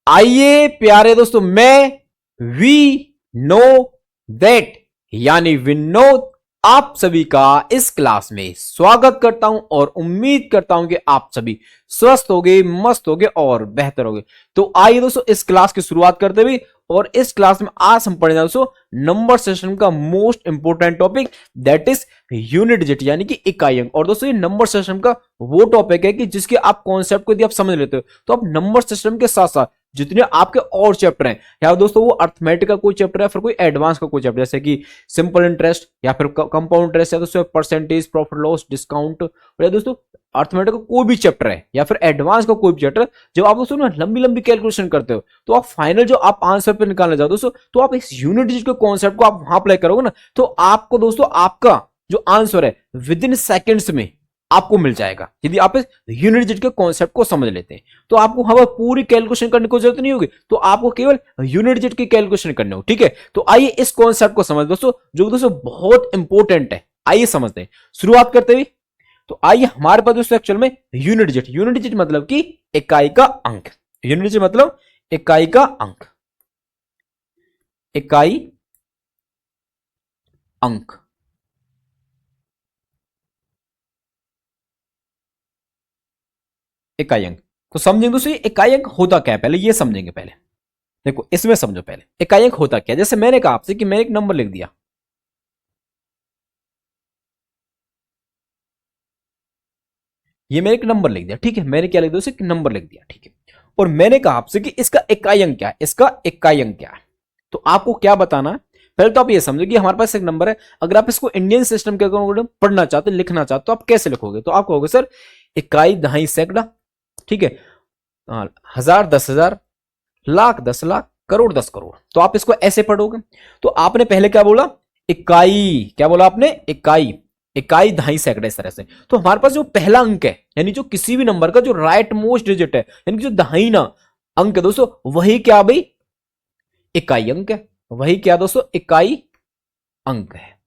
आइए प्यारे दोस्तों, मैं वी नो दैट यानी विनोद आप सभी का इस क्लास में स्वागत करता हूं और उम्मीद करता हूं कि आप सभी स्वस्थ होगे, मस्त होगे और बेहतर होगे। तो आइए दोस्तों इस क्लास की शुरुआत करते हुए, और इस क्लास में आज हम पढ़ेंगे दोस्तों नंबर सिस्टम का most important topic, that is unit digit यानी कि इकाई अंक। और दोस्तों ये नंबर सिस्टम का वो टॉपिक है कि जिसके आप कॉन्सेप्ट को यदि आप समझ लेते हो तो आप नंबर सिस्टम के साथ साथ जितने आपके और चैप्टर हैं, या दोस्तों वो अर्थमेटिक का कोई चैप्टर है, फिर कोई एडवांस का कोई चैप्टर जैसे कि सिंपल इंटरेस्ट या फिर कंपाउंड इंटरेस्ट या दोस्तों परसेंटेज, प्रॉफिट लॉस, डिस्काउंट, या दोस्तों अर्थमेटिक का कोई भी चैप्टर है या फिर एडवांस का कोई भी चैप्टर, जब आप दोस्तों ना लंबी लंबी कैलकुलेशन करते हो तो आप फाइनल जो आप आंसर पे निकालने जाओ दोस्तों, तो आप इस यूनिट डिजिट के कॉन्सेप्ट को आप वहां अप्लाई करोगे ना, तो आपको दोस्तों आपका जो आंसर है विद इन सेकेंड्स में आपको मिल जाएगा। यदि आप इस यूनिट डिजिट के कॉन्सेप्ट को समझ लेते हैं तो आपको हवा पूरी कैलकुलेशन करने की जरूरत नहीं होगी, तो आपको केवल यूनिट डिजिट की कैलकुलेशन करनी होगी। ठीक है, तो आइए इस कॉन्सेप्ट को समझ दोस्तों, जो दोस्तों बहुत इंपॉर्टेंट है। आइए समझते हैं, शुरुआत करते हुए। तो आइए हमारे पास दोस्तों एक्चुअल में यूनिट डिजिट मतलब कि इकाई का अंक। यूनिट डिजिट मतलब इकाई का अंक, इकाई अंक। इकाई अंक तो समझेंगे दोस्तों इकाई अंक होता क्या है, पहले ये समझेंगे। पहले देखो इसमें समझो, पहले इकाई अंक होता क्या है। जैसे मैंने कहा आपसे कि मैंने एक नंबर लिख दिया, ये मैंने एक नंबर लिख दिया। ठीक है, मैंने क्या लिख दिया, एक नंबर लिख दिया। ठीक है, और मैंने कहा आपसे कि इसका इकाई अंक क्या है, इसका इकाई अंक क्या है। तो आपको क्या बताना है, पहले तो आप ये समझो कि हमारे पास एक नंबर है, अगर आप इसको इंडियन सिस्टम के अकॉर्डिंग पढ़ना चाहते, लिखना चाहते, तो आप कैसे लिखोगे, तो आप कहोगे सर इकाई दहाई सैकड़ा, ठीक है, हजार, 10,000, लाख, 10 लाख, करोड़, 10 करोड़। तो आप इसको ऐसे पढ़ोगे। तो आपने पहले क्या बोला, इकाई, क्या बोला आपने, इकाई, इकाई दहाई सैकड़ा, इस तरह से। तो हमारे पास जो पहला अंक है, यानी जो किसी भी नंबर का जो राइट मोस्ट डिजिट है, यानी कि जो दहाई ना अंक है दोस्तों, वही क्या भाई, इकाई अंक है। वही क्या दोस्तों, इकाई अंक है।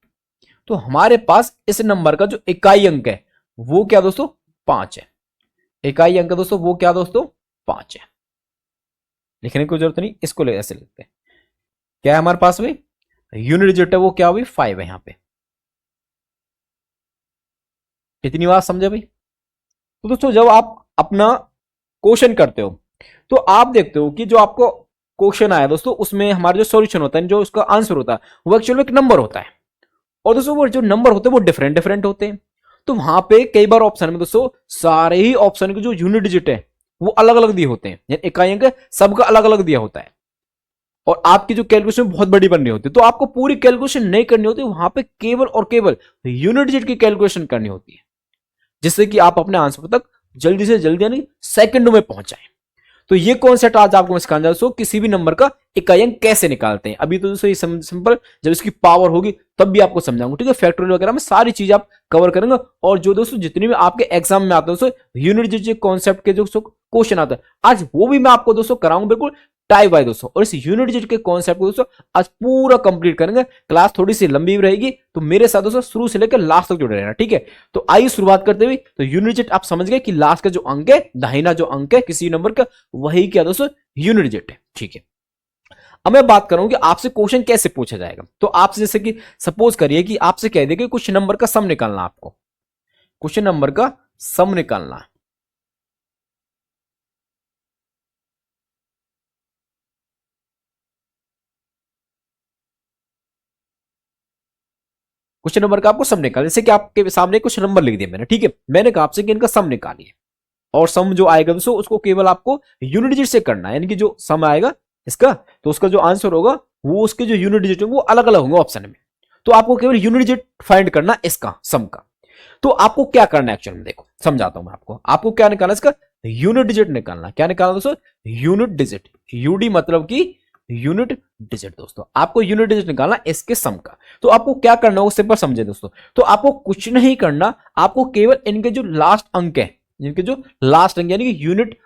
तो हमारे पास इस नंबर का जो इकाई अंक है वो क्या दोस्तों, 5 है। इकाई अंक दोस्तों वो क्या दोस्तों, 5 है। लिखने की जरूरत नहीं, इसको ऐसे लिखते हैं। क्या है हमारे पास में, यूनिट डिजिट है वो क्या हुई, 5 है यहां पे। इतनी बात समझे भाई। तो दोस्तों जब आप अपना क्वेश्चन करते हो तो आप देखते हो कि जो आपको क्वेश्चन आया दोस्तों, उसमें हमारा जो सॉल्यूशन होता है, जो उसका आंसर होता है, वो एक्चुअल में एक नंबर होता है। और दोस्तों वो जो नंबर होते हैं वो डिफरेंट डिफरेंट होते हैं। तो वहां पे कई बार ऑप्शन में दोस्तों सारे ही ऑप्शन के जो यूनिट डिजिट है वो अलग अलग दिए होते हैं, इकाई अंक सबका अलग अलग दिया होता है। और आपकी जो कैलकुलेशन बहुत बड़ी बननी होती है, तो आपको पूरी कैलकुलेशन नहीं करनी होती, वहां पे केवल और केवल यूनिट डिजिट की कैलकुलेशन करनी होती है, जिससे कि आप अपने आंसर तक जल्दी से जल्दी यानी सेकंडों में पहुंच जाए। तो ये कॉन्सेप्ट आज आपको मैं सिखाने जा रहा हूं, किसी भी नंबर का इकाई अंक कैसे निकालते हैं। अभी तो दोस्तों ये सिंपल, जब इसकी पावर होगी तब भी आपको समझाऊंगा। ठीक है, फैक्टोरियल वगैरह में सारी चीज आप कवर करेंगे। और जो दोस्तों जितने भी आपके एग्जाम में आते हैं दोस्तों यूनिट डिजिट कॉन्सेप्ट के जो क्वेश्चन आता है, आज वो भी मैं आपको दोस्तों कराऊंगा बिल्कुल टाइप बाय दोस्तों। और इस यूनिट डिजिट के कॉन्सेप्ट को दोस्तों आज पूरा कंप्लीट करेंगे। क्लास थोड़ी सी लंबी रहेगी, तो मेरे साथ दोस्तों शुरू से लेकर लास्ट तक जुड़े रहना। ठीक है, तो आइए शुरुआत करते हुए। तो यूनिट डिजिट आप समझ गए कि लास्ट का जो अंक है, दाहिना जो अंक है किसी नंबर का, वही क्या दोस्तों, यूनिट डिजिट है। ठीक है, अब मैं बात करूं कि आपसे क्वेश्चन कैसे पूछा जाएगा। तो आपसे जैसे कि सपोज करिए कि आपसे कह दे कि कुछ नंबर का सम निकालना, आपको कुछ नंबर का सम निकालना है। कुछ नंबर का आपको सम निकालना, जैसे कि आपके सामने कुछ नंबर लिख दिए मैंने। ठीक है, मैंने कहा आपसे कि इनका सम निकालिए, और सम जो आएगा दोस्तों उसको केवल आपको यूनिट डिजिट से करना है, यानी कि जो सम आएगा इसका, तो उसका जो आंसर होगा वो उसके जो यूनिट डिजिट होंगे वो अलग अलग होंगे ऑप्शन में। तो आपको केवल यूनिट डिजिट फाइंड करना इसका सम का। तो आपको क्या करना है एक्चुअल में, देखो समझाता हूं मैं आपको। आपको क्या निकालना है, इसका यूनिट डिजिट निकालना। क्या निकालना दोस्तों, यूनिट डिजिट। यूडी मतलब कि यूनिट डिजिट दोस्तों, आपको यूनिट डिजिट निकालना इसके सम का। तो आपको क्या करना है सिंपल समझे दोस्तों। तो आपको कुछ नहीं करना, आपको केवल इनके जो लास्ट अंक है, इनके जो लास्ट अंक यानी कि यूनिट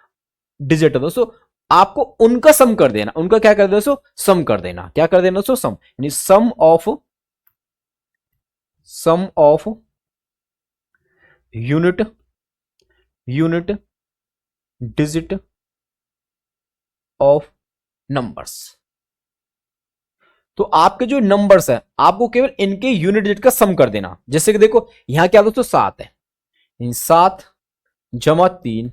डिजिट है दोस्तों, आपको उनका सम कर देना। उनका क्या कर देना दोस्तों, सम कर देना। क्या कर देना दोस्तों, सम, यानी sum of unit, unit digit of numbers. तो आपके जो नंबर्स है आपको केवल इनके यूनिट डिजिट का सम कर देना। जैसे कि देखो यहां क्या दोस्तों 7 है, 7 जमा 3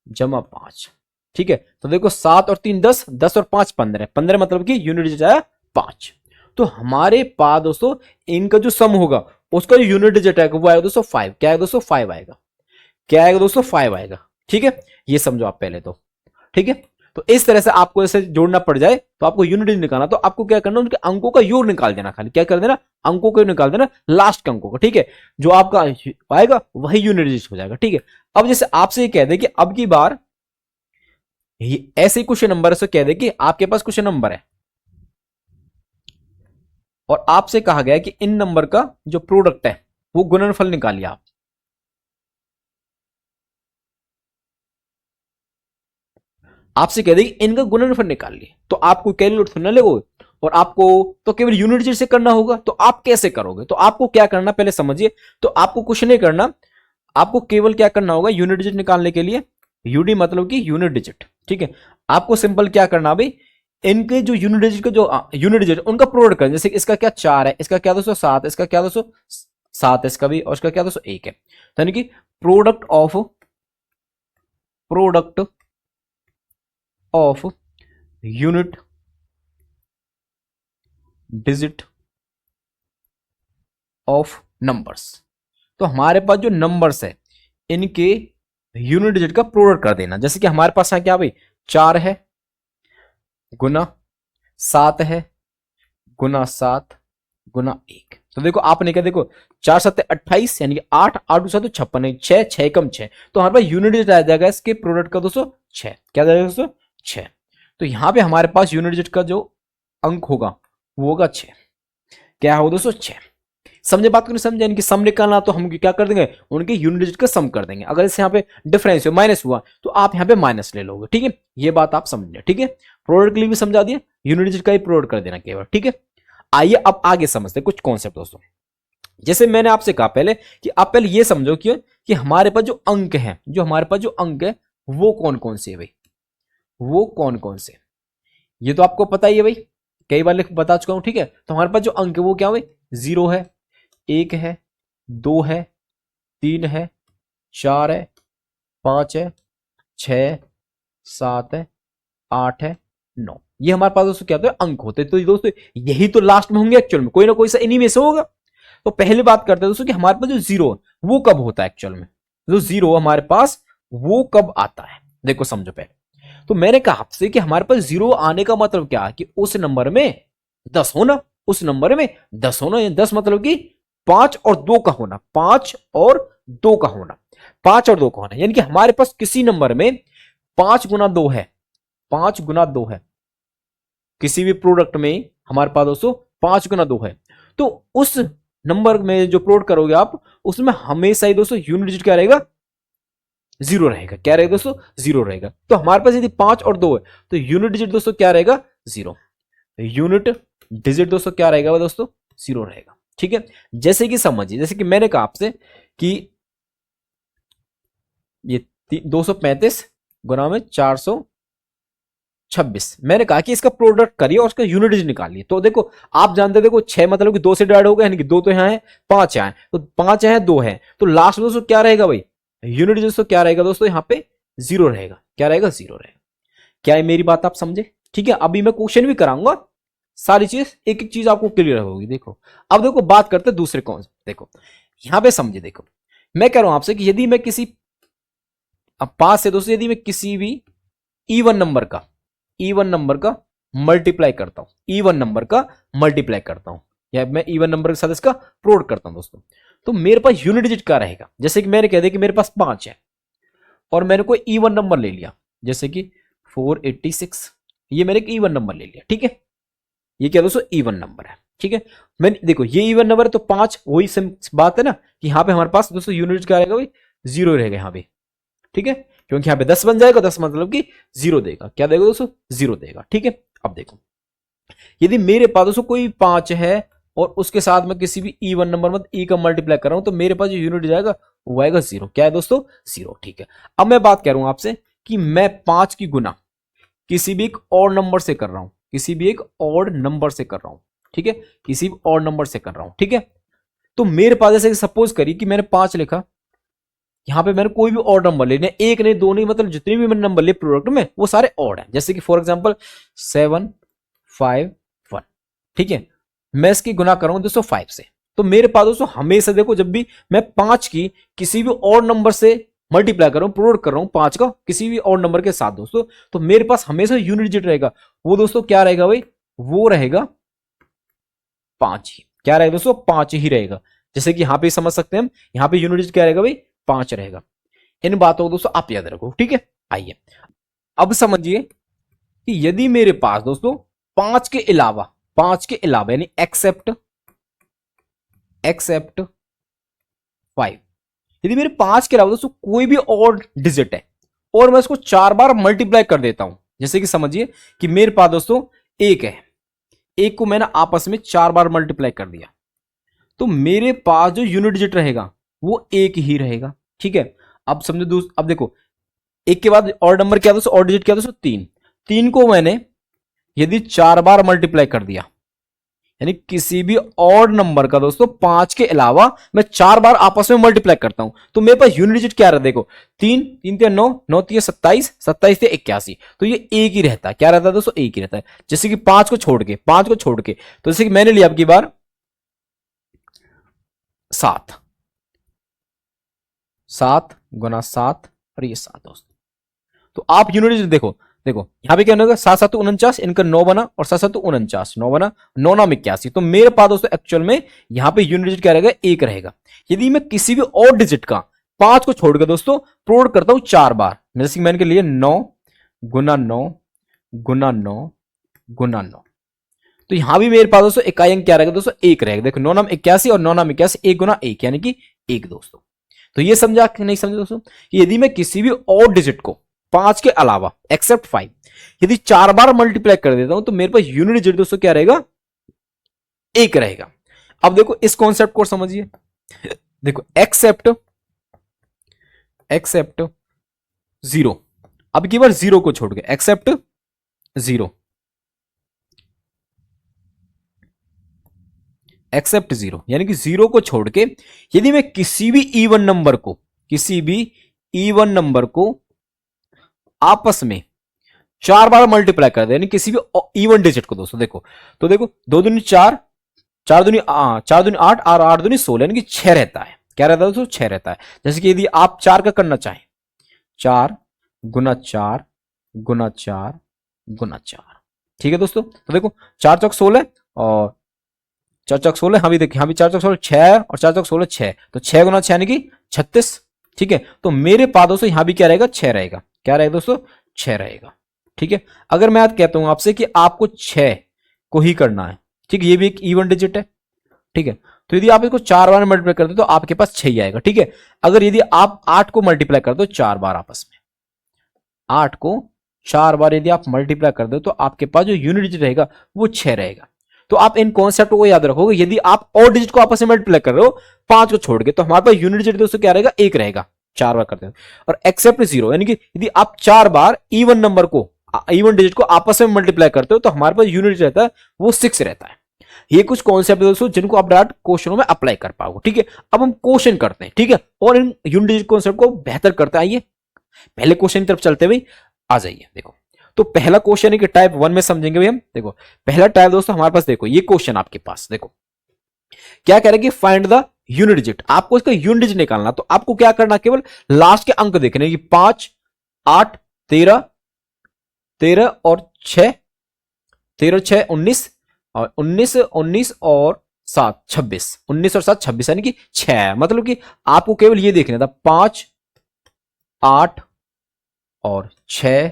जमा 5, ठीक है। तो देखो 7 और 3 10, 10 और 5 15, 15 मतलब कि यूनिट डिजिट आया 5। तो हमारे पास दोस्तों इनका जो सम होगा उसका जो यूनिट डिजिट आएगा वो आएगा दोस्तों 5। क्या आएगा दोस्तों 5 आएगा। क्या आएगा दोस्तों 5 आएगा, ठीक है। ये समझो आप पहले तो, ठीक है। तो इस तरह से आपको ऐसे जोड़ना पड़ जाए तो आपको यूनिट डिजिट निकालना, तो आपको क्या करना, उनके अंकों का योग निकाल देना। खाली क्या कर देना, अंकों को निकाल देना, लास्ट के अंकों का, ठीक है। जो आपका आएगा वही यूनिट डिजिट हो जाएगा, ठीक है। अब जैसे आपसे ये कह दे कि अब की बार ऐसे क्वेश्चन नंबर से कह दे कि आपके पास क्वेश्चन नंबर है और आपसे कहा गया कि इन नंबर का जो प्रोडक्ट है वो गुणनफल निकालिए आप। आपसे कह दे कि इनका गुणनफल निकालिए, तो आपको कैलकुलेट करना लगोगे और आपको तो केवल यूनिट डिजिट से करना होगा। तो आप कैसे करोगे, तो आपको क्या करना पहले समझिए। तो आपको कुछ नहीं करना, आपको केवल क्या करना होगा, यूनिट डिजिट निकालने के लिए यूडी मतलब कि यूनिट डिजिट, ठीक है। आपको सिंपल क्या करना भाई, इनके जो यूनिट डिजिट का जो यूनिट डिजिट उनका प्रोडक्ट करना। जैसे इसका क्या 4 है, इसका क्या 207, इसका क्या 207 इसका भी, और इसका क्या 201 है। यानी कि product of unit digit of numbers. तो हमारे पास जो नंबर्स है इनके यूनिट डिजिट का प्रोडक्ट कर देना। जैसे कि हमारे पास है क्या भाई, 4 है गुना 7 है गुना 7 गुना 1। तो देखो आपने क्या, देखो 4 7 28 यानी कि 8 8 2 7 56 है, 6 6 कम 6। तो हमारे पास यूनिट डिजिट आ जाएगा इसके प्रोडक्ट का दोस्तों 6। क्या जाएगा दोस्तों 6। तो यहां पे हमारे पास यूनिट डिजिट का जो अंक होगा वो होगा 6। क्या होगा दोस्तों 6। समझे बात को, नहीं समझे, इनकी सम निकालना तो हम क्या कर देंगे, उनके यूनिट डिजिट का सम कर देंगे। अगर इस यहाँ पे डिफरेंस हो माइनस हुआ तो आप यहाँ पे माइनस ले लोगे, ठीक है। ये बात आप समझिए, ठीक है। प्रोडक्ट के लिए भी समझा दिया, यूनिट डिजिट का ही प्रोडक्ट कर देना केवल, ठीक है। आइए अब आगे समझते कुछ कॉन्सेप्ट दोस्तों। जैसे मैंने आपसे कहा पहले कि आप पहले ये समझो कि हमारे पास जो अंक है, जो हमारे पास जो अंक है वो कौन कौन से है भाई, वो कौन कौन से। ये तो आपको पता ही है भाई, कई बार बता चुका हूं, ठीक है। तो हमारे पास जो अंक है वो क्या भाई, 0 है, 1 है, 2 है, 3 है, 4 है, 5 है, 6 7 है, 8 है, 9। ये हमारे पास दोस्तों क्या होता है, अंक होते हैं। तो दोस्तों यही तो लास्ट में होंगे एक्चुअल में, कोई ना कोई सा इन्हीं में से होगा। तो पहले बात करते हैं दोस्तों कि हमारे पास जो 0 वो कब होता है एक्चुअल में। जो 0 हमारे पास वो कब आता है, देखो समझो पहले। तो मैंने कहा आपसे कि हमारे पास 0 आने का मतलब क्या है, कि उस नंबर में 10 होना, उस नंबर में 10 होना। 10 मतलब कि 5 और 2 का होना, 5 और 2 का होना, 5 और 2 का होना। यानी कि हमारे पास किसी नंबर में 5 गुना 2 है, 5 गुना 2 है। किसी भी प्रोडक्ट में हमारे पास दोस्तों 5 गुना 2 है। तो उस नंबर में जो प्रोडक्ट करोगे आप, उसमें हमेशा ही दोस्तों यूनिट डिजिट क्या रहेगा, 0 रहेगा। क्या रहेगा दोस्तों 0 रहेगा। तो हमारे पास यदि 5 और 2 है तो यूनिट डिजिट दोस्तों क्या रहेगा 0। यूनिट डिजिट दोस्तों क्या रहेगा दोस्तों 0 रहेगा, ठीक है। जैसे कि समझिए, जैसे कि मैंने कहा आपसे कि ये 235 गुना में 426, मैंने कहा कि इसका प्रोडक्ट करिए और उसका यूनिट डिजिट निकालिए। तो देखो आप जानते, देखो 6 मतलब कि 2 से डिवाइड हो गया, यानी कि 2 तो यहां है, 5 यहां है, तो 5 यहां है, 2 है। तो लास्ट में दोस्तों क्या रहेगा भाई, यूनिट डिजिट दोस्तों क्या रहेगा दोस्तों, यहां पे 0 रहेगा। क्या रहेगा 0 रहेगा। क्या है मेरी बात आप समझे, ठीक है। अभी मैं क्वेश्चन भी कराऊंगा, सारी चीज एक एक चीज आपको क्लियर होगी। देखो अब देखो बात करते हैं दूसरे कौन, देखो यहां पे समझे। देखो मैं कह रहा हूं आपसे कि यदि मैं किसी पास से दोस्तों, यदि मैं किसी भी इवन नंबर का मल्टीप्लाई करता हूं, इवन नंबर का मल्टीप्लाई करता हूं, या मैं इवन नंबर के साथ इसका प्रोडक्ट करता हूं दोस्तों, तो मेरे पास यूनिट डिजिट क्या रहेगा। जैसे कि मैंने कह दिया कि मेरे पास 5 है और मैंने कोई इवन नंबर ले लिया, जैसे कि 486, ये मैंने एक इवन नंबर ले लिया, ठीक है। ये क्या दोस्तों इवन नंबर है, ठीक है। मैंने देखो ये इवन नंबर है तो 5, वही बात है ना कि यहां पे हमारे पास दोस्तों यूनिट क्या रहेगा भाई, 0 रहेगा यहां पे, ठीक है। क्योंकि यहां पे 10 बन जाएगा, 10 मतलब कि 0 देगा। क्या देगा दोस्तों 0 देगा, ठीक है। अब देखो यदि मेरे पास दोस्तों कोई 5 है और उसके साथ में किसी भी इवन नंबर मतलब ई का मल्टीप्लाई कर रहा हूं, तो मेरे पास जो यूनिट जाएगा वो आएगा 0। क्या है दोस्तों 0, ठीक है। अब मैं बात कर रहा हूं आपसे कि मैं 5 की गुना किसी भी एक और नंबर से कर रहा हूं, किसी भी एक और नंबर से कर रहा हूं, ठीक है, किसी भी और नंबर से कर रहा हूं, ठीक है। तो मेरे पास जैसे सपोज करिए कि मैंने 5 लिखा, यहां पे मैंने कोई भी और नंबर लेने, एक नहीं दो नहीं, मतलब जितने भी मैंने नंबर लिए प्रोडक्ट में वो सारे ऑड हैं, जैसे कि फॉर एग्जांपल 7 5 1, ठीक है। मैं इसकी गुना कर रहा हूं दोस्तों 5 से। तो मेरे पास दोस्तों हमेशा देखो, जब भी मैं 5 की किसी भी और नंबर से मल्टीप्लाई कर रहा हूं, प्रोडक्ट कर रहा हूं 5 का किसी भी और नंबर के साथ दोस्तों, तो मेरे पास हमेशा यूनिट डिजिट रहेगा। वो दोस्तों क्या रहेगा भाई, वो रहेगा 5 ही। क्या रहेगा दोस्तों, 5 ही रहेगा। जैसे कि यहां पे समझ सकते हैं हम, यहां पे यूनिट डिजिट क्या रहेगा भाई, 5 रहेगा। इन बातों को दोस्तों आप याद रखो, ठीक है। आइए अब समझिए कि यदि मेरे पास दोस्तों 5 के अलावा, 5 के अलावा यानी एक्सेप्ट 5, यदि मेरे 5 के अलावा दोस्तों कोई भी और डिजिट है और मैं इसको 4 बार मल्टीप्लाई कर देता हूं, जैसे कि समझिए कि मेरे पास दोस्तों 1 है, 1 को मैंने आपस में 4 बार मल्टीप्लाई कर दिया, तो मेरे पास जो यूनिट डिजिट रहेगा वो 1 ही रहेगा, ठीक है। अब समझो अब देखो, 1 के बाद और नंबर क्या दोस्तों, और डिजिट क्या दोस्तों 3, 3 को मैंने यदि 4 बार मल्टीप्लाई कर दिया, यानी किसी भी और नंबर का दोस्तों 5 के अलावा मैं 4 बार आपस में मल्टीप्लाई करता हूं, तो मेरे पास यूनिट डिजिट क्या रहता है, देखो 3 3 3 9 9 3 27 27 से 81, तो ये एक ही रहता है। क्या रहता है दोस्तों, एक ही रहता है। जैसे कि 5 को छोड़ के, 5 को छोड़ के, तो जैसे कि मैंने लिया अब की बार 7, 7 गुना 7 और ये 7 दोस्तों। तो आप यूनिट डिजिट देखो, देखो यहां पे क्या होगा, 7 7 49, इनका 9 बना, और 7 7 49, 9 बना, 9 9 81। तो मेरे पास दोस्तों एक्चुअल में यहां पे यूनिट डिजिट क्या रहेगा, 1 रहेगा। यदि मैं किसी भी और डिजिट का 5 को छोड़कर दोस्तों प्रोड करता हूं 4 बार, जैसे मैंने के लिए 9 गुना 9 गुना 9 गुना 9, तो यहां भी मेरे पास दोस्तों इकाई अंक क्या रहेगा दोस्तों, 1 रहेगा। देखो 9 9 81 और 9 9 81, 1 गुना 1 यानी कि 1 दोस्तों। तो ये समझा कि नहीं समझे दोस्तों, कि यदि मैं किसी भी और डिजिट को 5 के अलावा एक्सेप्ट 5 यदि 4 बार मल्टीप्लाई कर देता हूं, तो मेरे पास यूनिट डिजिट दोस्तों क्या रहेगा, 1 रहेगा। अब देखो इस कॉन्सेप्ट को समझिए, देखो एक्सेप्ट 0, अब की बार 0 को छोड़ के एक्सेप्ट 0, एक्सेप्ट 0 यानी कि 0 को छोड़ के यदि मैं किसी भी इवन नंबर को, किसी भी इवन नंबर को आपस में 4 बार मल्टीप्लाई कर दे, यानी किसी भी इवन डिजिट को दोस्तों, देखो तो देखो 2 दूनी 4, 4 दूनी 8 और 8 दूनी 16, यानी कि 6 रहता है। क्या रहता है दोस्तों, 6 रहता है। जैसे कि यदि आप 4 का करना चाहें, 4 गुना 4 गुना 4 गुना 4, ठीक है दोस्तों। तो देखो 4 चौक 16 और 4 चौक 16, हाँ भी देखिए, हाँ भी 4 चौक 16 6 और 4 चौक 16 6, तो 6 गुना 6 यानी कि 36, ठीक है। तो मेरे पास दोस्तों यहां भी क्या रहेगा, 6 रहेगा। क्या रहेगा दोस्तों, 6 रहेगा, ठीक है। अगर मैं आज कहता हूं आपसे कि आपको 6 को ही करना है, ठीक है, ये भी एक इवन डिजिट है, ठीक है, तो यदि आप इसको 4 बार मल्टीप्लाई कर दो तो आपके पास 6 ही आएगा, ठीक है। अगर यदि आप 8 को मल्टीप्लाई कर दो 4 बार आपस में, 8 को 4 बार यदि आप मल्टीप्लाई कर दो तो आपके पास जो यूनिट डिजिट रहेगा वो 6 रहेगा। तो आप इन कॉन्सेप्ट को याद रखोगे, यदि आप और डिजिट को आपस में मल्टीप्लाई कर रहे हो 5 को छोड़ के, तो हमारे पास यूनिट डिजिट दोस्तों क्या रहेगा, 1 रहेगा, 4 बार करते हैं। और एक्सेप्ट 0 यानी कि यदि आप 4 बार इवन नंबर को, इवन डिजिट को आपस में मल्टीप्लाई करते हो तो हमारे पास यूनिट डिजिट रहता है वो 6 रहता है। ये कुछ कॉन्सेप्ट दोस्तों जिनको आप डायरेक्ट क्वेश्चनों में अप्लाई कर पाओगे, ठीक है। अब हम क्वेश्चन करते हैं, ठीक है, और इन यूनिट डिजिट कॉन्सेप्ट को बेहतर करते हैं। आइए पहले क्वेश्चन की तरफ चलते हुए आ जाइए। देखो तो पहला क्वेश्चन है कि टाइप 1 में समझेंगे भाई हम। देखो पहला टाइप दोस्तों हमारे पास, देखो ये क्वेश्चन आपके पास, देखो क्या कह रहा है कि फाइंड द यूनिट डिजिट, आपको इसका यूनिट डिजिट निकालना। तो आपको क्या करना, केवल लास्ट के अंक देखने की 5 8 13 13 और 6, 13 6 19 और 19 19 और 7 26, 19 और 7 26 यानी कि 6, मतलब कि आपको केवल ये देखना था 5 8 और 6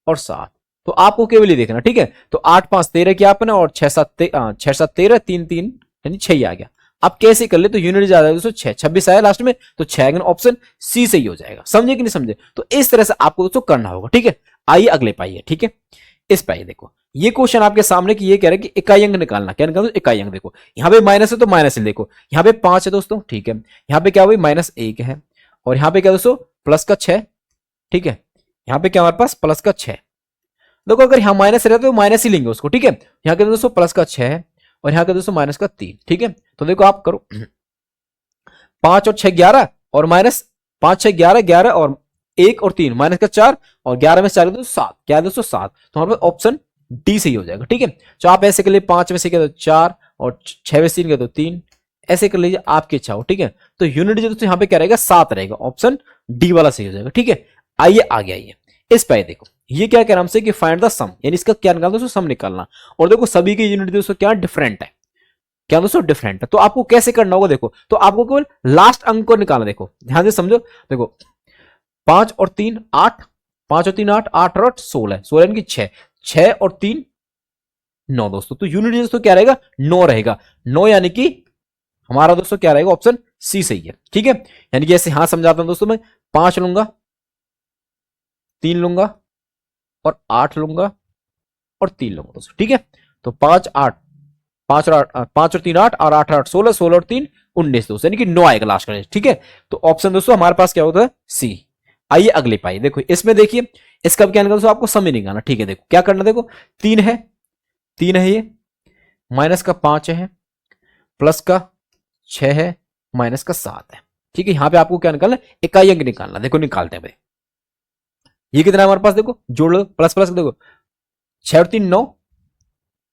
और 7, तो आपको केवल ये देखना, ठीक है। तो 8 5 13 किया आपने और 6 7 13 3 3 यानी 6 ही आ गया। आप कैसे कर ले, तो यूनिट ज्यादा है दोस्तों 6, 26 आया लास्ट में, तो 6 ऑप्शन सी सही हो जाएगा। समझे कि नहीं समझे, तो इस तरह से आपको दोस्तों करना होगा, ठीक है। आइए अगले पाइए, ठीक है। इस पाइए देखो ये क्वेश्चन आपके सामने कि ये कह रहा है कि इकाई अंक निकालना। क्या निकालना, इकाई अंक। देखो यहां पे माइनस है तो माइनस है, देखो यहां पे 5 है दोस्तों, ठीक है, यहां पे क्या हुई -1 है, और यहां पे क्या दोस्तों प्लस का 6, ठीक है, यहां पे क्या हमारे पास प्लस का 6, देखो अगर यहाँ माइनस रहता है तो माइनस ही लेंगे उसको, ठीक है। यहाँ के दोस्तों प्लस का 6 है और यहाँ के दोस्तों माइनस का 3, ठीक है। तो देखो आप करो 5 और 6 11 और माइनस 5 6 11 11 और 1 और 3 माइनस का 4 और 11 में 4 दोस्तों 7, क्या है दोस्तों 7। तो हमारे पास ऑप्शन डी सही हो जाएगा, ठीक है। तो आप ऐसे कर लिए 5 में से क्या तो 4 और 6 में से 3 क्या तो 3, ऐसे कर लीजिए आपकी इच्छा हो, ठीक है। तो यूनिट जो दोस्तों यहाँ पे क्या रहेगा 7 रहेगा, ऑप्शन डी वाला सही हो जाएगा, ठीक है। आइए आगे आइए इस पे देखो, ये क्या कह रहा हमसे कि फाइंड द सम, यानी इसका क्या निकालना दोस्तों सम निकालना। और देखो सभी की यूनिट दोस्तों क्या डिफरेंट है, क्या दोस्तों डिफरेंट है। तो आपको कैसे करना होगा देखो, तो आपको केवल लास्ट अंक को निकालना, देखो ध्यान से समझो। देखो 5 और 3 8, 5 और 3 8, 8 और 8 16, 16 यानी कि 6, 6 और 3 9 दोस्तों। तो यूनिट दोस्तों क्या रहेगा 9 रहेगा, 9 यानी कि हमारा दोस्तों क्या रहेगा ऑप्शन सी सही है, ठीक है। यानी कि ऐसे यहां समझाता हूं दोस्तों, मैं 5 लूंगा, 3 लूंगा और 8 लूंगा और 3 लूंगा दोस्तों, ठीक है। तो 5 8, 5 और 8, 5 और 3 8 और 8 8 16, 16 और 3 19 दोस्तों, यानी कि 9 आएगा लास्ट का, ठीक है। तो ऑप्शन दोस्तों हमारे पास क्या होता है सी। आइए अगले पाइए, देखो इसमें देखिए इसका क्या निकालना दोस्तों, आपको समय निकालना, ठीक है। देखो क्या करना, देखो 3 है, 3 है, ये माइनस का 5 है, प्लस का 6 है, माइनस का 7 है, ठीक है। यहां पे आपको क्या निकालना, इकाई अंक निकालना। देखो निकालते हैं भाई, ये कितना है हमारे पास, देखो जोड़ लो प्लस प्लस, देखो 6 और 3 9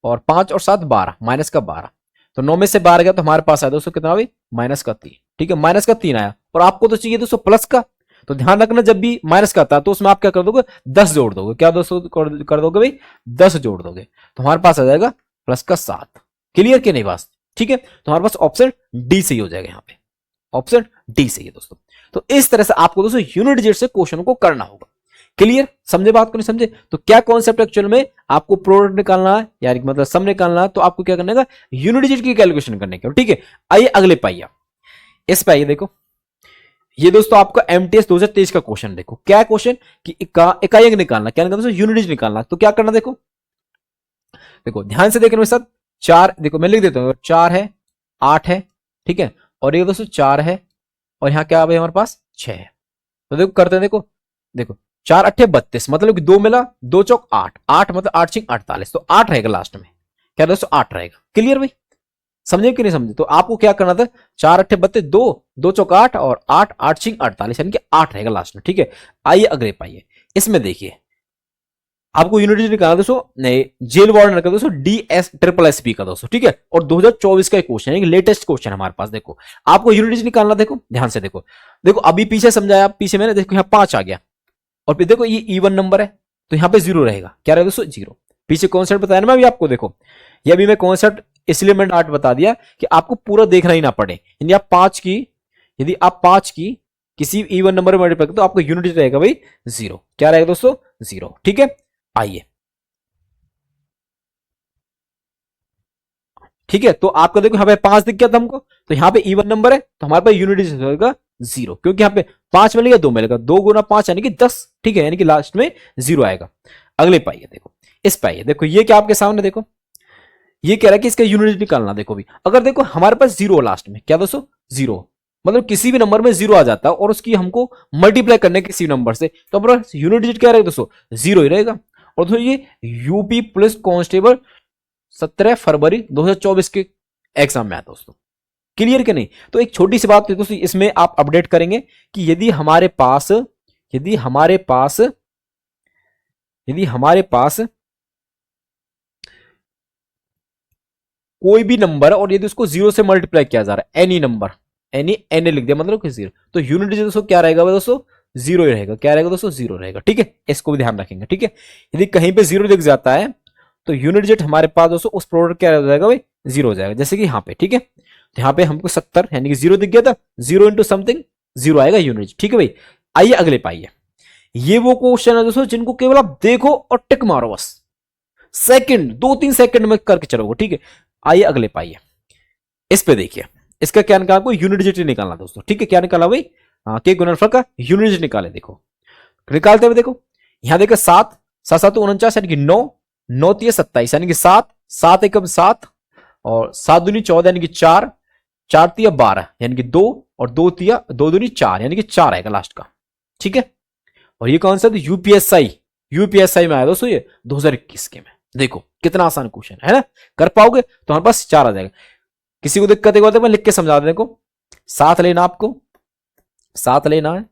और 5 और 7 12, माइनस का 12। तो 9 में से 12 गया तो हमारे पास आया दोस्तों कितना भाई माइनस का 3, ठीक है। माइनस का 3 आया और आपको तो चाहिए दोस्तों प्लस का। तो ध्यान रखना जब भी माइनस का आता है तो उसमें आप क्या कर दोगे 10 जोड़ दोगे, क्या दोस्तों कर दोगे भाई 10 जोड़ दोगे, तो हमारे पास आ जाएगा प्लस का 7। क्लियर के नहीं बात, ठीक है। तो हमारे पास ऑप्शन डी सही हो जाएगा, यहाँ पे ऑप्शन डी सही है दोस्तों। तो इस तरह से आपको दोस्तों यूनिट डिजिट से क्वेश्चन को करना होगा। क्लियर, समझे बात को नहीं समझे। तो क्या कॉन्सेप्ट एक्चुअल में आपको प्रोडक्ट निकालना है यानी मतलब सम निकालना है, तो आपको क्या करने का यूनिट डिजिट की कैलकुलेशन करने का, ठीक है। आइए अगले पाइए, इस पे आइए देखो, ये दोस्तों आपका एमटीएस 2023 का क्वेश्चन, देखो क्या क्वेश्चन कि इकाई अंक निकालना, क्या निकालना दोस्तों यूनिट डिजिट निकालना। तो क्या करना, देखो देखो ध्यान से देखने मेरे साथ, 4 देखो मैं लिख देता हूं, 4 है 8 है, ठीक है। और ये दोस्तों 4 है और यहां क्या है हमारे पास 6 है। तो देखो करते हैं, देखो देखो 4 8 32, मतलब कि 2 मिला 2 चौक 8, 8 मतलब 8 6 48, तो 8 रहेगा लास्ट में, क्या दोस्तों 8 रहेगा। क्लियर भाई, समझे कि नहीं समझे। तो आपको क्या करना था 4 8 32, 2 2 चौक 8 और 8 8 6 48, यानी कि 8 रहेगा लास्ट में, ठीक है। आइए अगले पाइए, इसमें देखिए आपको यूनिट निकालना दोस्तों, नहीं जेल वार्डन का दोस्तों DSSSB का दोस्तों, ठीक है। और 2024 का एक क्वेश्चन है, लेटेस्ट क्वेश्चन हमारे पास। देखो आपको यूनिट निकालना, देखो ध्यान से देखो, देखो अभी पीछे समझाया, पीछे मैंने देखो यहाँ 5 आ गया और फिर देखो ये इवन नंबर है तो यहाँ पे 0 रहेगा, क्या रहेगा दोस्तों 0। पीछे कॉन्सेप्ट बताया ना मैं अभी आपको, देखो ये अभी मैं कॉन्सेप्ट इसलिए मैंने आर्ट बता दिया कि आपको पूरा देखना ही ना पड़े। यदि आप 5 की किसी इवन नंबर में मल्टीप्लाई तो आपको यूनिट रहेगा भाई 0, क्या रहेगा दोस्तों 0, ठीक है। आइए ठीक है, तो आपका देखो यहाँ पे 5 दिख गया था हमको, तो यहाँ पे इवन नंबर है तो हमारे पास यूनिट होगा 0, क्योंकि यहाँ पे 5 मिलेगा 2 मिलेगा, 2 गुना 5 यानी कि 10, ठीक है। यानी कि लास्ट में 0 आएगा। अगले पाइए, देखो इस पाइए, देखो ये क्या आपके सामने, देखो ये कह रहा है कि इसका यूनिट निकालना। देखो भी अगर देखो हमारे पास 0 लास्ट में, क्या दोस्तों 0, मतलब किसी भी नंबर में 0 आ जाता है और उसकी हमको मल्टीप्लाई करने किसी नंबर से, तो हमारा यूनिट डिजिट क्या रहेगा दोस्तों 0 ही रहेगा। और दोस्तों ये यूपी पुलिस कांस्टेबल 17 फरवरी 2024 के एग्जाम में आता दोस्तों। क्लियर के नहीं। तो एक छोटी सी बात दोस्तों इसमें आप अपडेट करेंगे कि यदि हमारे पास कोई भी नंबर और यदि उसको 0 से मल्टीप्लाई किया जा रहा है, एनी नंबर, एनी लिख दिया मतलब कि 0, तो यूनिट डिजिट दोस्तों क्या रहेगा दोस्तों 0 ही रहेगा, क्या रहेगा दोस्तों 0 रहेगा, ठीक है। इसको भी ध्यान रखेंगे, ठीक है। यदि कहीं पे 0 दिख जाता है तो यूनिट डिजिट हमारे पास दोस्तों उस प्रोडक्ट क्या हो जाएगा भाई 0 हो जाएगा, जैसे कि यहाँ पे, ठीक है। तो यहाँ पे हमको 70 यानी कि 0 दिख गया था, 0 इंटू समथिंग 0 आएगा यूनिट, ठीक है भाई। आइए अगले पाइए, ये वो क्वेश्चन है दोस्तों जिनको केवल आप देखो और टिक मारो, बस सेकंड 2-3 सेकंड में करके चलोगे, ठीक है। आइए अगले पाइए, इस पे देखिए इसका क्या निकाला, कोई यूनिट डिजिट निकालना दोस्तों, ठीक है। क्या निकाला भाई के गुणनफल का यूनिट डिजिट निकाले, देखो निकालते हुए देखो यहां देखो 7 7 7 49 यानी कि 9 9 3 27 यानी कि 7 7 एकम 7 और 7 दूनी 14 यानी कि 4 4 3 12 यानी कि 2 और 2 3 2 दूनी 4 यानी कि 4 आएगा लास्ट का, ठीक है। और ये कौन सा यूपीएसआई यूपीएसआई में आया दोस्तों ये 2021 के में। देखो कितना आसान क्वेश्चन है ना, कर पाओगे तो हमारे पास 4 आ जाएगा। किसी को दिक्कत है तो मैं लिख के समझा देने को। 7 लेना आपको, 7 लेना है,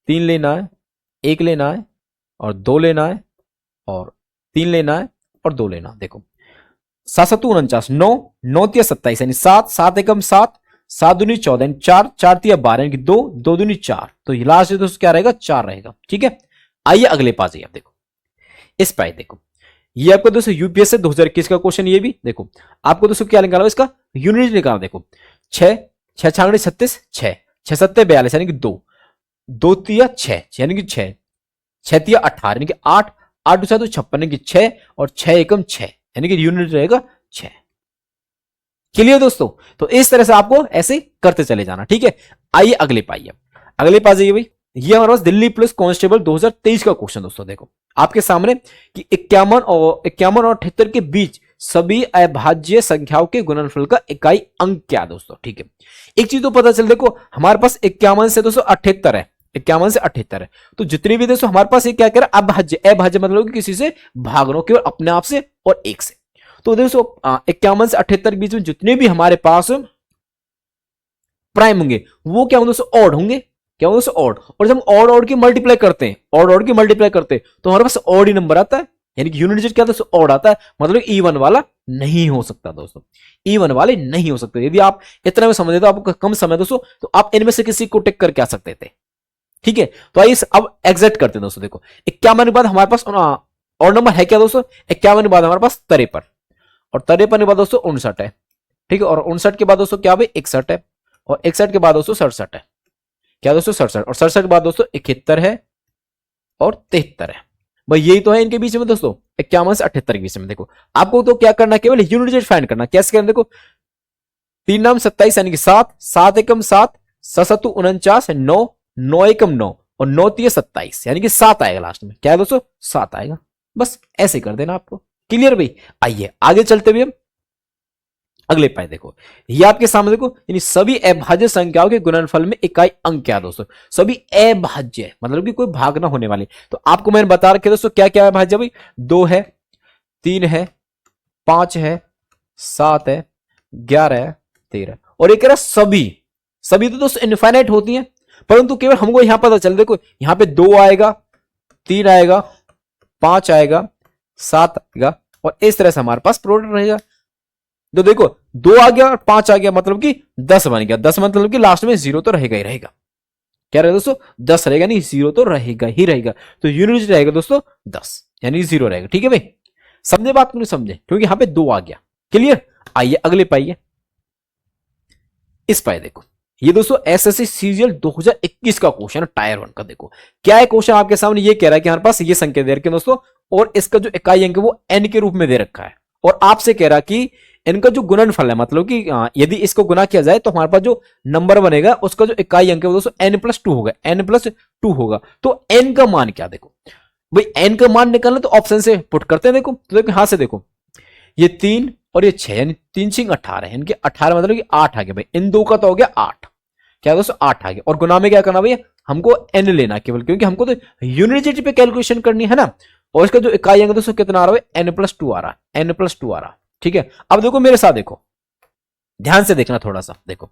3 लेना है, 1 लेना है और 2 लेना है और 3 लेना है और 2 लेना। देखो 7 7 49, 9 9 3 27 यानी 7 7 एकम 7 7 दूनी 14 यानी 4 4 3 12 यानी 2 2 दूनी 4। तो लास्ट दोस्तों क्या रहेगा 4 रहेगा। ठीक है, आइए अगले पास जाइए। आप देखो इस पाए देखो ये आपको दोस्तों यूपीएस से 2021 का क्वेश्चन। ये भी देखो आपको दोस्तों क्या निकालना, इसका यूनिट निकालना। देखो 6 6 छांगड़े 36, 6 6 7 42 यानी कि 2 2 3 6 यानी कि 6 6 3 18 यानी कि 8 8 2 तो 56 यानी कि 6 और 6 एकम 6 यानी कि यूनिट रहेगा 6। क्लियर दोस्तों? तो इस तरह से आपको ऐसे करते चले जाना। ठीक है, आइए अगले पाइए, अगले पास जाइए भाई। ये हमारे पास दिल्ली पुलिस कांस्टेबल 2023 का क्वेश्चन दोस्तों। देखो आपके सामने कि 51 और 78 के बीच सभी अभाज्य संख्याओं के गुणनफल का इकाई अंक क्या दोस्तों। ठीक है, एक चीज तो पता चल, देखो हमारे पास 51 से दोस्तों 78 है, 51 से 78 है। तो जितने भी दोस्तों हमारे पास ये क्या कह रहा है, अभाज्य। अभाज्य मतलब कि किसी से भागनो, केवल अपने आप से और एक से। तो दोस्तों 51 से 78 के बीच में जितने भी हमारे पास प्राइम होंगे वो क्या होंगे दोस्तों, ऑड होंगे। क्या होंगे दोस्तों, ऑड। और जब हम ऑड की मल्टीप्लाई करते हैं, ऑड की मल्टीप्लाई करते हैं तो हमारे पास ऑड ही नंबर आता है, यानी कि यूनिट डिजिट क्या दोस्तों, ऑड आता है। मतलब इवन वाला नहीं हो सकता दोस्तों, इवन वाले नहीं हो सकते। यदि आप इतना में समझे तो आपको कम समय दोस्तों, तो आप इनमें से किसी को टिक करके आ सकते थे। ठीक है, तो आइए अब एग्जैक्ट करते हैं दोस्तों। देखो 51 के बाद हमारे पास और नंबर है क्या दोस्तों, 51 के बाद हमारे पास 53 और 53 के बाद दोस्तों 59 है। ठीक है, और 59 के बाद दोस्तों क्या भाई 61 है और 61 के बाद दोस्तों 67 है। क्या दोस्तों 67 और 67 के बाद दोस्तों 71 है और 73 है। भाई यही तो है इनके बीच में दोस्तों, 51 से 78 के बीच में। देखो आपको तो क्या करना है, केवल यूनिट डिजिट फाइंड करना। कैसे करना, देखो 3 नाम 27 यानी कि 7 7 एकम 7 7 49 9 9 एकम 9 और 9 3 27 यानी कि 7 आएगा लास्ट में। क्या है दोस्तों 7 आएगा। बस ऐसे कर देना आपको। क्लियर भाई? आइए आगे चलते हुए हम अगले पाए। देखो ये आपके सामने देखो, यानी सभी अभाज्य संख्याओं के गुणनफल में इकाई अंक क्या दोस्तों, सभी अभाज्य मतलब कि कोई भाग ना होने वाले। तो आपको मैंने बता रखे दोस्तों क्या क्या अभाज्य भाई, 2 है, 3 है, 5 है, 7 है, 11 है, 13 और एक सभी। सभी तो दोस्तों इनफाइनाइट होती हैं, परंतु केवल हमको यहां पता चल, देखो यहां पे 2 आएगा, 3 आएगा, 5 आएगा, 7 आएगा और इस तरह से हमारे पास प्रोडक्ट रहेगा। तो देखो 2 आ गया और 5 आ गया मतलब कि 10 बन गया। 10 मतलब कि लास्ट में 0 तो रहेगा ही रहेगा। क्या रहेगा दोस्तों 10 रहेगा, नहीं 0 तो रहेगा ही रहेगा। तो यूनिट रहेगा दोस्तों 10 यानी 0 रहेगा। ठीक है भाई, समझे बात नहीं समझे, क्योंकि यहां पे 2 आ गया। क्लियर? आइए अगले पाइए, इस पाए देखो ये दोस्तों एसएससी सीजीएल 2021 का क्वेश्चन है, टायर 1 का। देखो क्या है क्वेश्चन आपके सामने, ये कह रहा है कि हमारे पास ये संख्या दे रखी है दोस्तों और इसका जो इकाई अंक है वो n के रूप में दे रखा है और आपसे कह रहा कि इनका जो गुणनफल है, मतलब कि यदि इसको गुना किया जाए तो हमारे पास जो नंबर बनेगा उसका जो इकाई अंक है वो दोस्तों n+2 होगा, n+2 होगा। तो n का मान क्या, देखो भाई n का मान निकालना तो ऑप्शन से पुट करते हैं। देखो तो देखो यहां से देखो ये 3 और ये 6 यानी 3 6 18 इनके 18 मतलब कि 8 आ गया भाई, इन दो का तो हो गया 8। क्या दोस्तों 8 आ गया और गुना में क्या करना भाई, हमको n लेना केवल, क्योंकि हमको तो यूनिट पे कैलकुलेशन करनी है ना। और इसका जो इकाई अंक दोस्तों कितना आ रहा है, n+2 आ रहा है, n+2 आ रहा है। ठीक है, अब देखो मेरे साथ, देखो ध्यान से देखना थोड़ा सा। देखो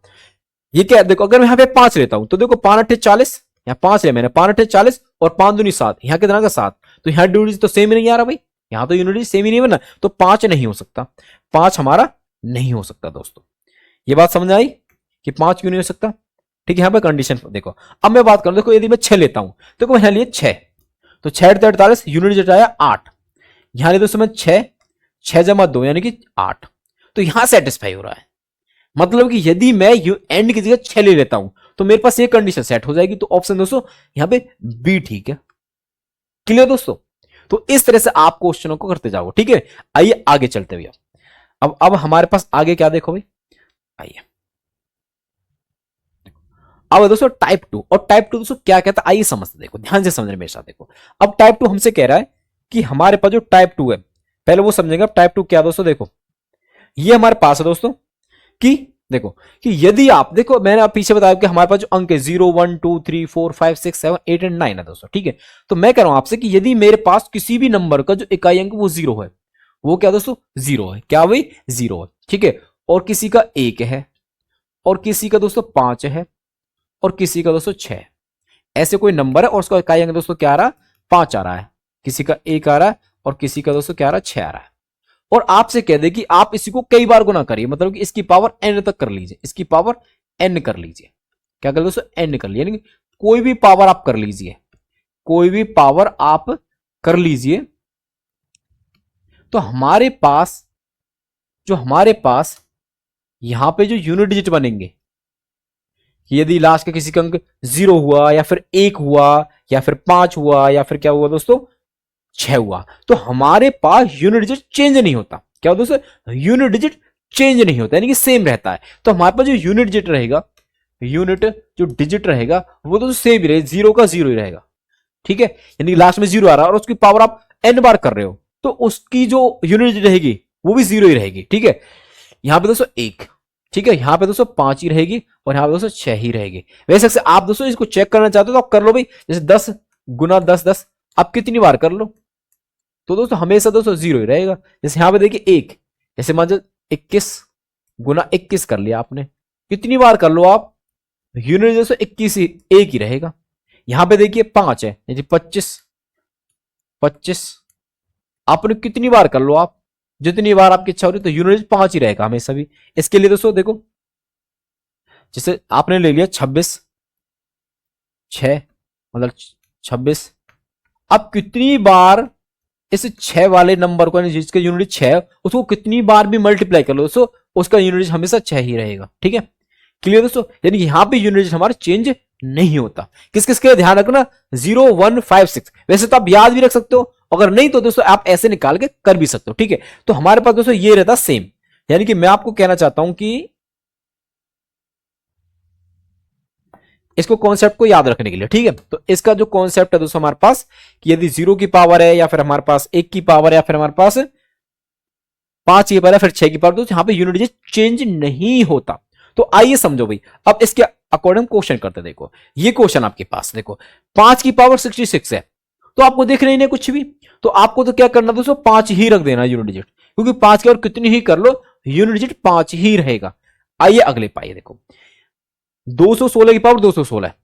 ये क्या, देखो अगर मैं यहाँ पे 5 लेता हूं तो देखो 5 8 40, यहाँ 5 ले मैंने, 5 8 40 और 5 दूनी 7, यहाँ कितना का 7। तो यहाँ यूनिट तो सेम ही नहीं आ रहा भाई, यहाँ तो यूनिट सेम ही नहीं बना, तो 5 नहीं हो सकता, 5 हमारा नहीं हो सकता दोस्तों। ये बात समझ आई कि 5 क्यों नहीं हो सकता। ठीक है, यहाँ पे कंडीशन देखो। अब मैं बात करूं, देखो यदि मैं 6 लेता हूं तो यहाँ लिए 6, तो 6 48 यूनिट जो आया 8, यहाँ ले दोस्तों मैं 6 जमा 2 यानी कि 8, तो यहां सेटिस्फाई हो रहा है। मतलब कि यदि मैं एंड की जगह 6 ले लेता हूं तो मेरे पास ये कंडीशन सेट हो जाएगी। तो ऑप्शन दोस्तों यहां पे बी ठीक है। क्लियर दोस्तों? तो इस तरह से आप क्वेश्चनों को करते जाओ। ठीक है, आइए आगे चलते हुए अब हमारे पास आगे क्या देखो भाई, आइए अब दोस्तों टाइप 2। और टाइप 2 दोस्तों क्या कहता है आइए समझते, देखो ध्यान से समझने मेरे साथ। देखो अब टाइप 2 हमसे कह रहा है कि हमारे पास जो टाइप 2 है, पहले वो समझेंगे। अब टाइप 2 क्या दोस्तों, देखो ये हमारे पास है दोस्तों कि देखो कि यदि आप देखो, मैंने आप पीछे बताया कि हमारे पास जो अंक है 0 1 2 3 4 5 6 7 8 एंड 9 है दोस्तों, ठीक है। तो मैं कह रहा हूं आपसे कि यदि मेरे पास किसी भी नंबर का जो इकाई अंक वो 0 है, वो क्या दोस्तों 0 है, क्या भाई 0 है, ठीक है। और किसी का 1 है, और किसी का दोस्तों 5 है, और किसी का दोस्तों 6, ऐसे कोई नंबर है और उसका इकाई अंक दोस्तों क्या आ रहा है 5 आ रहा है, किसी का 1 आ रहा है और किसी का दोस्तों क्या आ रहा है 6 आ रहा है। और आपसे कह दे कि आप इसी को कई बार गुना करिए, मतलब कि इसकी पावर n तक कर लीजिए, इसकी पावर n कर लीजिए, क्या कर दोस्तों n कर लीजिए, यानी कोई भी पावर आप कर लीजिए, कोई भी पावर आप कर लीजिए। तो हमारे पास यहां पे जो यूनिट डिजिट बनेंगे, यदि लास्ट का किसी का अंक 0 हुआ या फिर 1 हुआ या फिर 5 हुआ या फिर क्या हुआ दोस्तों 6 हुआ, तो हमारे पास यूनिट डिजिट चेंज नहीं होता। क्या होता है दोस्तों, यूनिट डिजिट चेंज नहीं होता, यानी कि सेम रहता है। तो हमारे पास जो यूनिट डिजिट रहेगा, यूनिट जो डिजिट रहेगा वो तो सेम ही रहेगा, 0 का 0 ही रहेगा, ठीक है। यानी लास्ट में 0 आ रहा है और उसकी पावर आप n बार कर रहे हो, तो उसकी जो यूनिट डिजिट रहेगी वो भी 0 ही रहेगी, ठीक है। यहां पे दोस्तों 1, ठीक है, यहां पे दोस्तों 5 ही रहेगी और यहां पे दोस्तों 6 ही रहेगी। वैसे से आप दोस्तों इसको चेक करना चाहते हो तो आप कर लो भाई, जैसे 10 गुना 10 10, आप कितनी बार कर लो, तो दोस्तों हमेशा दोस्तों 0 ही रहेगा। जैसे यहां पे देखिए 1, जैसे मान लो 21 गुना 21 कर लिया आपने, कितनी बार कर लो आप, यूनिट दोस्तों 21 ही, 1 ही रहेगा। यहां पे देखिए 5 है, जैसे 25 25, आपने कितनी बार कर लो आप, जितनी बार आपकी इच्छा हो रही, तो यूनिट 5 ही रहेगा हमेशा भी। इसके लिए दोस्तों देखो, जैसे आपने ले लिया 26 6, मतलब 26, अब कितनी बार इस 6 वाले नंबर को, जिसका यूनिट 6 है, उसको कितनी बार भी मल्टीप्लाई कर लो दोस्तों, उसका यूनिट हमेशा 6 ही रहेगा, ठीक है। क्लियर दोस्तों, यानी यहां पे यूनिट हमारा चेंज नहीं होता। किस किस के ध्यान रखना, 0 1 5 6, वैसे तो आप याद भी रख सकते हो, अगर नहीं तो दोस्तों आप ऐसे निकाल के कर भी सकते हो, ठीक है। तो हमारे पास दोस्तों ये रहता सेम, यानी कि मैं आपको कहना चाहता हूं कि इसको कॉन्सेप्ट को याद रखने के लिए, ठीक है। तो इसका जो कॉन्सेप्ट है दोस्तों हमारे पास, कि यदि 0 की पावर है या फिर हमारे पास 1 की पावर है या फिर हमारे पास 5 की पावर है फिर 6 की पावर, तो यहां पे यूनिट डिजिट चेंज नहीं होता। तो आइए समझो भाई, अब इसके अकॉर्डिंग क्वेश्चन करते, देखो ये क्वेश्चन आपके पास, देखो 5 की पावर 66 है, तो आपको दिख नहीं है कुछ भी, तो आपको तो क्या करना दोस्तों 5 ही रख देना यूनिट डिजिट, क्योंकि 5 की और कितनी ही कर लो यूनिट डिजिट 5 ही रहेगा। आइए अगले पाइए, देखो 216 की पावर 216 है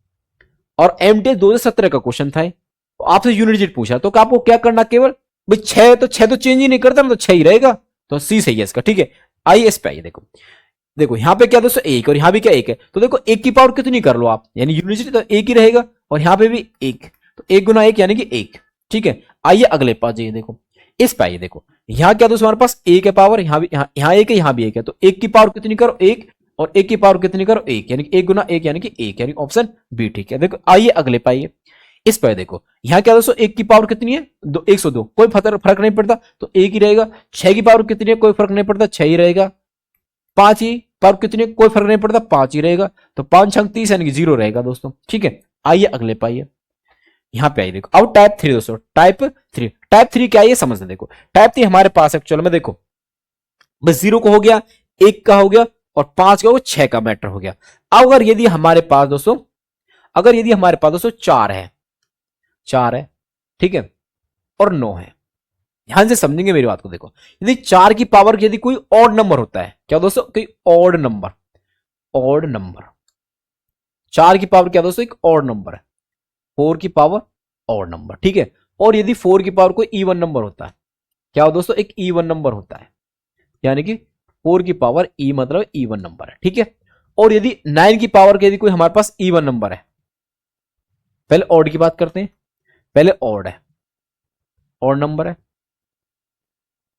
और एमटीएस 2017 का क्वेश्चन था, तो आपसे यूनिट डिजिट पूछा, तो आपको क्या करना, केवल भाई 6 तो 6 तो चेंज ही नहीं करता ना, तो 6 ही रहेगा, तो सी सही है इसका, ठीक है। आइए इस पे आइए, देखो देखो यहां पे क्या दोस्तों 1 और यहां भी क्या 1 है, तो देखो 1 की पावर कितनी कर लो आप, यानी यूनिट डिजिट तो 1 ही रहेगा, और यहां पे भी 1, तो 1 गुना 1 यानी कि 1, ठीक है। आइए अगले पास जाइए, देखो इस पे आइए, देखो यहां क्या दोस्तों हमारे पास 1 है पावर, यहां भी यहां 1 है, यहां भी 1 है, तो 1 की पावर कितनी करो 1, और 1 की पावर कितनी करो 1, यानी कि 1 गुना 1 यानी कि 1, यानी ऑप्शन बी ठीक है। देखो आइए अगले पाइए, इस पर देखो यहां क्या दोस्तों 1 की पावर कितनी है 102, कोई फर्क नहीं पड़ता, तो 1 ही रहेगा। 6 की पावर कितनी है, कोई फर्क नहीं पड़ता, 6 ही रहेगा। 5 ही पावर कितनी है, कोई फर्क नहीं पड़ता, 5 ही रहेगा, तो 5 छंग 30 यानी कि 0 रहेगा दोस्तों, ठीक है। आइए अगले पाइए, यहां पे आइए, देखो अब टाइप 3 दोस्तों, टाइप 3 क्या है ये समझते, देखो टाइप 3 हमारे पास एक्चुअल में देखो बस 0 को हो गया, 1 का हो गया और 5 का हो गया, 6 का मैटर हो गया। अब अगर यदि हमारे पास दोस्तों, अगर यदि हमारे पास दोस्तों 4 है, ठीक है, और 9 है, ध्यान से समझेंगे मेरी बात को, देखो यदि 4 की पावर यदि कोई ऑड नंबर होता है, क्या दोस्तों कोई ऑड नंबर 4 की पावर क्या दोस्तों एक ऑड नंबर है, 4 की पावर ऑड नंबर, ठीक है। और यदि 4 की पावर कोई इवन नंबर होता है, क्या हो दोस्तों एक इवन नंबर होता है, यानी कि 4 की पावर ई मतलब इवन नंबर है, ठीक है। और यदि 9 की पावर के यदि कोई हमारे पास इवन नंबर है, पहले ऑड की बात करते हैं, पहले ऑड है, ऑड नंबर है,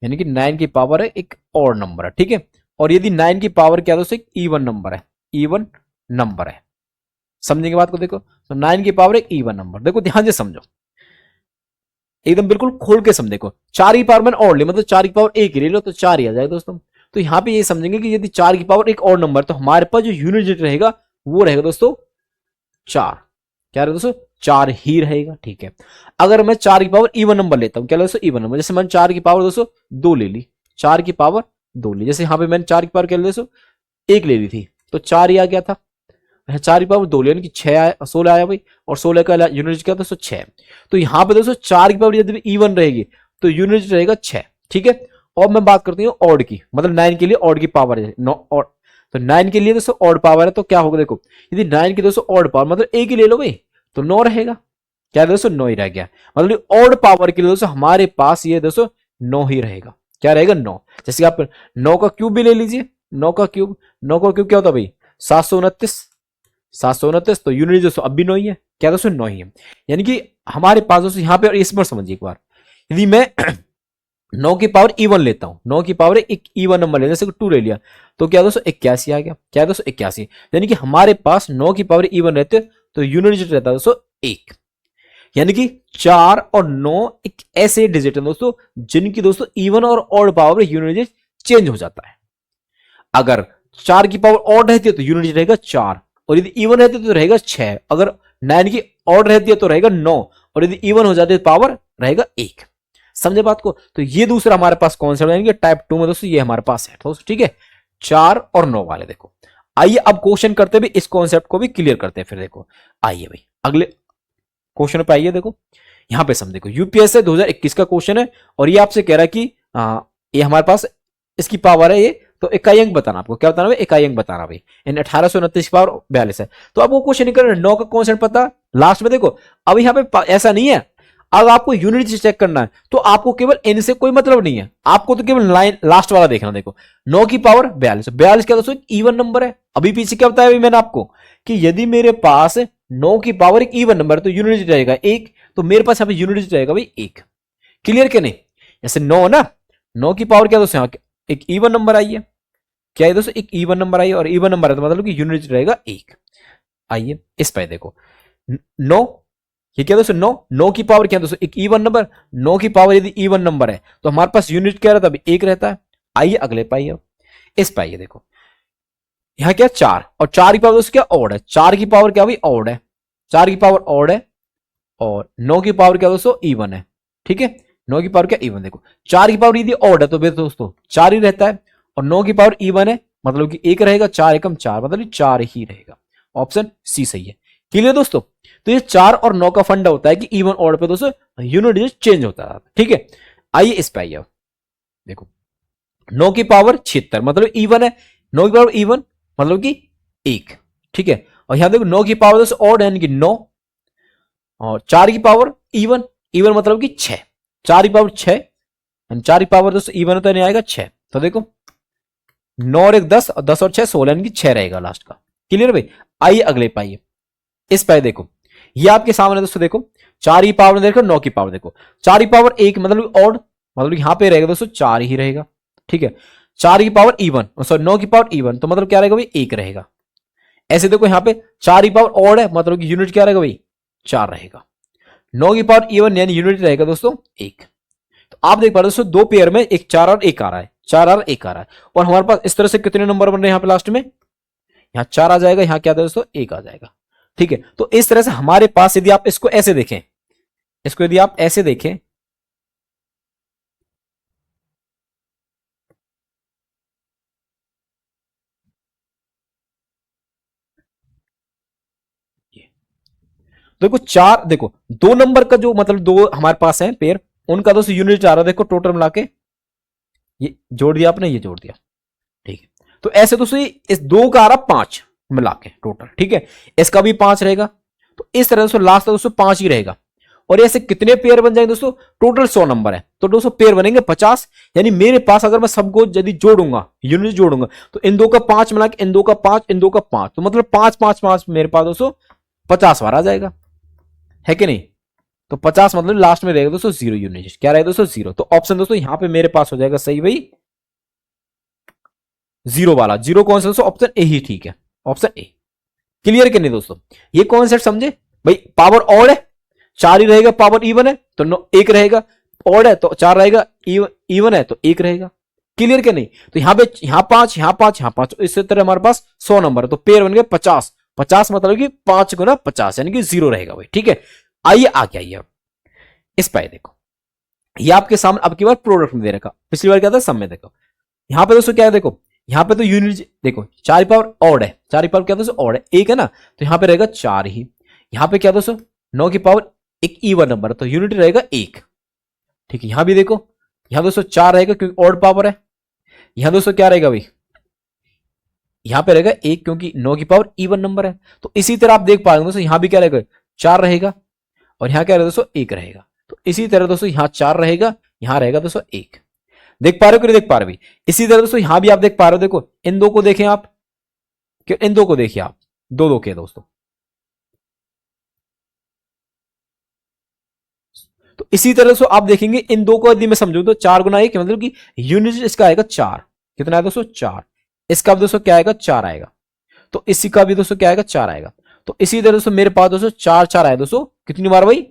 यानी कि 9 की पावर है एक ऑड नंबर है, ठीक है। और यदि 9 की पावर क्या दोस्तों एक इवन नंबर है, समझेंगे बात को, देखो तो 9 की पावर एक इवन नंबर, देखो ध्यान से समझो, एकदम बिल्कुल खोल के समझ, देखो 4 की पावर मैंने ऑड ली, मतलब 4 की पावर 1 ही ले लो तो 4 ही आ जाएगा दोस्तों। तो यहां पे ये समझेंगे कि यदि 4 की पावर एक और नंबर, तो हमारे पास जो यूनिट डिजिट रहेगा वो रहेगा दोस्तों 4, क्या रहेगा दोस्तों 4 ही रहेगा, ठीक है। अगर मैं 4 की पावर इवन नंबर लेता हूं, क्या दोस्तों इवन नंबर, जैसे मैंने 4 की पावर दोस्तों 2 ले ली, 4 की पावर 2 ली, जैसे यहां पे मैंने 4 की पावर क्या ले दोस्तों एक ले ली थी तो 4 ही आ गया था। अच्छा 4 की पावर 2 यानी कि 6 आया, 16 आया भाई, और 16 का यूनिट क्या था दोस्तों 6। तो यहां पे दोस्तों 4 की पावर यदि इवन रहेगी तो यूनिट रहेगा 6, ठीक है। और मैं बात करती हूँ ऑड की, मतलब 9 के लिए ऑड की पावर है, तो 9 के लिए दोस्तों ऑड पावर है तो क्या होगा देखो, यदि 9 की दोस्तों ऑड पावर मतलब एक ही ले लो भाई तो 9 रहेगा, क्या दोस्तों 9 ही रह गया। मतलब ऑड पावर के लिए दोस्तों हमारे पास ये दोस्तों 9 ही रहेगा, क्या रहेगा 9। जैसे आप 9 का क्यूब भी ले लीजिए, 9 का क्यूब, 9 का क्यूब क्या होता है भाई 729, 729 तो यूनिट दोस्तों अब भी 9 ही है, क्या दोस्तों 9 ही है। यानी कि हमारे पास दोस्तों यहाँ पे, और इस पर समझिए एक बार, यदि मैं 9 की पावर इवन लेता हूं, 9 की पावर एक इवन नंबर ले, जैसे 2 ले लिया तो क्या दोस्तों 81 आ गया, क्या दोस्तों 81। यानी कि हमारे पास 9 की पावर इवन रहते तो यूनिट रहता है दोस्तों 1। यानी कि 4 और 9 एक ऐसे डिजिट है दोस्तों जिनकी दोस्तों इवन और ऑड पावर यूनिट चेंज हो जाता है। अगर 4 की पावर ऑड रहती है तो यूनिट रहेगा 4, और यदि इवन रहती है तो रहेगा 6। अगर 9 की ऑड रहती है तो रहेगा 9, और यदि इवन हो जाती है तो पावर रहेगा 1। समझे बात को। तो ये दूसरा हमारे पास कॉन्सेप्ट है टाइप 2 में दोस्तों, ये हमारे पास है दोस्तों, ठीक है 4 और 9 वाले। देखो आइए अब क्वेश्चन करते भी, इस कॉन्सेप्ट को भी क्लियर करते हैं। फिर देखो आइए भाई अगले क्वेश्चन पे आइए। देखो यहां पे समझ, देखो यूपीएससी 2021 का क्वेश्चन है, और ये आपसे कह रहा है कि ये हमारे पास इसकी पावर है ये, तो इकाई अंक बताना, आपको क्या बताना है इकाई अंक बताना भाई। इन 1829 की पावर 42 है, तो आपको क्वेश्चन नहीं करना, 9 का कॉन्सेप्ट पता लास्ट में। देखो अब यहाँ पे ऐसा नहीं है, अब आपको यूनिट चेक करना है तो आपको केवल n से कोई मतलब नहीं है, आपको तो केवल लाइन लास्ट वाला देखना। देखो 9 की पावर 42, 42 क्या दोस्तों इवन नंबर है। अभी पीछे क्या बताया मैंने आपको कि यदि मेरे पास 9 की पावर एक इवन नंबर है तो यूनिट रहेगा 1, तो मेरे पास यहाँ पे यूनिट रहेगा भाई 1। क्लियर क्या नहीं, जैसे 9 ना, 9 की पावर क्या दोस्तों यहाँ एक इवन नंबर आई है, क्या है दोस्तों एक इवन नंबर आई है, और इवन नंबर है तो मतलब कि यूनिट रहेगा 1। आइए इस पे देखो 9, ये क्या दोस्तों 9, 9 की पावर क्या दोस्तों एक इवन नंबर, 9 की पावर यदि इवन नंबर है तो हमारे पास यूनिट क्या रहता है अभी 1 रहता है। आइए अगले पाइए, इस पाइए देखो यहां क्या 4, और 4 की पावर दोस्तों क्या ऑड है, 4 की पावर क्या भाई ऑड है, 4 की पावर ऑड है, और 9 की पावर क्या दोस्तों इवन है, ठीक है 9 की पावर क्या इवन। देखो 4 की पावर यदि ऑड है तो फिर दोस्तों 4 ही रहता है, और 9 की पावर इवन है मतलब कि 1 रहेगा, 4 एकम 4 मतलब 4 ही रहेगा। ऑप्शन सी सही है। क्लियर दोस्तों, तो ये 4 और 9 का फंडा होता है कि इवन ऑड पे दोस्तों यूनिट चेंज होता है, ठीक है। आइए इस पे आइए, देखो 9 की पावर 76 मतलब इवन है, 9 की पावर इवन मतलब कि 1, ठीक है। और यहां देखो 9 की पावर दोस्तों ऑड है यानी कि 9, और 4 की पावर इवन, इवन मतलब कि 6, 4 की पावर 6, 4 की पावर दोस्तों इवन होता नहीं आएगा 6, तो देखो 9 और 1 10, और 10 और 6 16 यानी कि 6 रहेगा लास्ट का। क्लियर भाई। आइए अगले पाइए, इस पे देखो ये आपके सामने दोस्तों, देखो 4 की पावर देखो, 9 की पावर देखो, 4 की पावर 1 मतलब ऑड, मतलब यहां पे रहेगा दोस्तों 4 ही रहेगा, ठीक है। 4 की पावर इवन, सॉरी 9 की पावर इवन तो मतलब क्या रहेगा भाई 1 रहेगा। ऐसे देखो यहां पे 4 की पावर ऑड है मतलब कि यूनिट क्या रहेगा भाई 4 रहेगा। 9 की पावर इवन यानी यूनिट रहेगा दोस्तों 1। तो आप देख पा रहे दोस्तों दो पेयर में एक 4 और 1 आ रहा है, 4 और 1 आ रहा है, और हमारे पास इस तरह से कितने नंबर बन रहे हैं यहाँ पे लास्ट में, यहाँ 4 आ जाएगा, यहाँ क्या दोस्तों 1 आ जाएगा, ठीक है। तो इस तरह से हमारे पास यदि आप इसको ऐसे देखें, इसको यदि आप ऐसे देखें, देखो 4, देखो 2 नंबर का जो मतलब 2 हमारे पास है पेयर, उनका दोस्तों यूनिट आ रहा है, देखो टोटल मिला के ये जोड़ दिया आपने, ये जोड़ दिया, ठीक है। तो ऐसे दोस्तों इस 2 का आ रहा 5 मिला के टोटल, ठीक है। इसका भी 5 रहेगा, तो इस तरह से लास्ट दोस्तों 5 ही रहेगा। और ऐसे कितने पेयर बन जाएंगे दोस्तों, टोटल 100 नंबर है तो दोस्तों पेयर बनेंगे 50। यानी मेरे पास अगर मैं सबको यदि जोड़ूंगा, यूनिट जोड़ूंगा, तो इन 2 का 5 मिला के इन 2 का 5, इन 2 का 5, तो मतलब 5 5 5 मेरे पास दोस्तों 50 बार आ जाएगा, है कि नहीं। तो 50 मतलब लास्ट में रहेगा दोस्तों 0 यूनिट, क्या रहेगा दोस्तों 0। तो ऑप्शन दोस्तों यहां पे मेरे पास हो जाएगा सही भाई 0 वाला। 0 कौन सा दोस्तों, ऑप्शन ए ही ठीक है, ऑप्शन ए। क्लियर कि नहीं दोस्तों, ये कॉन्सेप्ट समझे भाई। पावर ऑड है 4 ही रहेगा, पावर इवन है तो 1 रहेगा, ऑड है तो 4 रहेगा, इवन है तो 1 रहेगा। क्लियर कि नहीं। तो यहां पे यहां 5, यहां 5, यहां 5, इस तरह हमारे पास 100 नंबर है, तो पेयर बन गए 50, 50 मतलब कि 5 गुना 50 यानी कि 0 रहेगा भाई, ठीक है। आइए आगे आइए, इस पे देखो ये आपके सामने अब की बार प्रोडक्ट में दे रखा, पिछली बार क्या था सब में। देखो यहां पे दोस्तों क्या है, देखो यहाँ पे तो यूनिट देखो 4 की पावर ऑड है, 4 की पावर क्या दोस्तों ऑड है, एक है ना, तो यहाँ पे रहेगा 4 ही। यहाँ पे क्या दोस्तों 9 की पावर एक इवन नंबर है तो यूनिट रहेगा 1। ठीक है, यहां भी देखो, यहां दोस्तों 4 रहेगा क्योंकि ऑड पावर है। यहां दोस्तों क्या रहेगा भाई, यहां पे रहेगा 1 क्योंकि 9 की पावर इवन नंबर है। तो इसी तरह आप देख पा रहे हो दोस्तों, यहां भी क्या रहेगा 4 रहेगा और यहां क्या रहेगा दोस्तों 1 रहेगा। तो इसी तरह दोस्तों यहां 4 रहेगा, यहां रहेगा दोस्तों 1। देख पा रहे हो कि नहीं देख पा रहे भाई। इसी तरह दोस्तों यहां भी आप देख पा रहे हो, देखो इन दो को देखें आप, इन दो को देखिए आप, दो दो के दोस्तों। तो इसी तरह से आप देखेंगे इन दो को यदि मैं समझू तो 4 गुना 1 मतलब कि यूनिट इसका आएगा 4। कितना है दोस्तों 4। इसका भी दोस्तों क्या आएगा 4 आएगा। तो इसी का भी दोस्तों क्या आएगा 4 आएगा। तो इसी तरह दोस्तों मेरे पास दोस्तों 4 4 आए दोस्तों कितनी बार भाई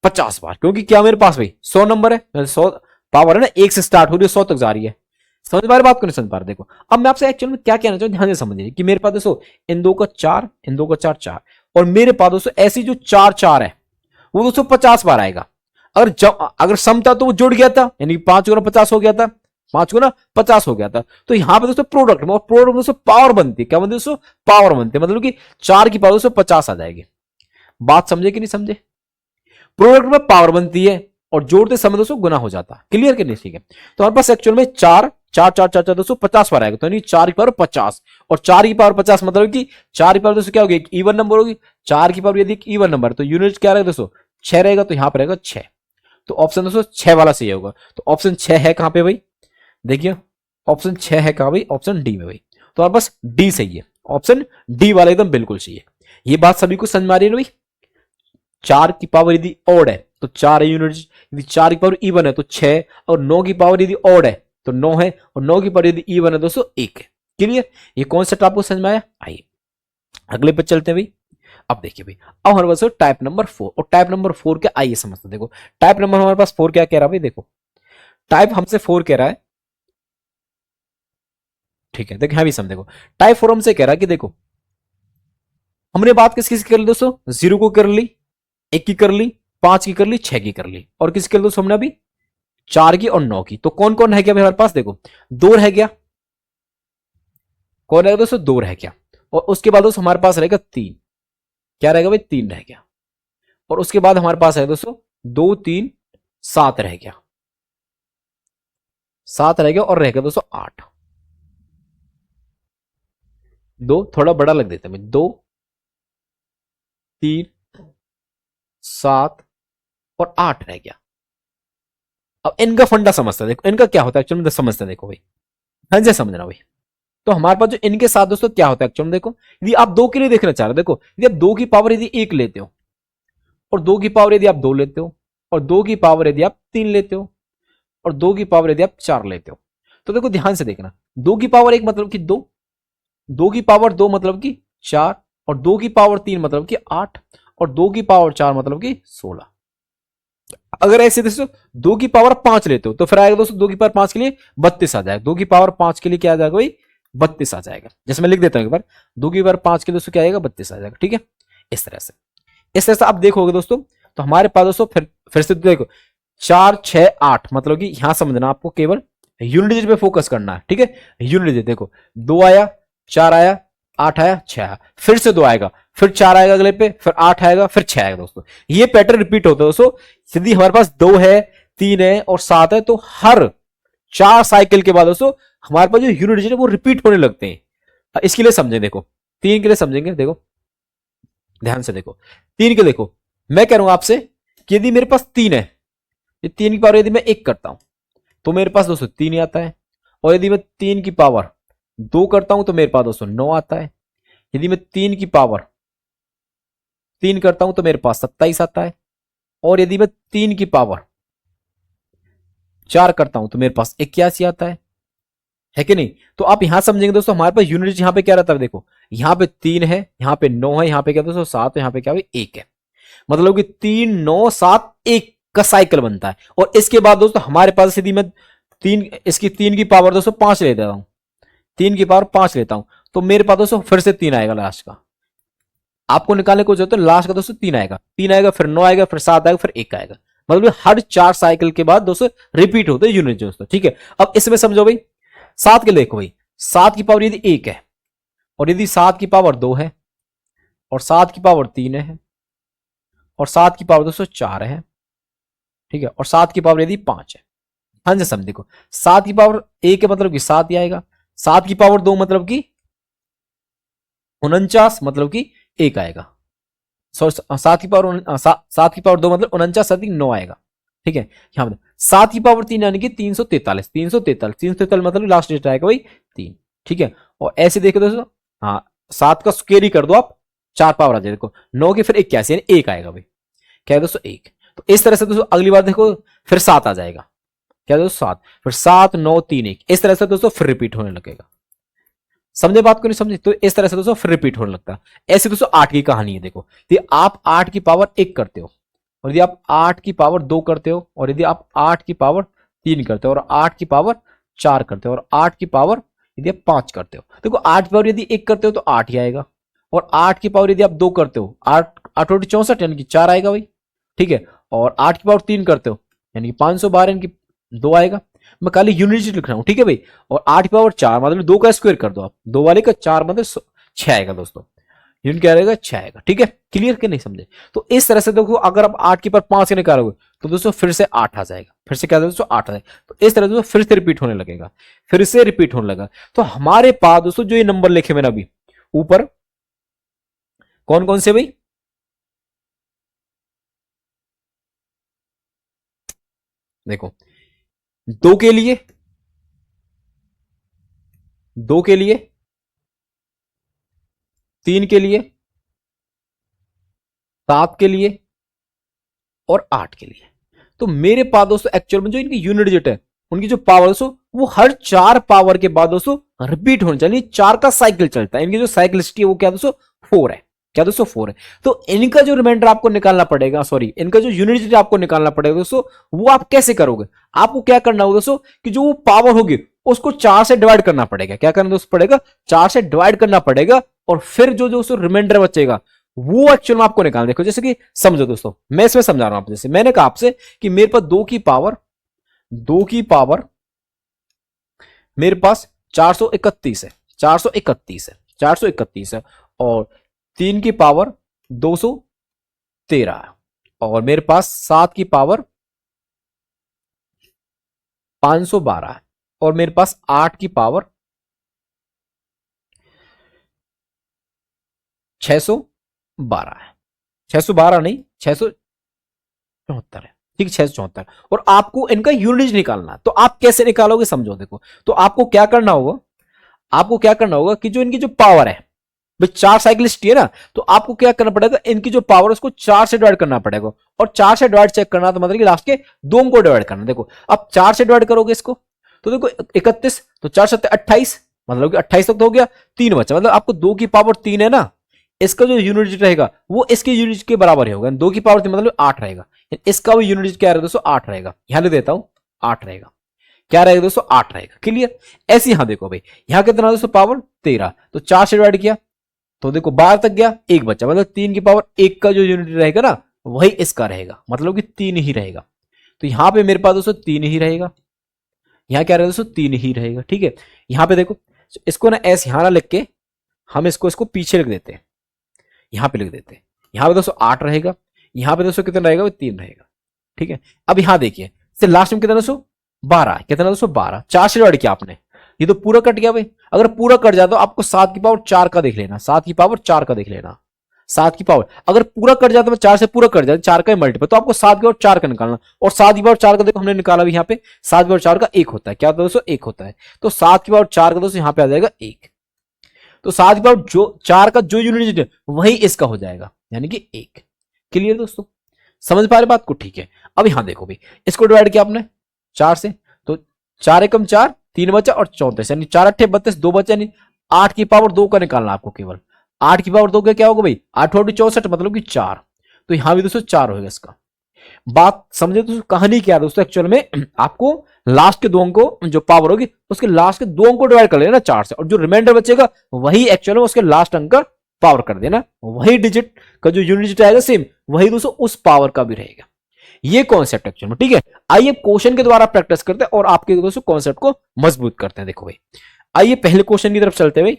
50 बार, क्योंकि क्या मेरे पास भाई 100 नंबर है, 100 पावर है ना, 1 से स्टार्ट हो रही है 100 तक जा रही है। समझ पा रहे बात को नहीं समझ पा रहे। देखो अब मैं आपसे एक्चुअल में क्या कहना चाहूँ ध्यान से समझिए कि मेरे पास दोस्तों इन दो का 4, इन दो का 4 4 और मेरे पास दोस्तों ऐसी जो 4 4 है वो दोस्तों 50 बार आएगा। अगर सम था तो वो जुड़ गया था, यानी 5 गुना 50 हो गया था, 5 गुना 50 हो गया था। तो यहां पे दोस्तों प्रोडक्ट में, और प्रोडक्ट दोस्तों पावर बनती है, क्या बनती है दोस्तों पावर बनती है, मतलब कि 4 की पावर दोस्तों 50 आ जाएगी। बात समझे कि नहीं समझे। प्रोडक्ट में पावर बनती है और जोड़ते समय दोस्तों गुना हो जाता है। क्लियर कि नहीं, ठीक है। तो हमारे पास एक्चुअल में 4 4 4 4 4 दोस्तों 50 बार आएगा, तो यानी 4 की पावर 50 और 4 की पावर 50 मतलब कि 4 की पावर दोस्तों क्या होगी एक इवन नंबर होगी। 4 की पावर यदि इवन नंबर तो यूनिट क्या रहेगा दोस्तों 6 रहेगा, तो यहां पर रहेगा 6। तो ऑप्शन दोस्तों 6 वाला सही होगा। तो ऑप्शन 6 है कहां पे भाई, देखिए ऑप्शन 6 है कहां भाई, ऑप्शन डी में भाई। तो हमारे पास डी सही है, ऑप्शन डी वाला एकदम बिल्कुल सही है। ये बात सभी को समझ में आ रही है भाई। 4 की पावर यदि ऑड है तो 4 यूनिट, यदि 4 की पावर इवन है तो 6, और 9 की पावर यदि ऑड है तो 9 है, और 9 की पावर यदि इवन है दोस्तों 1 है। क्लियर, ये कॉन्सेप्ट आपको समझ में आया। आइए अगले पे चलते हैं भाई। अब देखिए भाई, अब हमारे पास टाइप नंबर 4, और टाइप नंबर 4 क्या आइए समझते। देखो टाइप नंबर हमारे पास 4 क्या कह रहा है भाई, देखो टाइप हमसे 4 कह रहा है, ठीक है। देखो यहां भी समझो, टाइप 4 हमसे कह रहा है कि देखो हमने बात किस किस की कर ली दोस्तों, 0 को कर ली, 1 की कर ली, 5 की कर ली, 6 की कर ली, और किस कर ली दोस्तों हमने अभी 4 की और 9 की। तो कौन कौन रह गया हमारे पास, देखो 2 रह गया, कौन रहेगा दोस्तों 2 रह गया, और उसके बाद दोस्तों हमारे पास रहेगा 3, क्या रहेगा भाई 3 रह गया, और उसके बाद हमारे पास है दोस्तों 2 3 7 रह गया, 7 रह गया, और रह गया दोस्तों 8। 2 थोड़ा बड़ा लग देता है 2 3 7 और 8 रह गया। अब इनका फंडा समझता है, देखो इनका क्या होता है एक्चुअली में समझते हैं, देखो भाई ध्यान से समझना भाई। तो हमारे पास जो इनके साथ दोस्तों क्या होता है एक्चुअली में, देखो यदि आप 2 के लिए देखना चाह रहे हो, देखो यदि आप 2 की पावर यदि 1 लेते हो, और 2 की पावर यदि आप 2 लेते हो, और 2 की पावर यदि आप 3 लेते हो, और 2 की पावर यदि आप 4 लेते हो, तो देखो ध्यान से देखना, 2 की पावर 1 मतलब कि 2, 2 की पावर 2 मतलब कि 4, और 2 की पावर 3 मतलब कि 8, और 2 की पावर 4 मतलब कि 16। अगर ऐसे दोस्तों 2 की पावर 5 लेते हो तो फिर आएगा दोस्तों 2 की पावर 5 के लिए 32 आ जाएगा, 2 की पावर 5 के लिए क्या आ जाएगा भाई 32 आ जाएगा। जैसे मैं लिख देता हूं एक बार, 2 की पावर 5 के लिए दोस्तों क्या आएगा 32 आ जाएगा। ठीक है, इस तरह से, इस तरह से आप देखोगे दोस्तों, तो हमारे पास दोस्तों फिर से देखो 4 6 8 मतलब कि यहां समझना आपको केवल यूनिट डिजिट पे फोकस करना है। ठीक है, यूनिट डिजिट देखो 2 आया, 4 आया, 8 आया, 6 आया, फिर से 2 आएगा, फिर 4 आएगा अगले पे, फिर 8 आएगा, फिर 6 आएगा दोस्तों। ये पैटर्न रिपीट होता है दोस्तों। यदि हमारे पास 2 है, 3 है और 7 है, तो हर 4 साइकिल के बाद दोस्तों हमारे पास जो यूनिट डिजिट है वो रिपीट होने लगते हैं। इसके लिए समझें, देखो 3 के लिए समझेंगे, देखो ध्यान से देखो 3 के, देखो मैं कह रहा हूं आपसे कि यदि मेरे पास 3 है, ये 3 की पावर यदि मैं 1 करता हूं तो मेरे पास दोस्तों 3 ही आता है, और यदि मैं 3 की पावर 2 करता हूं तो मेरे पास दोस्तों 9 आता है, यदि मैं 3 की पावर 3 करता हूं तो मेरे पास 27 आता है, और यदि मैं 3 की पावर 4 करता हूं तो मेरे पास 81 आता है कि नहीं। तो आप यहां समझेंगे दोस्तों, हमारे पास यूनिट यहां पे क्या रहता है, देखो यहां पे 3 है, यहां पे 9 है, यहां पे क्या दोस्तों 7 है, यहां पे क्या है 1 है, मतलब कि 3 9 7 1 का साइकिल बनता है। और इसके बाद दोस्तों हमारे पास यदि मैं 3 इसकी 3 की पावर दोस्तों 5 ले देता हूं, 3 की पावर 5 लेता हूं, तो मेरे पास दोस्तों फिर से 3 आएगा लास्ट का। आपको निकालने को जो होता है लास्ट का दोस्तों 3 आएगा, 3 आएगा, फिर 9 आएगा, फिर 7 आएगा, फिर 1 आएगा, मतलब हर 4 साइकिल के बाद दोस्तों रिपीट होते हैं यूनिट दोस्तों। ठीक है, अब इसमें समझो भाई, 7 के लिए देखो भाई, 7 की पावर यदि 1 है, और यदि 7 की पावर 2 है, और 7 की पावर 3 है, और 7 की पावर दोस्तों 4 है, ठीक है, और 7 की पावर यदि 5 है। हाँ जी समझ, देखो 7 की पावर 1 है मतलब कि 7 ही आएगा, 7 की पावर 2 मतलब कि 49 मतलब कि 1 आएगा। सॉरी 7 की पावर 7 की पावर 2 मतलब 49 अधिक 9 आएगा, ठीक है। यहां पर 7 की पावर 3 यानी कि 343, 343, 343 मतलब लास्ट डिजिट आएगा भाई 3, ठीक है। और ऐसे देखो दोस्तों, हाँ 7 का स्क्वायर ही कर दो आप, 4 पावर आ जाए, देखो 9 के फिर 81 यानी 1 आएगा भाई, क्या है दोस्तों 1। तो इस तरह से दोस्तों अगली बार देखो फिर 7 आ जाएगा, क्या दोस्तों 7, फिर 7 9 3 1, इस तरह से दोस्तों फिर रिपीट होने लगेगा। समझे बात को, नहीं समझे तो इस तरह से दोस्तों फिर रिपीट होने लगता है। ऐसे दोस्तों 8 की कहानी है, देखो यदि आप 8 की पावर 1 करते हो, और यदि आप 8 की पावर 2 करते हो, और यदि आप 8 की पावर 3 करते हो, और 8 की पावर 4 करते हो, और 8 की पावर यदि आप 5 करते हो, देखो 8 की पावर यदि 1 करते हो तो 8 ही आएगा, और 8 की पावर यदि आप 2 करते हो, 8 8 64 यानी कि 4 आएगा भाई, ठीक है। और 8 की पावर 3 करते हो यानी कि 512 यानी कि 2 आएगा। मैं खाली यूनिट लिख रहा हूं, ठीक है भाई। और 8 की पावर 4 मतलब 2 का स्क्वायर कर दो आप, 2 वाले का 4 मतलब 6 आएगा दोस्तों, यूनिट क्या रहेगा 6 आएगा, ठीक है। क्लियर के नहीं समझे, तो इस तरह से देखो अगर आप 8 की पावर 5 से निकालोगे तो दोस्तों फिर से 8 आ जाएगा, फिर से क्या दोस्तों 8 आ जाएगा। तो इस तरह दोस्तों फिर से रिपीट होने लगेगा, फिर से रिपीट होने लगा। तो हमारे पास दोस्तों जो ये नंबर लिखे मैंने अभी ऊपर, कौन कौन से भाई, देखो 2 के लिए, 2 के लिए, 3 के लिए, 7 के लिए, और 8 के लिए। तो मेरे पास दोस्तों एक्चुअल में जो इनकी यूनिट डिजिट है उनकी जो पावर दोस्तों वो हर 4 पावर के बाद दोस्तों रिपीट होने चाहिए, 4 का साइकिल चलता है। इनकी जो साइकिलिसिटी है वो क्या दोस्तों 4 है, क्या दोस्तों 4 है। तो इनका जो रिमाइंडर आपको निकालना पड़ेगा, सॉरी इनका जो यूनिट डिजिट आपको निकालना पड़ेगा दोस्तों, वो आप कैसे करोगे, आपको क्या करना होगा दोस्तों कि जो वो पावर होगी उसको 4 से डिवाइड करना पड़ेगा। क्या करना दोस्तों पड़ेगा, 4 से डिवाइड करना पड़ेगा, और फिर जो दोस्तों रिमाइंडर बचेगा वो एक्चुअल में आपको निकालना। देखो जैसे कि समझो दोस्तों, मैं इसमें समझा रहा हूं आपको, जैसे मैंने कहा आपसे कि मेरे पास 2 की पावर मेरे पास 431 है, 431 है, 431 है, और 3 की पावर 213 है, और मेरे पास 7 की पावर 512 है, और मेरे पास 8 की पावर 612 है, 612 नहीं 674 है, ठीक 674। और आपको इनका यूनिट निकालना है, तो आप कैसे निकालोगे समझो। देखो तो आपको क्या करना होगा, आपको क्या करना होगा कि जो इनकी जो पावर है भाई 4 साइकिलिस्ट है ना, तो आपको क्या करना पड़ेगा, इनकी जो पावर उसको 4 से डिवाइड करना पड़ेगा, और 4 से डिवाइड चेक करना तो मतलब कि लास्ट के 2 को डिवाइड करना। देखो अब 4 से डिवाइड करोगे इसको तो देखो 31, तो 4 7 28 मतलब कि 28 तक तो हो गया, 3 बचा, मतलब आपको 2 की पावर 3 है ना, इसका जो यूनिट रहेगा वो इसके यूनिट के बराबर ही होगा, 2 की पावर 3 मतलब 8 रहेगा, इसका भी यूनिट क्या रहेगा दोस्तों 8 रहेगा। यहां लिख देता हूं 8 रहेगा, क्या रहेगा दोस्तों 8 रहेगा। क्लियर। ऐसे यहां देखो भाई, यहां कितना दोस्तों पावर 13, तो 4 से डिवाइड किया तो देखो 12 तक गया, 1 बचा, मतलब 3 की पावर 1 का जो यूनिट रहेगा ना वही इसका रहेगा, मतलब कि 3 ही रहेगा। तो यहां पे मेरे पास दोस्तों 3 ही रहेगा, यहां क्या रहेगा दोस्तों 3 ही रहेगा, ठीक है। यहां पे देखो इसको ना ऐसे यहां ना लिख के हम इसको पीछे लिख देते हैं, यहां पे लिख देते हैं, यहां पे दोस्तों 8 रहेगा, यहां पे दोस्तों कितना रहेगा 3 रहेगा, ठीक है। अब यहां देखिए लास्ट में कितना दोस्तों 12, कितना दोस्तों 12, 4 से डिवाइड किया आपने, ये तो पूरा कट गया भाई। अगर पूरा कट जाए तो आपको 7 की पावर 4 का देख लेना, 7 की पावर 4 का देख लेना, 7 की पावर अगर पूरा कट जाता है 4 से पूरा कट जाए 4 का मल्टीपल, तो आपको 7 की पावर 4 का निकालना, और 7 की पावर 4 का देखो हमने निकाला भी यहाँ पे, 7 की पावर 4 का 1 होता है, क्या होता है दोस्तों 1 होता है, तो 7 की पावर 4 का दोस्तों यहाँ पे आ जाएगा 1, तो 7 की पावर जो 4 का जो यूनिट है वही इसका हो जाएगा, यानी कि 1। क्लियर दोस्तों, समझ पा रहे बात को, ठीक है। अब यहां देखो भाई, इसको डिवाइड किया आपने 4 से, तो 4 एकम 4, 3 बचा और 34, यानी 4 8 32, 2 बचा, यानी 8 की पावर 2 का निकालना आपको केवल, 8 की पावर 2 का क्या होगा भाई 8 8 64 मतलब कि 4, तो यहां भी दोस्तों 4 होगा इसका। बात समझे दोस्तों, कहानी क्या है दोस्तों एक्चुअल में आपको लास्ट के 2 अंक को जो पावर होगी उसके लास्ट के 2 अंक को डिवाइड कर लेना 4 से, और जो रिमाइंडर बचेगा वही एक्चुअल में उसके लास्ट अंक का पावर कर देना, वही डिजिट का जो यूनिट डिजिट आएगा सेम वही दोस्तों उस पावर का भी रहेगा। ये कॉन्सेप्ट एक्चुअल में, ठीक है। आइए क्वेश्चन के द्वारा प्रैक्टिस करते हैं और आपके दोस्तों कॉन्सेप्ट को मजबूत करते हैं। देखो भाई, आइए पहले क्वेश्चन की तरफ चलते हैं भाई।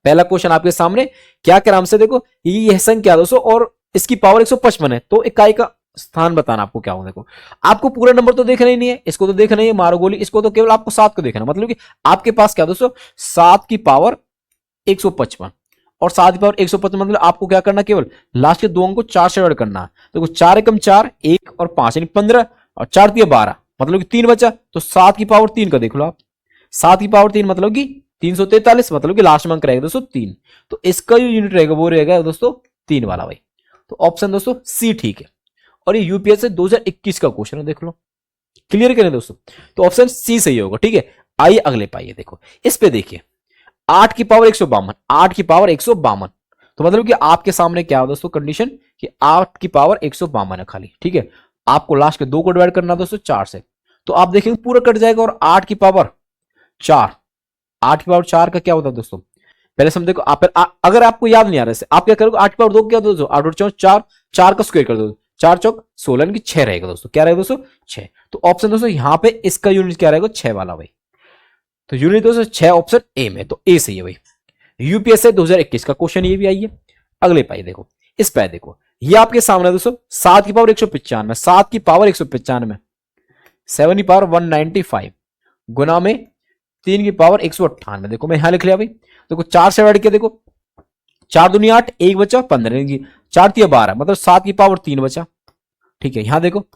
पहला क्वेश्चन आपके सामने क्या क्या नाम से, देखो ये संख्या दोस्तों और इसकी पावर 155 है, तो इकाई का स्थान बताना आपको क्या हो। देखो आपको पूरा नंबर तो देखना ही नहीं है, इसको तो देखना ही है, मारो गोली, इसको तो केवल आपको 7 को देखना, मतलब कि आपके पास क्या दोस्तों 7 की पावर 155 और 7 की पावर 155, मतलब आपको क्या करना, केवल लास्ट के दो अंक को 4 से ऐड करना। देखो 4 एकम 4, 1 और 5 यानी 15 और 4 दिया 12, मतलब कि 3 बचा, तो 7 की पावर 3 का देख लो आप। 7 की पावर 3 मतलब कि 343, मतलब कि लास्ट में अंक रहेगा दोस्तों 3, तो इसका जो यूनिट रहेगा वो रहेगा दोस्तों 3 वाला भाई। तो ऑप्शन दोस्तों सी ठीक है, और ये यूपीएससी 2021 का क्वेश्चन है, देख लो। क्लियर करें दोस्तों, तो ऑप्शन सी सही होगा, ठीक है। आइए अगले पाइए, देखो इस पे देखिए 8 की पावर 152, 8 की पावर 152, तो मतलब कि आपके सामने क्या है दोस्तों कंडीशन कि 8 की पावर 152 है खाली, ठीक है। आपको लास्ट के 2 को डिवाइड करना दोस्तों 4 से, तो आप देखेंगे पूरा कट जाएगा, और 8 की पावर 4, 8 की पावर 4 का क्या होता है दोस्तों, पहले समझ देखो आप, अगर आपको याद नहीं आ रहा है आप क्या करोगे, 8 की पावर 2 क्या दोस्तों 8 और 4 4, 4 का स्क्वायर कर दो, 4 चौक 16 की 6 रहेगा दोस्तों, क्या रहेगा दोस्तों 6। तो ऑप्शन दोस्तों यहां पे इसका यूनिट क्या रहेगा 6 वाला भाई, तो यूनिट दोस्तों 6 ऑप्शन ए में, तो ए सही है भाई। यूपीएससी 2021 का क्वेश्चन ये भी आई है। अगले पाई देखो, इस पे देखो ये आपके सामने दोस्तों 7 की पावर 195, 7 की पावर 195, 7 की पावर 195 गुना में 3 की पावर 198, देखो मैं यहां लिख लिया भाई। देखो 4 से ऐड किया, देखो 4 दूनी 8, 1 बचा 15, 4 तिया 12, मतलब 7 की पावर 3 बचा, ठीक है। यहां देखो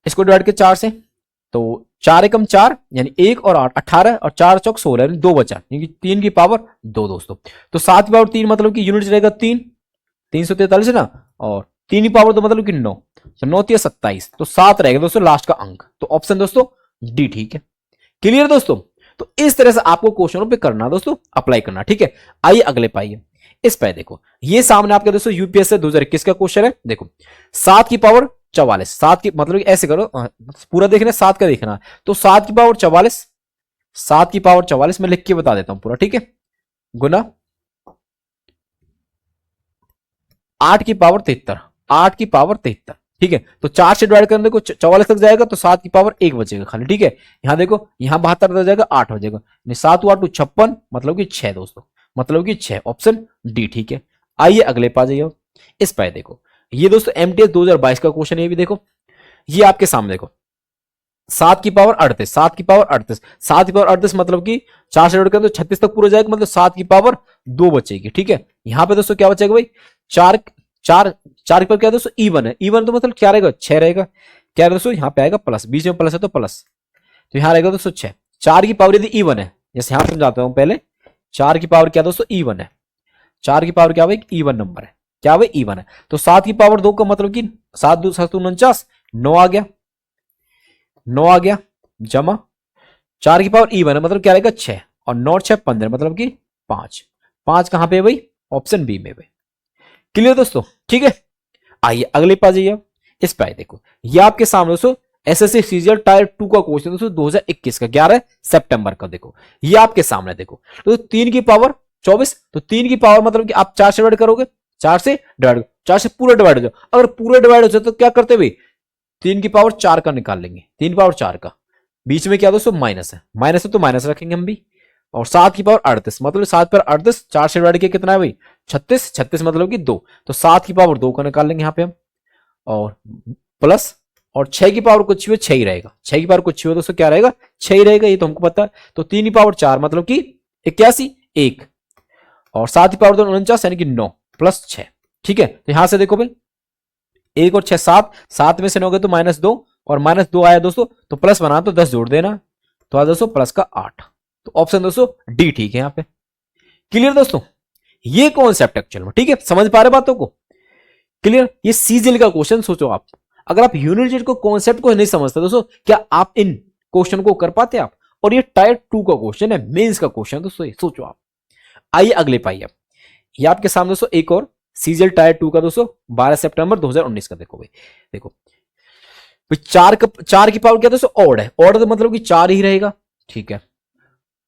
इसको डिवाइड के 4 से, तो 4 एकम 4 यानी 1 और 8 18 और 4 चौक 16 यानी 2 बचा, यानी 3 की पावर 2 दोस्तों। तो 7 की पावर 3 मतलब कि यूनिट रहेगा 3, 343 है ना, और 3 की पावर 2 मतलब कि 9, तो 9 तिया 27, तो 7 रहेगा दोस्तों लास्ट का अंक, तो ऑप्शन दोस्तों डी ठीक है। क्लियर दोस्तों, तो इस तरह से आपको क्वेश्चनों पे करना दोस्तों, अप्लाई करना, ठीक है। आइए अगले पाइए, इस पे देखो ये सामने आपके दोस्तों यूपीएससी 2021 का क्वेश्चन है। देखो 7 की पावर 44, 7 की मतलब ऐसे करो पूरा देखना, 7 का देखना, तो 7 की पावर 44, 7 की पावर 44 में लिख के बता देता हूं पूरा, ठीक है, गुना 8 की पावर 73, 8 की पावर 73, ठीक है। तो 4 से डिवाइड करने को 44 तक जाएगा, तो 7 की पावर 1 बचेगा खाली, ठीक है। यहां देखो यहां 72 तक जाएगा, 8 हो जाएगा, 7 8 56, मतलब कि 6 दोस्तों, मतलब कि 6, ऑप्शन डी ठीक है। आइए अगले पास जाइए, इस पर देखो ये दोस्तों एमटीएस 2022 का क्वेश्चन है, ये भी देखो ये आपके सामने देखो 7 की पावर 38, 7 की पावर 38, 7 की पावर 38 मतलब कि 4 से डिवाइड करें तो 36 तक पूरा जाएगा, मतलब 7 की पावर 2 बचेगी, ठीक है। यहां पे दोस्तों क्या बचेगा भाई 4 4 4 पर क्या दोस्तों इवन है, इवन तो मतलब क्या रहेगा 6 रहेगा, क्या दोस्तों यहाँ पे आएगा प्लस, बीच में प्लस है तो प्लस, तो यहां रहेगा दोस्तों 6। 4 की पावर यदि इवन है, जैसे यहां समझाता हूं पहले, 4 की पावर क्या दोस्तों इवन है, 4 की पावर क्या भाई इवन नंबर है, क्या भाई इवन है, तो 7 की पावर 2 का मतलब कि 7 2 7 49, 9 आ गया, 9 आ गया, जमा 4 की पावर इवन है मतलब क्या रहेगा 6, और 9 6 15 मतलब कि 5, 5 कहां पे भाई ऑप्शन बी में भाई। क्लियर दोस्तों, ठीक है। आइए अगले पास जाइए, इस पे देखो ये आपके सामने दोस्तों एसएससी सीजीएल टायर 2 का क्वेश्चन दोस्तों 2021 का 11 सितंबर का, देखो ये आपके सामने देखो, तो 3 की पावर 24, तो 3 की पावर मतलब कि आप 4 से डिवाइड करोगे, 4 से डिवाइड, 4 से पूरा डिवाइड हो जाए, अगर पूरा डिवाइड हो जाए तो क्या करते भाई 3 की पावर 4 का निकाल लेंगे, 3 की पावर 4 का, बीच में क्या दोस्तों माइनस है, माइनस है तो माइनस रखेंगे हम भी, और 7 की पावर 38 मतलब 7 पर 38, 4 से डिवाइड किया कितना है भाई 36, 36 मतलब कि 2, तो 7 की पावर 2 का निकाल लेंगे यहाँ पे हम, और प्लस, और 6 की पावर कुछ भी 6 ही रहेगा, 6 की पावर कुछ भी हो दोस्तों क्या रहेगा 6 ही रहेगा, ये तो हमको पता है। तो 3 की पावर 4 मतलब कि 81 1, और 7 की पावर 2 49 यानी कि 9 प्लस 6, ठीक है। तो यहां से देखो भाई 1 और 6 7, 7 में से 9 गए तो -2, और -2 आया दोस्तों तो प्लस बना तो 10 जोड़ देना, तो आया दोस्तों प्लस का 8, तो ऑप्शन दोस्तों डी ठीक है यहाँ पे। क्लियर दोस्तों, ये कॉन्सेप्ट एक्चुअल में, ठीक है, समझ पा रहे बातों को। क्लियर, ये सीजीएल का क्वेश्चन सोचो आप, अगर आप यूनिट को कॉन्सेप्ट को नहीं समझते दोस्तों, क्या आप इन क्वेश्चन को कर पाते आप, और ये टायर 2 का क्वेश्चन है, मेंस का क्वेश्चन दोस्तों, सोचो आप। आइए अगले पाइए, ये आपके सामने दोस्तों एक और सीजीएल टायर 2 का दोस्तों 12 सितंबर 2019 का, देखो भाई देखो 4 की पावर क्या दोस्तों ऑड है, ऑड मतलब कि 4 ही रहेगा, ठीक है।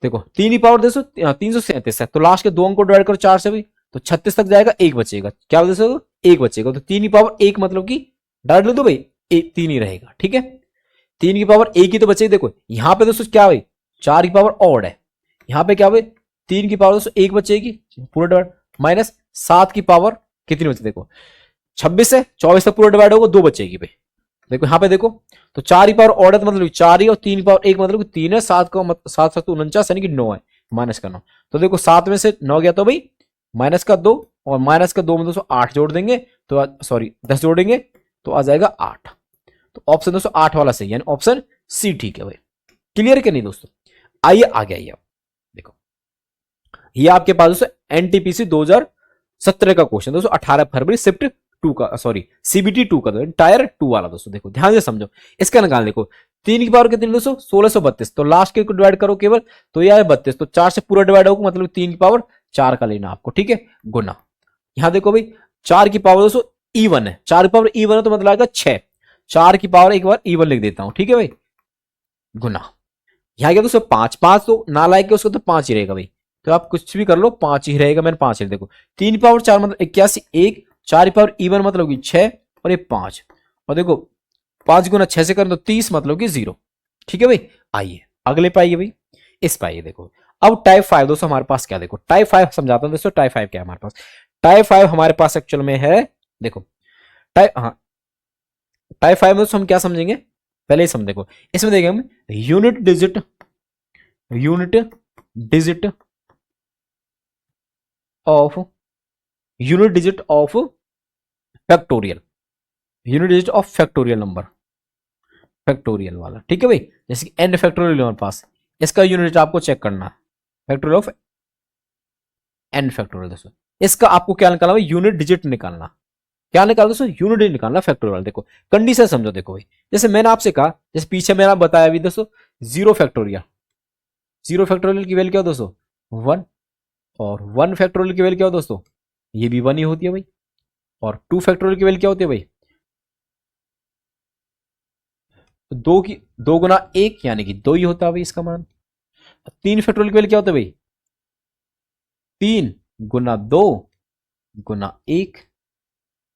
देखो 3 की पावर दोस्तों 337 है, तो लास्ट के 2 अंक को डिवाइड करो 4 से भी, तो 36 तक जाएगा, 1 बचेगा, क्या दोस्तों 1 बचेगा, तो 3 की पावर 1 मतलब कि डायरेक्ट लिख दो भाई, 3 ही रहेगा, ठीक है। 3 की पावर एक ही तो बचेगी। देखो यहाँ पे दोस्तों क्या भाई, 4 की पावर ऑड है, यहाँ पे क्या भाई 3 की पावर दोस्तों एक बचेगी पूरा डिवाइड, माइनस 7 की पावर कितनी बची, देखो 26 है, 24 तक पूरा डिवाइड होगा, 2 बचेगी भाई। देखो यहाँ पे देखो, तो 4 की पावर ऑड है मतलब 4 ही, और 3 की पावर एक मतलब 3 है, 7 का 7 7 49 यानी कि 9 है, माइनस का 9। तो देखो 7 में से 9 गया तो भाई माइनस का 2, और माइनस का 2 में दोस्तों 8 जोड़ देंगे तो सॉरी 10 जोड़ेंगे तो आ जाएगा 8। तो ऑप्शन दोस्तों 8 वाला सही, यानी ऑप्शन सी ठीक है भाई। क्लियर के नहीं दोस्तों? आइए आगे आइए, देखो ये आपके पास दोस्तों एनटीपीसी 2017 का क्वेश्चन दोस्तों, 18 फरवरी शिफ्ट 2 का, सॉरी सीबीटी 2 का, टायर 2 वाला दोस्तों। देखो ध्यान से समझो, इसका निकाल देखो 3 की पावर कितनी दोस्तों 1632, तो लास्ट के को डिवाइड करो केवल, तो यह है 32, तो 4 से पूरा डिवाइड होगा मतलब 3 की पावर 4 का लेना आपको, ठीक है, गुना। यहां देखो भाई 4 की पावर दोस्तों E1 है, 4 की पावर E1 है तो मतलब आएगा 6, 4 की पावर एक बार E1 लिख देता हूं, ठीक है भाई, गुना। यहां क्या दोस्तों 5 5 तो ना लाइक के उसको तो 5 ही रहेगा भाई, तो आप कुछ भी कर लो 5 ही रहेगा, मैंने 5 ही देखो 3 पावर 4 मतलब 81, एक 4 पावर E1 मतलब कि 6 और ये 5, और देखो 5 गुना 6 से करें तो 30 मतलब कि 0, ठीक है भाई। आइए अगले पाइए भाई, इस पाइए देखो, अब टाइप 5 दोस्तों हमारे पास क्या, देखो टाइप 5 समझाता हूं दोस्तों, टाइप 5 क्या है हमारे पास। टाइप 5 हमारे पास एक्चुअल में है, देखो टाइप, हाँ टाइप 5 में दोस्तों हम क्या समझेंगे, पहले ही समझ, देखो इसमें देखेंगे हम unit digit, unit digit of, unit digit of factorial, unit digit of factorial number, factorial वाला, ठीक है भाई। जैसे कि एन फैक्टोरियल हमारे पास, इसका यूनिट आपको चेक करना है, फैक्टोरियल ऑफ एन फैक्टोरियल दोस्तों। इसका आपको क्या निकालना है, यूनिट डिजिट निकालना, क्या निकालना दोस्तों, यूनिट डिजिट निकालना फैक्टोरियल। देखो कंडीशन समझो, देखो भाई जैसे मैंने आपसे कहा, जैसे पीछे मैंने बताया अभी दोस्तों, 0 फैक्टोरियल, 0 फैक्टोरियल की वैल्यू क्या हो दोस्तों 1, और 1 फैक्टोरियल की वैल्यू क्या हो दोस्तों, ये भी 1 ही होती है भाई, और 2 फैक्टोरियल की वैल्यू क्या होती है भाई, 2 की 2 गुना 1 यानी कि 2 ही होता है भाई इसका मान। 3 फैक्टोरियल की वैल्यू क्या होता है भाई, 3 गुना 2 गुना 1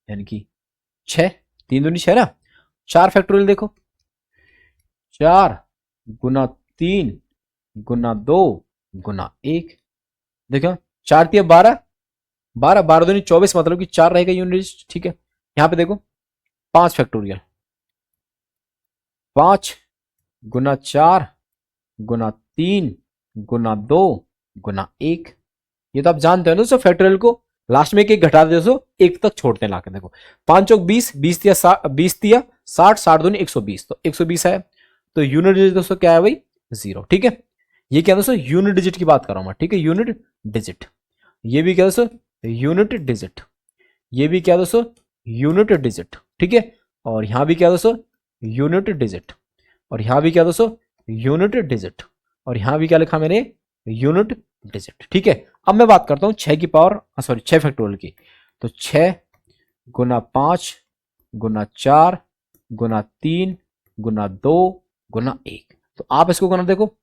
यानी कि 6, 3 दूनी 6 ना। 4 फैक्टोरियल देखो, 4 गुना 3 गुना 2 गुना 1, देखो 4 3 12, 12 12 दूनी 24 मतलब कि 4 रहेगा यूनिट, ठीक है। यहां पे देखो 5 फैक्टोरियल, 5 गुना 4 गुना 3 गुना 2 गुना 1, ये तो आप जानते हो दोस्तों फैक्टोरियल को लास्ट में एक घटा दे दोस्तों, एक तक छोड़ते हैं लाके। देखो 5 चौक 20, 20 दिया 20 दिया 60, 60 दूनी 120, तो 120 है, तो यूनिट डिजिट दोस्तों क्या है भाई 0, ठीक है। ये क्या दोस्तों यूनिट डिजिट की बात कर रहा हूं मैं, ठीक है, यूनिट डिजिट। ये भी क्या दोस्तों यूनिट डिजिट, ये भी क्या दोस्तों यूनिट डिजिट, ठीक है। और यहां भी क्या दोस्तों यूनिट डिजिट, और यहां भी क्या दोस्तों यूनिट डिजिट, और यहां भी क्या लिखा मैंने यूनिट डिजिट, ठीक है। अब मैं बात करता हूं 6 की पावर, सॉरी 6 फैक्टोरियल की, तो 6 गुना 5 गुना 4 गुना 3 गुना 2 गुना 1, तो आप इसको गुना देखो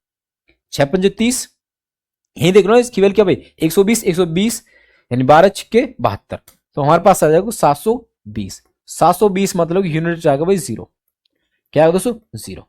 6 पंजे 30, यही देख लो इसकी वैल्यू क्या भाई 120, 120 यानी 12 छक्के 72, तो हमारे पास आ जाएगा 720, 720 मतलब यूनिट जाएगा भाई 0, क्या है दोस्तों 0।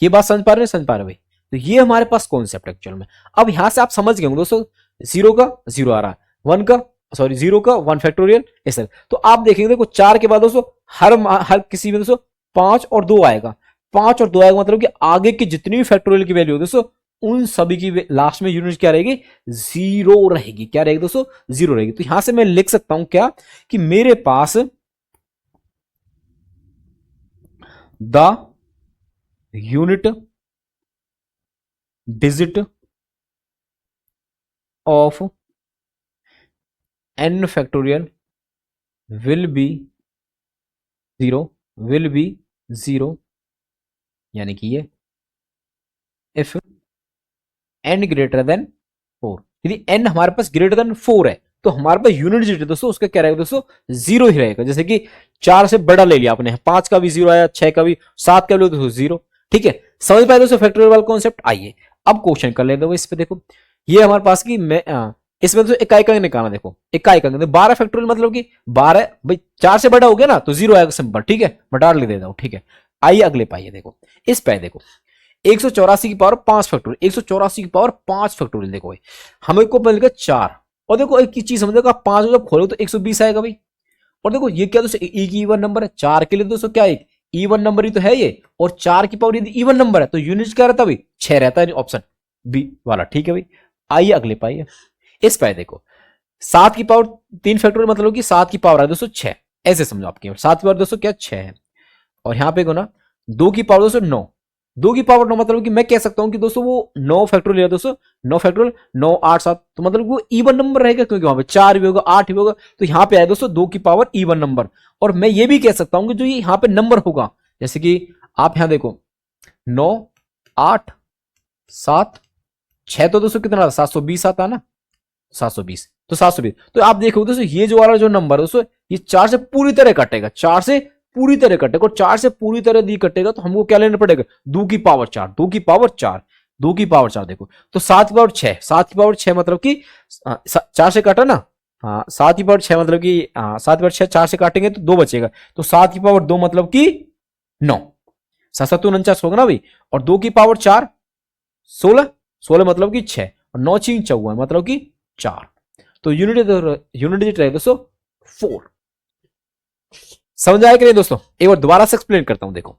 ये बात समझ पा रहे हैं, समझ पा रहे भाई। तो ये हमारे पास कॉन्सेप्ट एक्चुअल में। अब यहां से आप समझ गए दोस्तों, 0 का 0 आ रहा है, 1 का सॉरी 0 का 1 फैक्टोरियल ऐसे, तो आप देखेंगे देखो 4 के बाद दोस्तों हर किसी में दोस्तों 5 और 2 आएगा, 5 और 2 आएगा मतलब कि आगे की जितनी भी फैक्टोरियल की वैल्यू दोस्तों उन सभी की लास्ट में यूनिट क्या रहेगी 0 रहेगी, क्या रहेगी दोस्तों 0 रहेगी। तो यहां से मैं लिख सकता हूं क्या कि मेरे पास the unit digit of n factorial will be 0 यानी कि ये इफ n ग्रेटर देन 4, यदि n हमारे पास ग्रेटर देन 4 है तो हमारे पास यूनिट डिजिट दोस्तों उसका क्या रहेगा दोस्तों 0 ही रहेगा। जैसे कि 4 से बड़ा ले लिया आपने, 5 का भी 0 आया, 6 का भी, 7 का भी दोस्तों 0, ठीक है। समझ पाए दोस्तों फैक्टोरियल वाला कॉन्सेप्ट। आइए अब क्वेश्चन कर लेते हो इस पे, देखो ये हमारे पास की इसमें तो इकाई का निकालना, देखो इकाई का 12 फैक्टोरियल मतलब कि 12 भाई 4 से बड़ा हो गया ना तो 0 आएगा सिंपल, ठीक है, बटार ले देता हूं, ठीक है। आइए अगले पाइए, देखो इस पे देखो 184 की पावर 5 फैक्टोरियल, 184 की पावर 5 फैक्टोरियल, देखो भाई हमें को मिल गया 4। और देखो एक चीज समझ, देखो 5 जब खोलो तो 120 आएगा भाई। और देखो ये क्या दोस्तों एक इवन नंबर है, 4 के लिए दोस्तों क्या एक इवन नंबर ही तो है ये, और 4 की पावर यदि इवन नंबर है तो यूनिट क्या रहता है भाई 6 रहता है, ऑप्शन बी वाला, ठीक है भाई। आइए अगले पाइए, इस पे देखो 7 की पावर 3 फैक्टोरियल मतलब कि 7 की पावर है दोस्तों 6, ऐसे समझो आपकी 7 की पावर दोस्तों क्या 6 है। और यहां पे को ना 2 की पावर दोस्तों 9, 2 की पावर 9 मतलब कि मैं कह सकता हूं कि दोस्तों वो 9 फैक्टोरियल दोस्तों, 9 फैक्टोरियल 9 8 7, तो मतलब वो इवन नंबर रहेगा क्योंकि वहां पे 4 भी होगा 8 भी होगा, तो यहां पे आया दोस्तों 2 की पावर इवन नंबर। और मैं ये भी कह सकता हूं कि जो ये यहां पे नंबर होगा, जैसे कि आप यहां देखो 9 8 7 6, तो दोस्तों कितना 720 आता है ना, 720, तो 720, तो आप देखो दोस्तों ये जो वाला जो नंबर दोस्तों ये 4 से पूरी तरह कटेगा, 4 से पूरी तरह कटेगा, और 4 से पूरी तरह दी कटेगा तो हमको क्या लेना पड़ेगा 2 की पावर 4, 2 की पावर 4, 2 की पावर 4, देखो तो 7 की पावर 6, 7 की पावर 6 मतलब कि 4 से काटा ना, हाँ 7 की पावर 6 मतलब कि 7 की पावर 6 4 से काटेंगे तो 2 बचेगा, तो 7 की पावर 2 मतलब कि 9, 7 7 49 होगा ना भाई, और 2 की पावर 4 16, 16 मतलब कि 6, और 9 6 54 मतलब कि 4, तो यूनिट डिजिट रहेगा दोस्तों 4। समझ आया कि नहीं दोस्तों, एक बार दोबारा से एक्सप्लेन करता हूं, देखो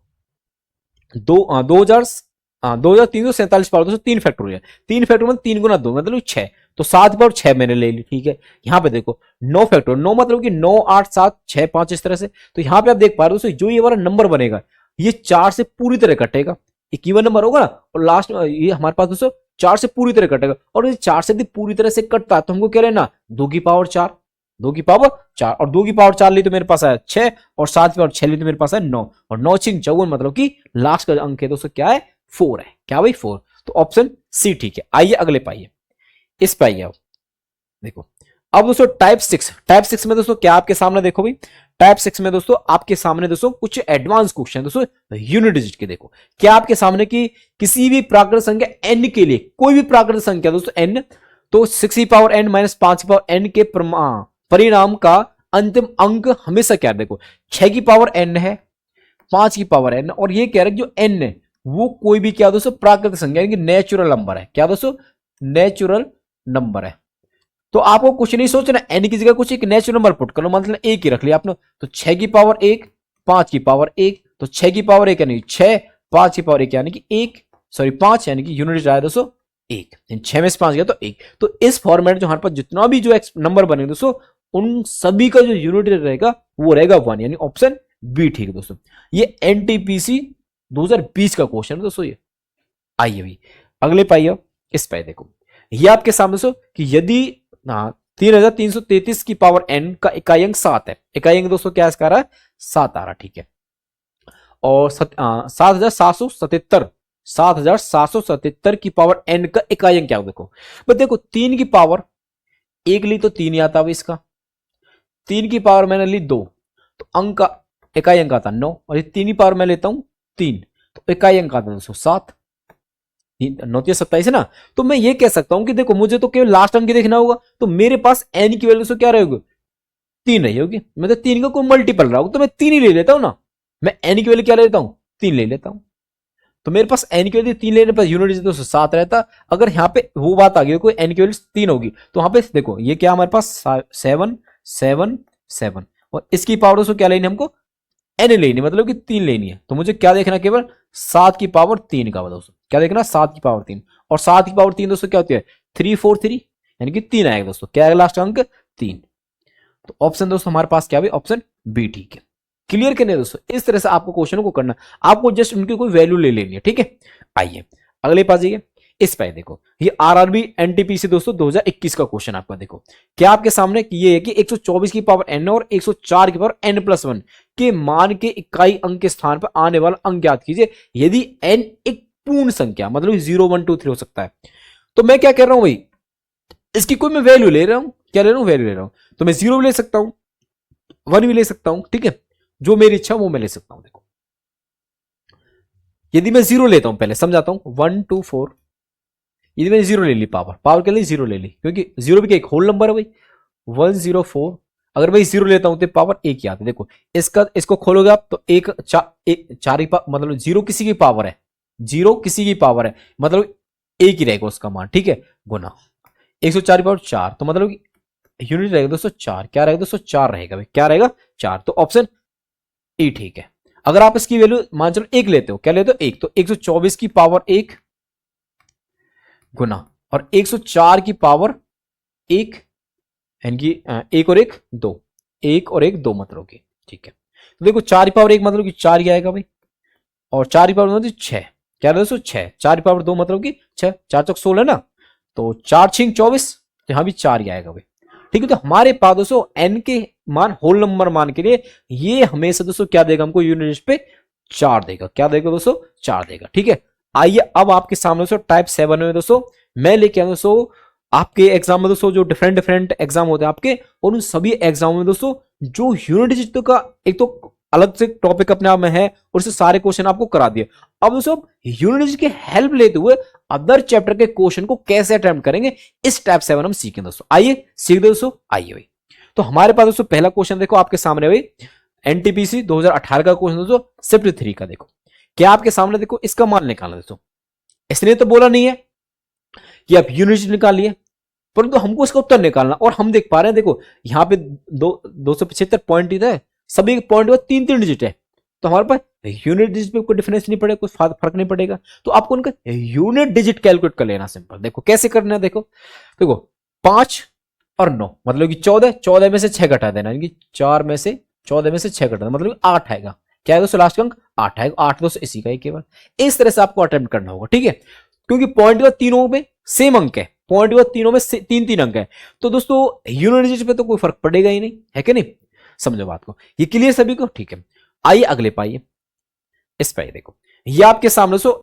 2347 पावर दोस्तों 3 फैक्टोरियल, 3 फैक्टोरियल 3 गुना 2 मतलब 6, तो 7 पावर 6 मैंने ले ली, ठीक है। यहां पे देखो 9 फैक्टोरियल, 9 मतलब कि 9 8 7 6 5 इस तरह से, तो यहां पे आप देख पा रहे हो दोस्तों जो ये वाला नंबर बनेगा ये 4 से पूरी तरह कटेगा, एक इवन नंबर होगा ना, और लास्ट में ये हमारे पास दोस्तों 4 से पूरी तरह कटेगा, और ये 4 से पूरी तरह से कटता है तो हमको क्या लेना 2 की पावर 4, 2 की पावर 4, और 2 की पावर 4 ली तो मेरे पास आया 6, और 7 की पावर 6 ली तो मेरे पास है 9, और 9 6 54 मतलब कि लास्ट का अंक है दोस्तों क्या है 4 है, क्या भाई 4, तो ऑप्शन सी ठीक है। आइए अगले पाइए, इस पे आइए, देखो अब दोस्तों टाइप 6 में दोस्तों क्या आपके सामने देखो भाई, टाइप 6 में दोस्तों आपके सामने दोस्तों कुछ एडवांस क्वेश्चन दोस्तों यूनिट डिजिट के, देखो क्या आपके सामने की किसी भी प्राकृत संख्या n के लिए, कोई भी प्राकृत संख्या दोस्तों n, तो 6 की पावर n माइनस 5 की पावर n के परिणाम का अंतिम अंक हमेशा क्या, देखो 6 की पावर n है, 5 की पावर n, और ये कह रहे जो n है वो कोई भी क्या दोस्तों प्राकृतिक संख्या यानी कि नेचुरल नंबर है, क्या दोस्तों नेचुरल नंबर है। तो आपको कुछ नहीं सोचना, n की जगह कुछ एक नेचुरल नंबर पुट करो, मतलब एक ही रख लिया आपने, तो 6 की पावर 1 5 की पावर 1, तो 6 की पावर 1 यानी 6, 5 की पावर 1 यानी कि 1, सॉरी 5 यानी कि यूनिट आया दोस्तों 1, 6 में से 5 गया तो 1, तो इस फॉर्मेट जो हमारे पास जितना भी जो नंबर बने दोस्तों उन सभी का जो यूनिट रहेगा वो रहेगा 1, यानी ऑप्शन बी ठीक है दोस्तों। ये एनटीपीसी 2020 का क्वेश्चन है दोस्तों ये। आइए भाई अगले पाइए, इस पे देखो ये आपके सामने दोस्तों कि यदि 3333 की पावर n का इकाई अंक 7 है, इकाई अंक दोस्तों क्या इसका आ रहा है 7 आ रहा, ठीक है, और 7777 की पावर n का इकाई अंक क्या देखो, बस देखो 3 की पावर 1 ली तो 3 ही आता है इसका, 3 की पावर मैंने ली 2 तो अंक का इकाई अंक आता 9, और ये 3 की पावर मैं लेता हूं 3 तो इकाई अंक आता दोस्तों 7, 9 27 है ना, तो मैं ये कह सकता हूं कि देखो मुझे तो केवल लास्ट अंक देखना होगा, तो मेरे पास n की वैल्यू से क्या रहेगी 3 रही होगी, मैं तो 3 का कोई मल्टीपल रहा हूं तो मैं 3 ही ले लेता हूं ना, मैं n की वैल्यू क्या ले लेता हूं 3 ले लेता हूं, तो मेरे पास n की वैल्यू 3 लेने पर यूनिट तो 7 रहता। अगर यहाँ पे वो बात आ गई कोई n की वैल्यू 3 होगी तो वहां पे देखो ये क्या हमारे पास 7 7 7, और इसकी पावर दोस्तों क्या लेनी हमको n लेनी, मतलब कि 3 लेनी है, तो मुझे क्या देखना केवल 7 की पावर 3 का दोस्तों, क्या देखना 7 की पावर 3, और 7 की पावर 3 दोस्तों क्या होती है 343 यानी कि 3 आएगा दोस्तों, क्या आएगा लास्ट अंक 3, तो ऑप्शन दोस्तों हमारे पास क्या है ऑप्शन बी ठीक है। क्लियर करने दोस्तों, इस तरह से आपको क्वेश्चन को करना, आपको जस्ट उनकी कोई वैल्यू ले लेनी है, ठीक है। आइए अगले पास जाइए, इस पे देखो ये आरआरबी एनटीपीसी दोस्तों 2021 का क्वेश्चन आपका, देखो क्या आपके सामने ये है कि 124 की पावर n और 104 की पावर n+1 के मान के इकाई अंक के स्थान पर आने वाला अंक ज्ञात कीजिए यदि n एक पूर्ण संख्या मतलब 0 1 2 3 हो सकता है। तो मैं क्या कर रहा हूं भाई, इसकी कोई मैं वैल्यू ले रहा हूं, क्या ले रहा हूं वैल्यू ले रहा हूं, तो मैं 0 भी ले सकता हूं 1 भी ले सकता हूं, ठीक है, जो मेरी इच्छा वो मैं ले सकता हूं। देखो यदि मैं 0 लेता हूं, पहले समझाता हूं 1 2 4 ये मैंने जीरो ले ली, पावर पावर के लिए जीरो ले ली, क्योंकि जीरो भी क्या एक होल नंबर है भाई, 104। अगर भाई जीरो लेता हूं तो पावर एक ही आती है। देखो इसको खोलोगे आप तो एक चार ही मतलब जीरो किसी की पावर है, जीरो किसी की पावर है, मतलब एक ही रहेगा उसका मान, ठीक है, गुना 104 की पावर 4, तो मतलब यूनिट रहेगा दोस्तों 4। क्या रहेगा दोस्तों? 4 रहेगा भाई, क्या रहेगा? 4। तो ऑप्शन ए ठीक है। अगर आप इसकी वैल्यू मान चलो एक लेते हो, क्या लेते हो? एक, तो 124 की पावर एक गुना और 104 की पावर एक, यानी कि एक और एक दो, एक और एक दो मतलब की, ठीक है। तो देखो 4 की पावर एक मतलब कि 4 ही आएगा भाई, और 4 की पावर दो मतलब 6, क्या दोस्तों? 6। 4 की पावर दो मतलब कि 6, 4 चौक 16 ना, तो 4 छिंग 24, तो यहां भी 4 ही आएगा भाई, ठीक है। तो हमारे पास दोस्तों एन के मान, होल नंबर मान के लिए ये हमेशा दोस्तों क्या देगा हमको? यूनिट पे 4 देगा। क्या देगा दोस्तों? 4 देगा, ठीक है। आइए अब आपके सामने दोस्तों टाइप 7 में दोस्तों मैं लेके आया दोस्तों आपके एग्जाम में दोस्तों जो डिफरेंट डिफरेंट एग्जाम होते हैं आपके, और उन सभी एग्जाम में दोस्तों जो यूनिट डिजिट का एक तो अलग से टॉपिक अपने आप में है, और उससे सारे क्वेश्चन आपको करा दिए। अब दोस्तों यूनिट डिजिट की हेल्प लेते हुए अदर चैप्टर के क्वेश्चन को कैसे अटेम्प्ट करेंगे, इस टाइप 7 हम सीखें दोस्तों। आइए सीख दो दोस्तों, आइए भाई। तो हमारे पास दोस्तों पहला क्वेश्चन देखो आपके सामने भाई, एनटीपीसी 2018 का क्वेश्चन दोस्तों, शिफ्ट 3 का। देखो क्या आपके सामने, देखो इसका मान निकालना दोस्तों। इसने तो बोला नहीं है कि आप यूनिट डिजिट निकालिए, परंतु हमको इसका उत्तर निकालना, और हम देख पा रहे हैं देखो यहाँ पे 275 पॉइंट इधर है, सभी पॉइंट में 3-3 डिजिट है, तो हमारे पास यूनिट डिजिट पे कोई डिफरेंस नहीं पड़ेगा, कोई फर्क नहीं पड़ेगा। तो आपको उनका यूनिट डिजिट कैलकुलेट कर लेना सिंपल। देखो कैसे करना है, देखो देखो 5 और 9 मतलब कि 14 में से 6 घटा देना, यानी कि 4 में से 14 में से 6 घटा देना, मतलब 8 आएगा। क्या है दोस्तों? लास्ट अंक 8 आएगा। 8 दोस्तों इसी का ही केवल, इस तरह से आपको अटेम्प्ट करना होगा, ठीक है। क्योंकि पॉइंट का तीनों में सेम अंक है, पॉइंट का तीनों में 3-3 अंक है, तो दोस्तों यूनिट डिजिट पे तो कोई फर्क पड़ेगा ही नहीं, है कि नहीं? समझो बात को, ये क्लियर सभी को? ठीक है। आइए अगले पाइए, इस पे देखो ये आपके सामने दोस्तों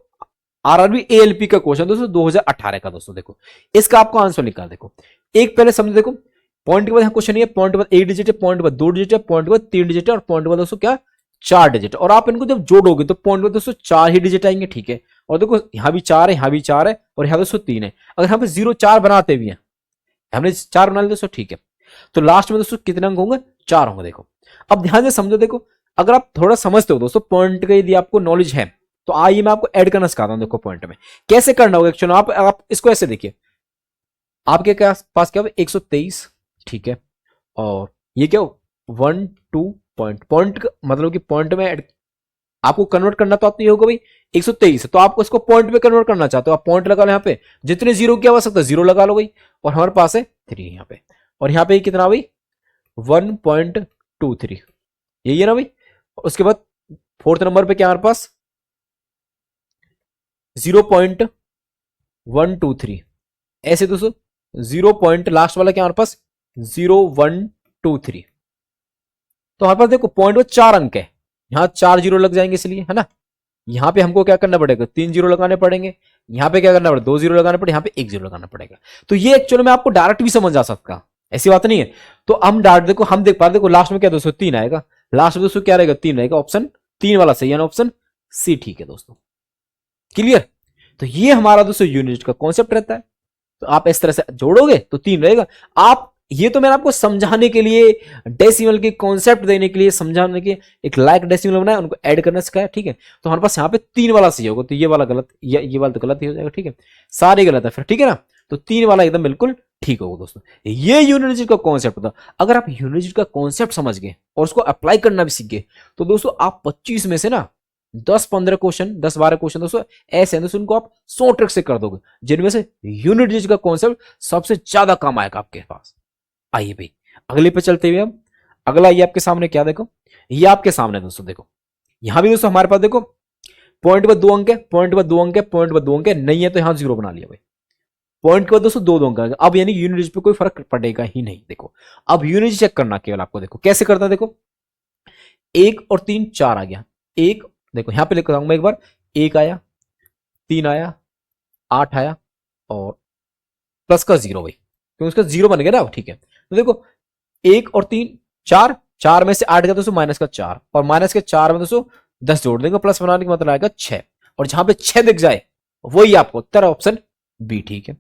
आरआरबी एएलपी का क्वेश्चन दोस्तों 2018 का दोस्तों। देखो इसका आपको आंसर निकाल, देखो एक पहले समझो, देखो पॉइंट के बाद क्वेश्चन है, पॉइंट के बाद 1 डिजिट है, पॉइंट के बाद 2 डिजिट है, पॉइंट के बाद 3 डिजिट है, और पॉइंट के बाद दोस्तों क्या? 4 डिजिट। और आप इनको जब जोड़ोगे तो पॉइंट में दोस्तों 4 ही डिजिट आएंगे, ठीक है। और देखो यहां भी 4 है, यहां भी 4 है, और यहां दोस्तों 3 है। अगर यहाँ पे 0-4 बनाते भी हैं, हमने 4 बना लिया दोस्तों, ठीक है, तो लास्ट में दोस्तों कितने अंक होंगे? 4 होंगे। देखो अब ध्यान से समझो, देखो अगर आप थोड़ा समझते हो दोस्तों पॉइंट का, यदि आपको नॉलेज है तो आइए मैं आपको ऐड करना सिखाता हूं। देखो पॉइंट में कैसे करना होगा एक्चुअली, आप इसको ऐसे देखिए, आपके पास क्या 123, ठीक है, और ये क्या 1 2 पॉइंट, पॉइंट मतलब कि पॉइंट में आपको कन्वर्ट करना तो आती होगा भाई, 123 है, तो आपको इसको पॉइंट में कन्वर्ट करना चाहते हो, आप पॉइंट लगा लो यहाँ पे, जितने जीरो की आवश्यकता है जीरो लगा लो भाई, और हमारे पास है 3 यहाँ पे, और यहाँ पे कितना भाई 1.23, यही है ना भाई। उसके बाद फोर्थ नंबर पे क्या हमारे पास 0.123, ऐसे दोस्तों 0 पॉइंट लास्ट वाला क्या हमारे पास 0.123, तो हमारे पास देखो पॉइंट में 4 अंक है, यहां 4 जीरो लग जाएंगे इसलिए, है ना। यहां पे हमको क्या करना पड़ेगा? 3 जीरो लगाने पड़ेंगे। यहां पे क्या करना पड़ेगा? 2 जीरो लगाने पड़ेगा। यहां पे 1 जीरो लगाना पड़ेगा। तो ये एक्चुअली में आपको डायरेक्ट भी समझ आ सकता, ऐसी बात नहीं है। तो हम डायरेक्ट देखो, हम देख पा रहे, देखो लास्ट में क्या दोस्तों 3 आएगा, लास्ट में दोस्तों क्या रहेगा 3 रहेगा, ऑप्शन 3 वाला सही है ना, ऑप्शन सी ठीक है दोस्तों, क्लियर। तो ये हमारा दोस्तों यूनिट का कॉन्सेप्ट रहता है, तो आप इस तरह से जोड़ोगे तो 3 रहेगा। आप ये तो मैंने आपको समझाने के लिए, डेसिमल के कॉन्सेप्ट देने के लिए, समझाने के एक लाइक डेसिमल बनाया, उनको ऐड करना सिखाया, ठीक है। तो हमारे पास यहाँ पे 3 वाला सही होगा, तो ये वाला गलत, ये वाला तो गलत ही हो जाएगा, ठीक है, सारे गलत है फिर, ठीक है ना। तो 3 वाला एकदम बिल्कुल ठीक होगा दोस्तों। ये यूनिट का कॉन्सेप्ट था। अगर आप यूनिट का कॉन्सेप्ट समझ गए और उसको अप्लाई करना भी सीख गए, तो दोस्तों आप 25 में से ना 10-15 क्वेश्चन, 10-12 क्वेश्चन दोस्तों ऐसे हैं दोस्तों, उनको आप 100 ट्रिक से कर दोगे, जिनमें से यूनिट का कॉन्सेप्ट सबसे ज्यादा काम आएगा आपके पास। आइए भाई अगले पे चलते हुए, हम अगला ये आपके सामने क्या, देखो ये आपके सामने दोस्तों, देखो यहां भी दोस्तों हमारे पास देखो पॉइंट पर 2 अंक है, पॉइंट पर 2 अंक है, पॉइंट पर 2 अंक है, नहीं है तो यहां 0 बना लिया भाई। पॉइंट के बाद दोस्तों 2 अंक है, अब यानी यूनिट पे कोई फर्क पड़ेगा ही नहीं। देखो अब यूनिट चेक करना केवल आपको, देखो कैसे करना है, देखो 1 और 3 4 आ गया, 1 देखो यहां पे लिख रहा हूं मैं एक बार, 1 आया, 3 आया, 8 आया, और प्लस का 0 भाई, क्योंकि उसका 0 बन गया ना, ठीक है। तो देखो 1 और 3 4, 4 में से 8 गया दोस्तों माइनस का 4, और माइनस के 4 में दोस्तों 10 जोड़ देंगे, प्लस बनाने का मतलब आएगा 6, और जहां पे 6 दिख जाए वही आपको उत्तर ऑप्शन बी, ठीक है।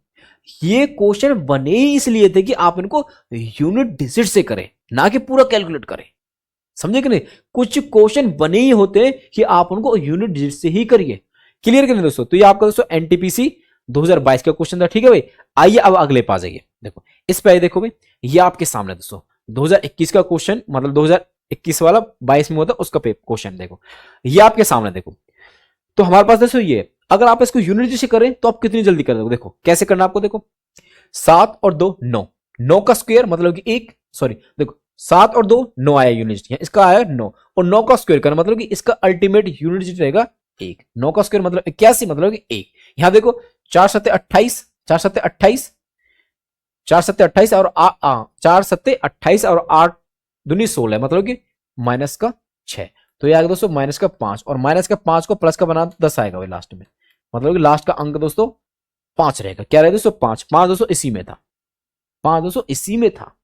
ये क्वेश्चन बने ही इसलिए थे कि आप इनको यूनिट डिजिट से करें, ना कि पूरा कैलकुलेट करें, समझे कि नहीं। कुछ क्वेश्चन बने ही होते हैं कि आप उनको यूनिट डिजिट से ही करिए। क्लियर कि नहीं दोस्तों। तो ये आपका दोस्तों एनटीपीसी 2022 का क्वेश्चन था, ठीक है भाई। आइए अब अगले पास जाइए। देखो इस पे देखो भाई, ये आपके सामने दोस्तों 2021 का क्वेश्चन, मतलब 2021 वाला 22 में होता उसका क्वेश्चन देखो, ये आपके सामने देखो। तो हमारे पास दोस्तों ये, अगर आप इसको यूनिट डिजिट से करें तो आप कितनी जल्दी कर दोगे। देखो कैसे करना आपको, देखो 7 और 2 9, 9 का स्क्वायर मतलब कि एक, सॉरी देखो 7 और 2 9 आया यूनिट, इसका आया 9, और 9 का स्क्वायर करना मतलब कि इसका अल्टीमेट यूनिट रहेगा 1। 9 का स्क्वायर मतलब 81 मतलब कि 1। यहां देखो 4 सत्ते 28, 4 सत्ते 28, 4 सत्ते 28 और 4 सत्ते 28 और 8 दूनी 16 मतलब कि माइनस का 6। तो ये आएगा दोस्तों माइनस का 5, और माइनस का 5 को प्लस का बना 10 आएगा भाई लास्ट में, मतलब कि लास्ट का अंक दोस्तों 5 रहेगा। क्या रहेगा दोस्तों 5, 5 दोस्तों इसी में था, 5 दोस्तों इसी में था।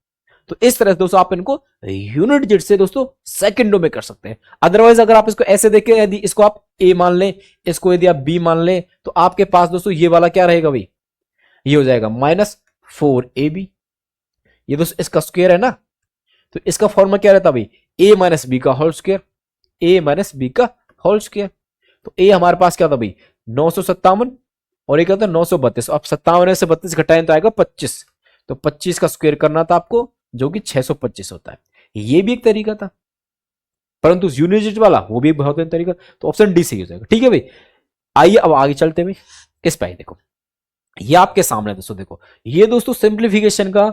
तो इस तरह से दोस्तों आप इनको यूनिट डिजिट से दोस्तों सेकंडों में कर सकते हैं। अदरवाइज अगर आप इसको ऐसे देखें, यदि इसको आप ए मान लें, इसको यदि आप बी मान लें, तो आपके पास दोस्तों ये वाला क्या रहेगा भाई, ये हो जाएगा -4ab। ये दोस्तों इसका स्क्वायर है ना, तो इसका फॉर्मूला क्या रहता भाई, a माइनस बी का whole square, a minus B का होल स्क्वायर। तो a हमारे पास क्या था भाई 957, और ये क्या था 932। अब 57 से 32 घटाएं तो आएगा 25, तो 25 का स्क्वायर करना था आपको, जो कि 625 होता है। ये भी एक तरीका था, परंतु यूनिट डिजिट वाला वो भी एक बहुत तरीका। तो ऑप्शन डी सही हो जाएगा, ठीक है भाई। आइए अब आगे चलते हुए इस पे देखो, ये आपके सामने दोस्तों देखो, ये दोस्तों सिंप्लीफिकेशन का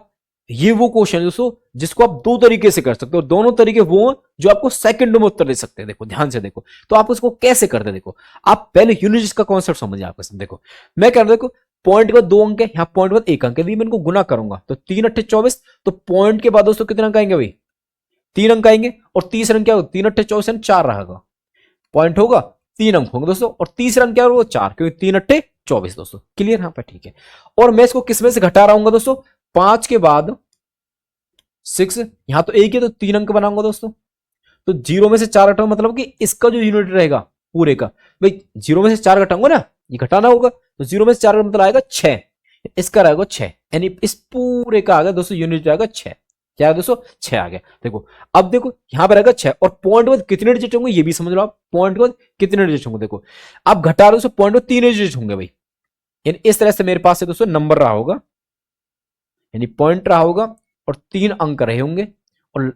ये वो क्वेश्चन है दोस्तों जिसको आप दो तरीके से कर सकते हो, दोनों तरीके वो जो आपको सेकंडों में उत्तर दे सकते हैं। देखो ध्यान से देखो, तो आप उसको कैसे करते हैं, देखो आप पहले यूनिट का कॉन्सेप्ट समझिए। आपको देखो मैं कह रहा हूं, देखो पॉइंट के बाद 2 अंक है, यहाँ पॉइंट के बाद 1 अंक है, मैं इनको गुना करूंगा तो 3 अट्ठे 24। तो पॉइंट के बाद दोस्तों कितने अंक आएंगे भाई, 3 अंक आएंगे, और तीसरा अंक क्या होगा, 3 अट्ठे 24 4 रहेगा, पॉइंट होगा 3 अंक होंगे दोस्तों, और तीसरा अंक क्या होगा 4, क्योंकि 3 अट्ठे 24 दोस्तों। क्लियर यहाँ पे, ठीक है। और मैं इसको किसमें से घटा रहा हूं दोस्तों, 5 के बाद 6, यहां तो एक ही, तो 3 अंक बनाऊंगा दोस्तों। तो 0 में से 4 घटाऊंगा मतलब कि इसका जो यूनिट रहेगा पूरे का, भाई 0 में से 4 घटाऊंगा ना, ये घटाना होगा, तो 0 में से 4 मतलब आएगा 6, इसका रहेगा 6, यानी इस पूरे का आ गया दोस्तों यूनिट आएगा 6। क्या है दोस्तों 6 आ गया। देखो अब देखो यहां पर आएगा 6, और पॉइंट बाद कितने डिजिट होंगे ये भी समझ लो आप, पॉइंट बाद कितने डिजिट होंगे। देखो आप घटा रहे हो, पॉइंट बाद 3 डिजिट होंगे भाई, यानी इस तरह से मेरे पास से दोस्तों नंबर रहा होगा, यानी पॉइंट रहा होगा, और 3 अंक रहे होंगे, और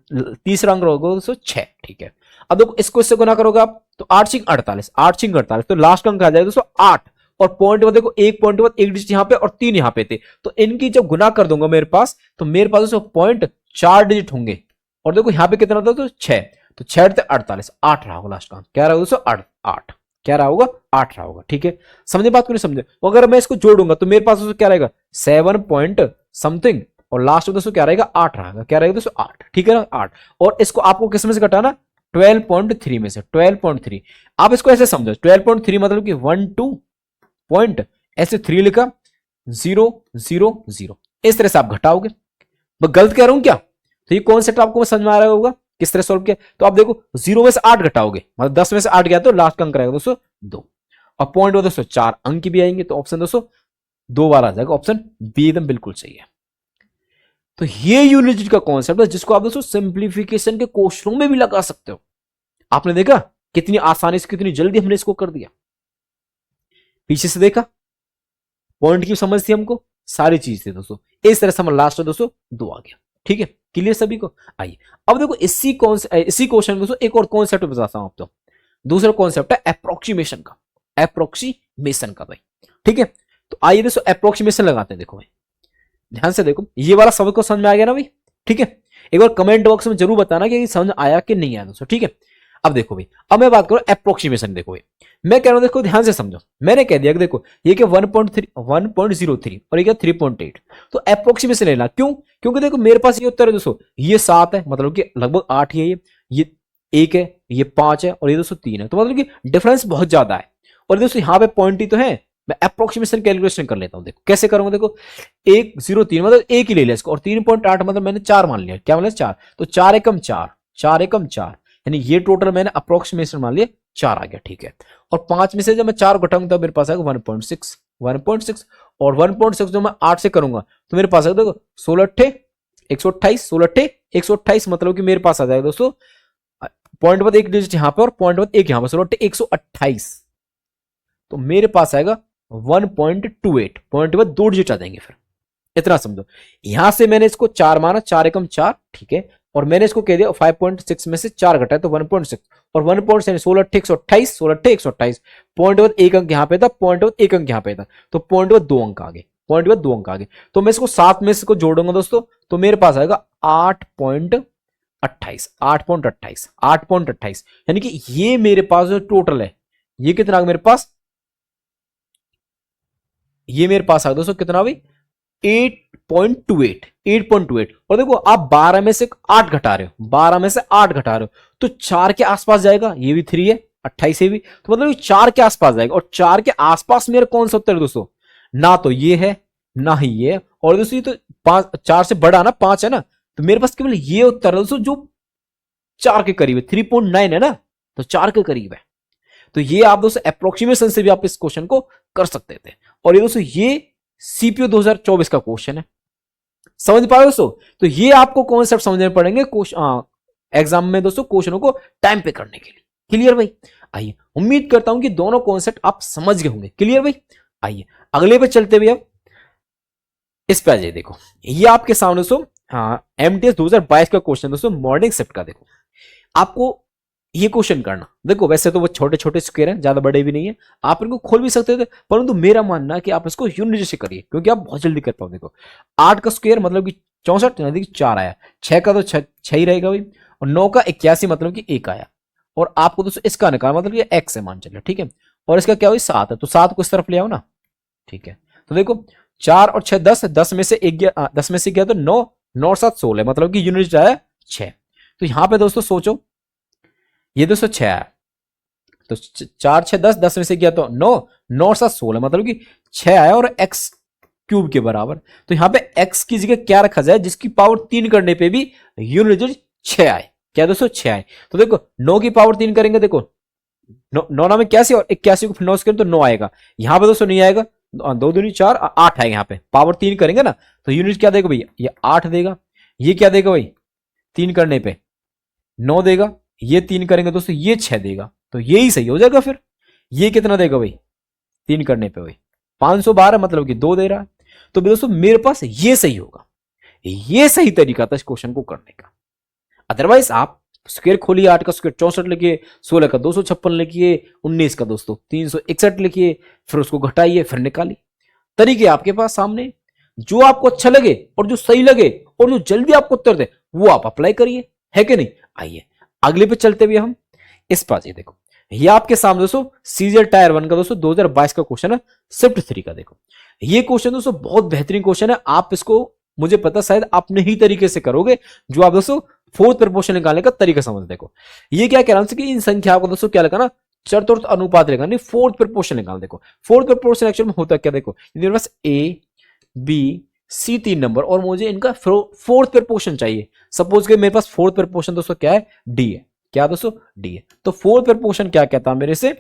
तीसरा अंक होगा दोस्तों 6, ठीक है। अब देखो इसको इससे गुना करोगे आप, तो 8 6 48, 8 6 48, तो लास्ट अंक आ जाएगा दोस्तों 8, और पॉइंट में देखो एक पॉइंट बाद एक डिजिट यहां पे और 3 यहां पे थे, तो इनकी जब गुना कर दूंगा मेरे पास, तो मेरे पास दोस्तों पॉइंट 4 डिजिट होंगे, और देखो यहां पे कितना था तो 6, तो 6 48, 8 रहा होगा लास्ट का, क्या रहा होगा दोस्तों 8, क्या रहा होगा 8 रहा होगा, ठीक है। समझे बात को, नहीं समझे। अगर मैं इसको जोड़ूंगा तो मेरे पास दोस्तों क्या रहेगा 7 पॉइंट समथिंग, और लास्ट में दोस्तों क्या रहेगा 8 रहेगा, क्या रहेगा दोस्तों 8, ठीक है ना 8। और इसको आपको किस में से घटाना, 12.3 में से, 12.3। आप इसको ऐसे समझो 12.3 मतलब कि 1 2 पॉइंट ऐसे 3 लिखा 0 0 0, इस तरह से आप घटाओगे। मैं गलत कह रहा हूं क्या, तो ये कॉन्सेप्ट आपको समझ में आ रहा होगा किस तरह सॉल्व किया। तो आप देखो 0 में से 8 घटाओगे मतलब 10 में से 8 गया तो लास्ट का अंक रहेगा दोस्तों 2, और पॉइंट में दोस्तों 4 अंक भी आएंगे, तो ऑप्शन दोस्तों 2 बार आ जाएगा, ऑप्शन बी एकदम बिल्कुल सही है। तो ये यूनिट का कॉन्सेप्ट है जिसको आप दोस्तों सिंप्लीफिकेशन के क्वेश्चनों में भी लगा सकते हो। आपने देखा कितनी आसानी से, कितनी जल्दी हमने इसको कर दिया। पीछे से देखा, पॉइंट की समझ थी हमको, सारी चीज थी दोस्तों, इस तरह से हम लास्ट में दोस्तों 2 आ गया, ठीक है। क्लियर सभी को। आइए अब देखो इसी क्वेश्चन में एक और कॉन्सेप्ट बताता हूं आपको। दूसरा कॉन्सेप्ट है अप्रोक्सीमेशन का, अप्रोक्सीमेशन का भाई, ठीक है। तो आइए दोस्तों अप्रोक्सीमेशन लगाते हैं। देखो भाई ध्यान से देखो, ये वाला सबको समझ में आ गया ना भाई, ठीक है। एक बार कमेंट बॉक्स में जरूर बताना कि समझ आया कि नहीं आया दोस्तों, ठीक है। अब देखो भाई, अब मैं बात करूं अप्रोक्सीमेशन। देखो भाई मैं कह रहा हूं, देखो ध्यान से समझो, मैंने कह दिया कि देखो ये क्या 1.03 और ये क्या 3.8, तो अप्रोक्सीमेशन लेना। क्यों, क्योंकि देखो मेरे पास ये उत्तर है दोस्तों, ये 7 है मतलब कि लगभग 8 ही है, ये 1 है, ये 5 है, और ये दोस्तों 3 है, तो मतलब कि डिफरेंस बहुत ज्यादा है। और दोस्तों यहाँ पे पॉइंट ही तो है, मैं अप्रोक्सीमेशन कैलकुलेशन कर लेता हूं। देखो कैसे करूंगा, देखो 103 मतलब एक ही ले लिया इसको, और 3.8 मतलब मैंने 4 मान लिया, क्या मान लिया 4, तो 4 एकम 4, 4 एकम 4, यानी ये टोटल मैंने अप्रोक्सीमेशन मान लिया 4 आ गया, ठीक है। और 5 में से जब मैं 4 घटाऊंगा तो मेरे पास आएगा 1.6, 1.6, और 1.6 जो मैं 8 से करूंगा तो मेरे पास आएगा देखो 16 अट्ठे 128, 16 अट्ठे 128, मतलब कि मेरे पास आ जाएगा दोस्तों पॉइंट बाद एक डिजिट यहां पे और पॉइंट बाद एक यहां पर, 16 अट्ठे 128, तो मेरे पास आएगा 1.28, पॉइंट बाद 2 डिजिट आ जाएंगे। फिर इतना समझो, यहां से मैंने इसको 4 माना, 4 एकम 4, ठीक है, और मैंने इसको कह दिया 5.6 में से 4 घटा है तो 1.6, और 1.6 16 अट्ठे 128, 16 अट्ठे 128, पॉइंट बाद एक अंक यहां पे था, पॉइंट बाद एक अंक यहां पे था, तो पॉइंट बाद 2 अंक आगे, पॉइंट बाद 2 अंक आगे, तो मैं इसको 7 में इसको जोड़ूंगा दोस्तों, तो मेरे पास आएगा 8.28, 8.28, 8.28, यानी कि ये मेरे पास जो टोटल है ये कितना आ गया मेरे पास, ये मेरे पास आ गया दोस्तों कितना भाई 8.28, 8.28, और देखो आप 12 में से 8 घटा रहे हो, 12 में से 8 घटा रहे हो तो 4 के आसपास जाएगा, ये भी 3 है 28 है भी, तो मतलब 4 के आसपास जाएगा, और 4 के आसपास मेरा कौन सा उत्तर है दोस्तों, ना तो ये है ना ही ये, और दोस्तों ये तो 5, 4 से बड़ा ना 5 है ना, तो मेरे पास केवल ये उत्तर है दोस्तों जो 4 के करीब है, 3.9 है ना, तो 4 के करीब है। तो ये आप दोस्तों अप्रोक्सीमेशन से भी आप इस क्वेश्चन को कर सकते थे, और ये दोस्तों ये सीपीओ 2024 का क्वेश्चन है, समझ पाए दोस्तों। तो ये आपको कॉन्सेप्ट समझने पड़ेंगे एग्जाम में दोस्तों क्वेश्चनों को टाइम पे करने के लिए। क्लियर भाई? आइए, उम्मीद करता हूं कि दोनों कॉन्सेप्ट आप समझ गए होंगे। क्लियर भाई? आइए अगले पे चलते हुए अब इस पे आ जाइए। देखो ये आपके सामने दोस्तों एमटीएस 2022 का क्वेश्चन दोस्तों, मॉर्निंग शिफ्ट का। देखो आपको ये क्वेश्चन करना, देखो वैसे तो वो छोटे छोटे स्क्वायर हैं, ज्यादा बड़े भी नहीं है, आप इनको खोल भी सकते थे, परंतु मेरा मानना है कि आप इसको यूनिट से करिए क्योंकि आप बहुत जल्दी कर पाओ। देखो 8 का स्क्वायर मतलब कि 64, यानी कि 4 आया, 6 का तो 6 ही रहेगा भाई, और 9 का 81 मतलब कि 1 आया, और आपको दोस्तों इसका निकाल मतलब कि एक्स है मान चलिए, ठीक है, और इसका क्या हुई 7 है, तो 7 को इस तरफ ले आओ ना, ठीक है। तो देखो 4 और 6 10, 10 में से एक गया, 10 में से गया तो 9, 9 7 16, मतलब कि यूनिट आया 6। तो यहां पे दोस्तों सोचो ये दोस्तों 6 आया, तो 4 6 10, 10 में से गया तो 9, 9 7 16, मतलब कि 6 आया और x क्यूब के बराबर। तो यहां पे x की जगह क्या रखा जाए जिसकी पावर 3 करने पे भी यूनिट 6 आए, क्या दोस्तों 6 आए। तो देखो 9 की पावर 3 करेंगे, देखो 9 में 81 और 81 को फिर 9 से करें तो 9 आएगा, यहां पे दोस्तों नहीं आएगा, 2 दूनी 4, 8 आएगा, यहाँ पे पावर 3 करेंगे ना तो यूनिट क्या देगा भैया, ये 8 देगा, ये क्या देगा भाई 3 करने पे 9 देगा, ये 3 करेंगे दोस्तों ये 6 देगा, तो यही सही हो जाएगा। फिर ये कितना देगा भाई 3 करने पे भाई 512, मतलब कि 2 दे रहा है। तो दोस्तों मेरे पास ये सही होगा, ये सही तरीका था इस क्वेश्चन को करने का। अदरवाइज आप स्क्वायर खोलिए, 8 का स्क्वायर 64 लिखिए, 16 का 256 लिखिए, 19 का दोस्तों 361 लिखिए, फिर उसको घटाइए फिर निकालिए। तरीके आपके पास सामने, जो आपको अच्छा लगे और जो सही लगे और जो जल्दी आपको उत्तर दे वो आप अप्लाई करिए, है कि नहीं। आइए अगले पे चलते हुए हम इस पर आइए। देखो ये आपके सामने दोस्तों सीजीएल टायर 1 का दोस्तों 2022 का क्वेश्चन है, शिफ्ट 3 का। देखो ये क्वेश्चन दोस्तों बहुत बेहतरीन क्वेश्चन है, आप इसको मुझे पता शायद अपने ही तरीके से करोगे जो आप दोस्तों फोर्थ प्रपोर्शन निकालने का तरीका समझ। देखो ये क्या कह रहा हूं कि इन संख्या को दोस्तों क्या लगाना, चतुर्थ अनुपात लेगा, नहीं फोर्थ प्रपोर्शन निकाल। देखो फोर्थ प्रपोर्शन एक्चुअल में होता क्या, देखो मेरे पास ए बी सी 3 नंबर और मुझे इनका फोर्थ प्रपोर्शन चाहिए। सपोज कि मेरे पास फोर्थ प्रपोर्शन दोस्तों क्या है, डी है, क्या दोस्तों डी है। तो फोर्थ प्रपोर्शन क्या कहता है मेरे से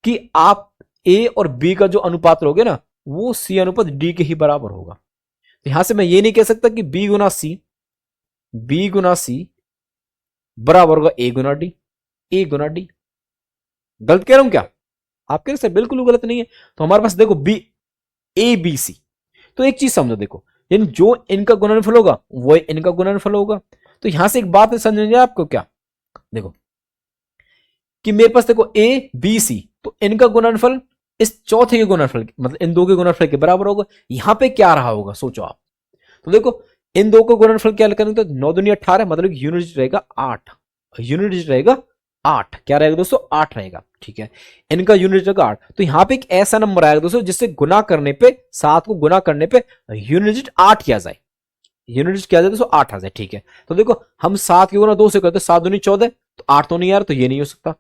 कि आप ए और बी का जो अनुपात लोगे ना वो सी अनुपात डी के ही बराबर होगा। तो यहां से मैं ये नहीं कह सकता कि बी गुना सी बराबर होगा ए गुना डी, ए गुना डी। गलत कह रहा हूं क्या? आप कह रहे सर बिल्कुल गलत नहीं है। तो हमारे पास देखो बी ए बी सी, तो एक चीज समझो, देखो यानी जो इनका गुणनफल होगा वो इनका गुणनफल होगा। तो यहां से एक बात समझ आपको क्या, देखो कि मेरे पास देखो ए बी सी, तो इनका गुणनफल इस चौथे के गुणनफल मतलब इन दो के गुणनफल के बराबर होगा। यहां पे क्या रहा होगा सोचो आप। तो देखो इन दो को गुणनफल क्या करेंगे तो 9 दूनी 18, मतलब यूनिट रहेगा 8, यूनिट रहेगा 8, क्या रहेगा दोस्तों 8 रहेगा, ठीक है। इनका यूनिट रहेगा 8। तो यहां पे एक ऐसा नंबर आएगा दोस्तों जिससे गुना करने पे 7 को गुना करने पे यूनिट 8 किया जाए, यूनिट क्या जाए दोस्तों 8 आ जाए, ठीक है। तो देखो हम 7 की गुना 2 से करते 7 दूनी 14, तो 8 तो नहीं यार, तो ये नहीं हो सकता।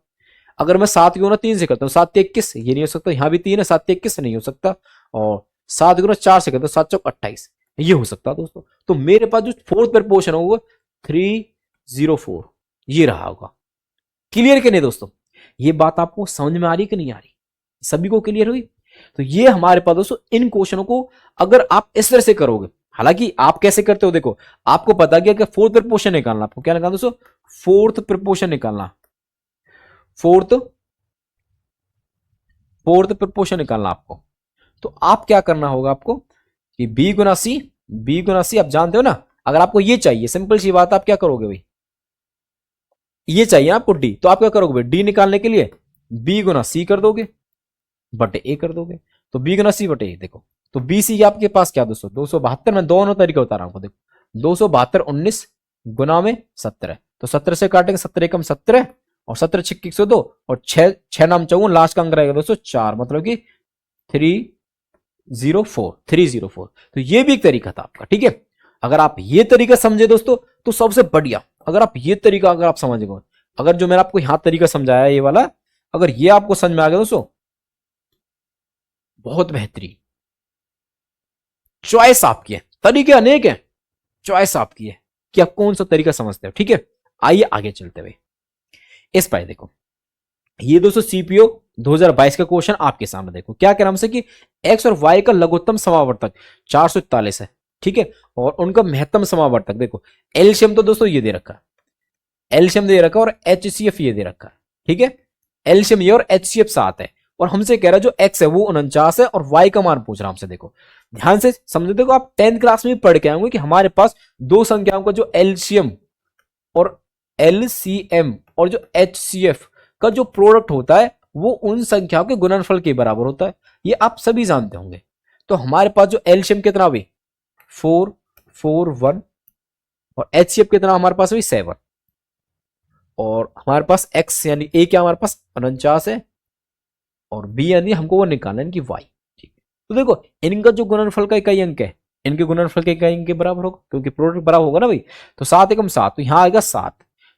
अगर मैं 7 की गुना 3 से करता हूँ 7 21, ये नहीं हो सकता। यहां भी 3 है, 7 21 नहीं हो सकता। और 7 गुना 4 से करता हूँ 7 चौक 28, ये हो सकता है दोस्तों। तो मेरे पास जो फोर्थ प्रपोर्शन होगा 304 ये रहा होगा। क्लियर कि नहीं दोस्तों? ये बात आपको समझ में आ रही कि नहीं आ रही? सभी को क्लियर हुई? तो ये हमारे पास दोस्तों इन क्वेश्चनों को अगर आप इस तरह से करोगे, हालांकि आप कैसे करते हो देखो, आपको पता गया कि फोर्थ प्रपोर्शन निकालना, आपको क्या निकालना दोस्तों, फोर्थ प्रपोर्शन निकालना, फोर्थ फोर्थ प्रपोर्शन निकालना आपको। तो आप क्या करना होगा आपको कि बी गुना सी, बी गुना सी आप जानते हो ना, अगर आपको ये चाहिए सिंपल सी बात, आप क्या करोगे भाई, ये चाहिए आपको डी, तो आप क्या करोगे भाई, डी निकालने के लिए बी गुना सी कर दोगे बटे ए कर दोगे, तो बी गुना सी बटे ए। देखो तो बी सी आपके पास क्या दोस्तों 272, मैं दोनों तरीके बता रहा हूं, देखो 272 19 गुना में 17, तो 17 से काटेंगे, 17 एकम 17 और 17 छिक्की 102 और 6 6 नाम 54, लास्ट का अंक रहेगा दोस्तों 4, मतलब कि 304। तो ये भी एक तरीका था आपका, ठीक है। अगर आप ये तरीका समझे दोस्तों तो सबसे बढ़िया, अगर आप ये तरीका अगर आप समझ गए, अगर जो मैंने आपको यहां तरीका समझाया ये वाला, अगर ये आपको समझ में आ गया दोस्तों, बहुत बेहतरीन। चॉइस आपकी है, तरीके अनेक है, चॉइस आपकी है कि आप कौन सा तरीका समझते हो, ठीक है। आइए आगे चलते हुए इस पर देखो, ये दोस्तों सीपीओ 2022 का क्वेश्चन आपके सामने, देखो क्या कह रहा हमसे कि एक्स और वाई का लघुत्तम समावर्तक 441 है, ठीक है, और उनका महत्तम समावर्तक देखो, एलसीएम तो दोस्तों ये दे रखा है, एलसीएम दे रखा है और एचसीएफ ये दे रखा है, ठीक है, एलसीएम ये और एचसीएफ 7 है, और हमसे कह रहा है जो एक्स है वो 49 है और वाई का मान पूछ रहा है हमसे। देखो ध्यान से समझो, देखो आप 10th क्लास में पढ़ के आएंगे कि हमारे पास दो संख्याओं का जो एलसीएम और एलसीएम और जो एचसीएफ का जो प्रोडक्ट होता है वो उन संख्याओं के गुणनफल के बराबर होता है, ये आप सभी जानते होंगे। तो हमारे पास जो एलसीएम कितना भी 4 4 1 और एचसीएफ कितना हमारे पास भी 7, और हमारे पास एक्स यानी ए क्या हमारे पास 49 है, और बी यानी हमको वो निकालना है इनकी वाई, ठीक है। तो देखो इनका जो गुणनफल का इकाई अंक है, इनके गुणनफल के इकाई अंक के बराबर होगा, क्योंकि प्रोडक्ट बराबर होगा ना भाई, तो 7 एकम 7, तो यहां आएगा 7।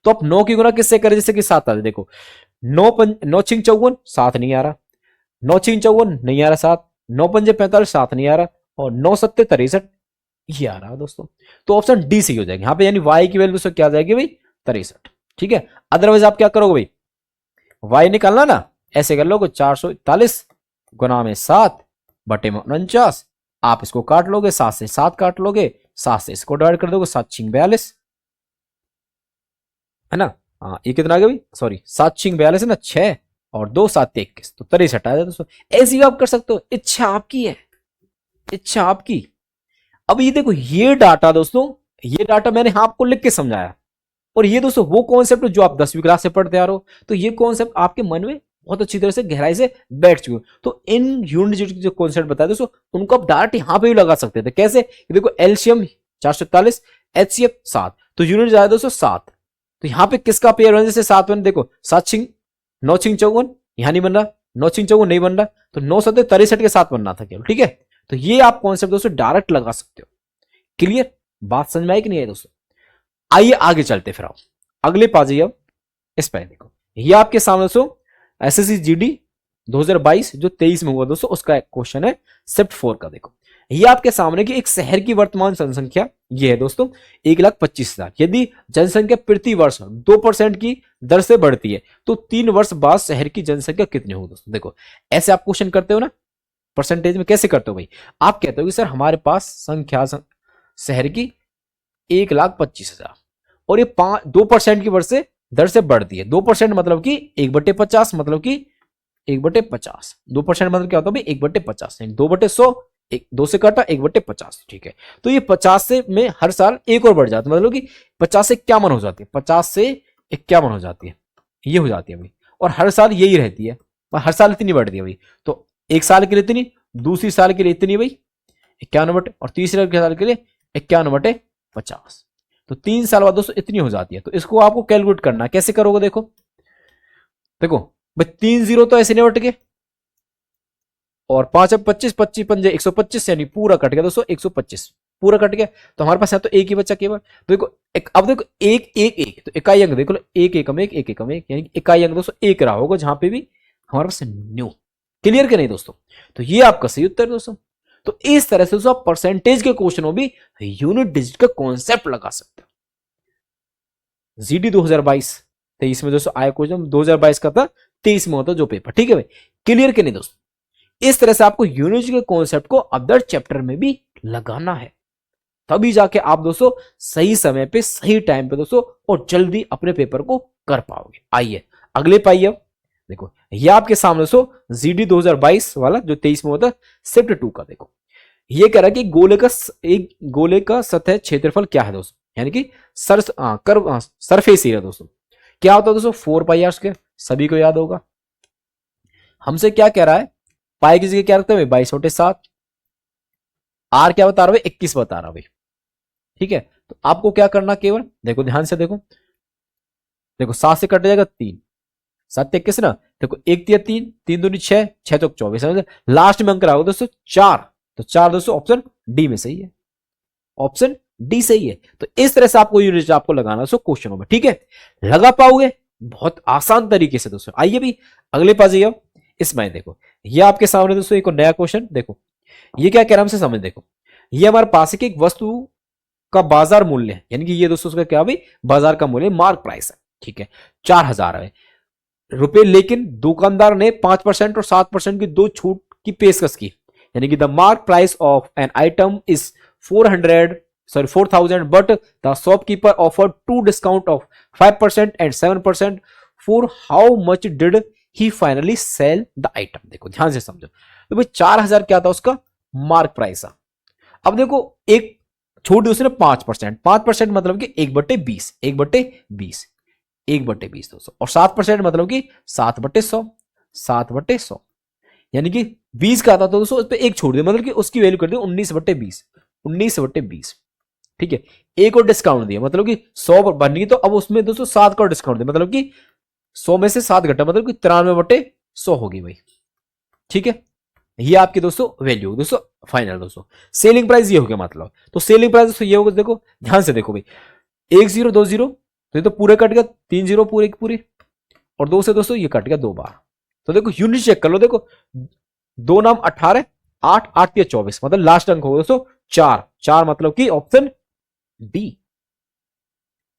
तो आप 9 की गुना किससे करें, जैसे कि 7 आ जाए, देखो 9 छिंग 54 7 नहीं आ रहा, 9 छिंग 54 नहीं आ रहा 7, 9 पंजे 45 7 नहीं आ रहा, और 9 सत्ते 63 ये आ रहा दोस्तों। तो ऑप्शन डी सही हो जाएगा यहाँ पे, यानी वाई की वैल्यू से क्या आ जाएगी भाई 63, ठीक है। अदरवाइज आप क्या करोगे भाई, वाई निकालना ना, ऐसे कर लोगे 441 गुना में 7 बटे में 49, आप इसको काट लोगे, 7 से 7 काट लोगे, 7 से इसको डिवाइड कर दोगे, 7 छिंग 42 है ना, हाँ ये कितना आ गया भाई, सॉरी 7 छिंग 42 है ना, 6 और 2 7 21, तो 63 आ जाए दोस्तों। ऐसे भी आप कर सकते हो, इच्छा आपकी है, इच्छा आपकी। अब ये देखो ये डाटा दोस्तों, ये डाटा मैंने आपको लिख के समझाया, और ये दोस्तों वो कॉन्सेप्ट जो आप 10वीं क्लास से पढ़ते आ रहे हो, तो ये कॉन्सेप्ट आपके मन में बहुत अच्छी तरह से गहराई से बैठ चुके हो। तो इन यूनिट जो कॉन्सेप्ट बताए दोस्तों, उनको आप डायरेक्ट यहां पे भी लगा सकते थे, कैसे, देखो एलसीएम 441 एचसीएफ 7, तो यूनिट जाए दोस्तों 7, तो यहां पे किसका पेयर बन, जैसे 7 बन, देखो 7 छिंग 9 छिंग 54 यहां नहीं बन रहा, 9 छिंग 54 नहीं बन रहा, तो 9 सत्ते 63 के साथ बनना था केवल, ठीक है। तो ये आप कॉन्सेप्ट दोस्तों डायरेक्ट लगा सकते हो। क्लियर, बात समझ में आई कि नहीं आई दोस्तों। आइए आगे चलते फिर, आप अगले पा जाइए। अब इस पर देखो, ये आपके सामने दोस्तों एसएससी जीडी 2022 जो 23 में हुआ दोस्तों, उसका एक क्वेश्चन है शिफ्ट 4 का। देखो ये आपके सामने की एक शहर की वर्तमान जनसंख्या ये है दोस्तों 1,25,000, यदि जनसंख्या प्रति वर्ष 2% की दर से बढ़ती है तो 3 वर्ष बाद शहर की जनसंख्या कितनी होगी दोस्तों। देखो ऐसे आप क्वेश्चन करते हो ना, परसेंटेज में कैसे करते हो भाई, आप कहते हो कि सर हमारे पास संख्या शहर की 1,25,000 और ये 2% की दर से बढ़ती है, 2% मतलब कि 1/50, मतलब कि 1/50, 2% मतलब क्या होता है 1/50, 2/100, 2 से काटा 1/50, ठीक है। तो ये 50 से में हर साल एक और बढ़ जाता है, मतलब कि 50 से 51 हो जाती है, 50 से 51 हो जाती है, ये हो जाती है भाई, और हर साल यही रहती है, हर साल इतनी बढ़ती है भाई। तो एक साल के लिए इतनी, दूसरी साल के लिए इतनी भाई 51 बटे, और तीसरे साल के लिए 51/50, तो 3 साल बाद दोस्तों इतनी हो जाती है। तो इसको आपको कैलकुलेट करना है, कैसे करोगे, देखो देखो भाई 3 जीरो तो ऐसे नहीं बट गए, और 5 अब 25, 25 पंजे 125, यानी पूरा कट गया दोस्तों 125, पूरा कट गया। तो हमारे पास है तो एक ही बच्चा केवल, तो देखो अब देखो एक एक एक, तो इकाई अंक देखो एक एकम एक, एक एकम एक, यानी इकाई अंक दोस्तों एक रहा होगा जहां पे भी हमारे पास न्यू। क्लियर के नहीं दोस्तों, तो ये आपका सही उत्तर दोस्तों। तो इस तरह से दोस्तों आप परसेंटेज के क्वेश्चनों भी यूनिट डिजिट का कॉन्सेप्ट लगा सकते हो। जीडी 2022-23 में दोस्तों आया क्वेश्चन, 2022 का था 23 में होता जो पेपर, ठीक है भाई। क्लियर के नहीं दोस्तों, इस तरह से आपको यूनिट के कॉन्सेप्ट को अदर चैप्टर में भी लगाना है, तभी जाके आप दोस्तों सही समय पे सही टाइम पे दोस्तों और जल्दी अपने पेपर को कर पाओगे। आइए अगले पाइए। देखो ये आपके सामने दोस्तों जीडी 2022 वाला जो 23 में होता है शिफ्ट 2 का। देखो ये कह रहा है कि एक गोले का सतह क्षेत्रफल क्या है दोस्तों, यानी कि सरफेस एरिया दोस्तों क्या होता है दोस्तों 4 पाई आर स्क्वायर, सभी को याद होगा। हमसे क्या कह रहा है, पाई की जगह क्या रखते हैं 22/7, आर क्या बता रहा है 21 बता रहा है। ठीक है, तो आपको क्या करना केवल देखो ध्यान से देखो, 7 से कट जाएगा 3, 7 21 ना, देखो 1 3 3 3 दूनी 6 6 तो 24, लास्ट में अंक रहा दोस्तों 4, तो 4 दोस्तों ऑप्शन डी में सही है, ऑप्शन डी सही है। तो इस तरह से आपको यूनिट आपको लगाना दोस्तों क्वेश्चनों में। ठीक है, लगा पाओगे बहुत आसान तरीके से दोस्तों। आइए भी अगले पास जाइए। इसमें देखो ये आपके सामने दोस्तों एक नया क्वेश्चन, देखो ये क्या कह रहा है हमसे समझ। देखो ये हमारे पास है कि एक वस्तु का बाजार मूल्य है, यानी कि ये दोस्तों उसका क्या भाई बाजार का मूल्य मार्क प्राइस है। ठीक है 4000 है रुपए, लेकिन दुकानदार ने 5% और 7% की दो छूट की पेशकश की, यानी कि the mark price of an item is 4000 but the shopkeeper offered 2 discount of 5% and 7%, for how much did he finally sell the item. देखो ध्यान से समझो, तो भाई 4000 क्या था उसका मार्क प्राइस था। अब देखो एक छूट दी उसने 5%, 5% मतलब कि 1/20, 1/20, 1/20 दोस्तों, और 7% मतलब कि 7/100, 7/100, यानी कि 20 का आता तो दोस्तों उस पर एक छोड़ दिया, मतलब कि उसकी वैल्यू कर दी 19/20, 19/20। ठीक है, एक और डिस्काउंट दिया, मतलब कि 100 बननी तो अब उसमें दोस्तों 7 का डिस्काउंट दिया, मतलब कि 100 में से 7 घटा, मतलब कि 93/100 होगी भाई। ठीक है, ये आपकी दोस्तों वैल्यू दोस्तों फाइनल दोस्तों सेलिंग प्राइस ये हो गया मतलब। तो सेलिंग प्राइस दोस्तों ये होगा, देखो ध्यान से देखो भाई 1 0 2 0, तो ये तो पूरे कट गया, 3 0 पूरे की पूरी, और 2 से दोस्तों ये कट गया 2 बार। तो देखो यूनिट चेक कर लो, देखो 2 नाम 18, 8 8 या 24, मतलब लास्ट अंक होगा दोस्तों 4, 4 मतलब कि ऑप्शन बी।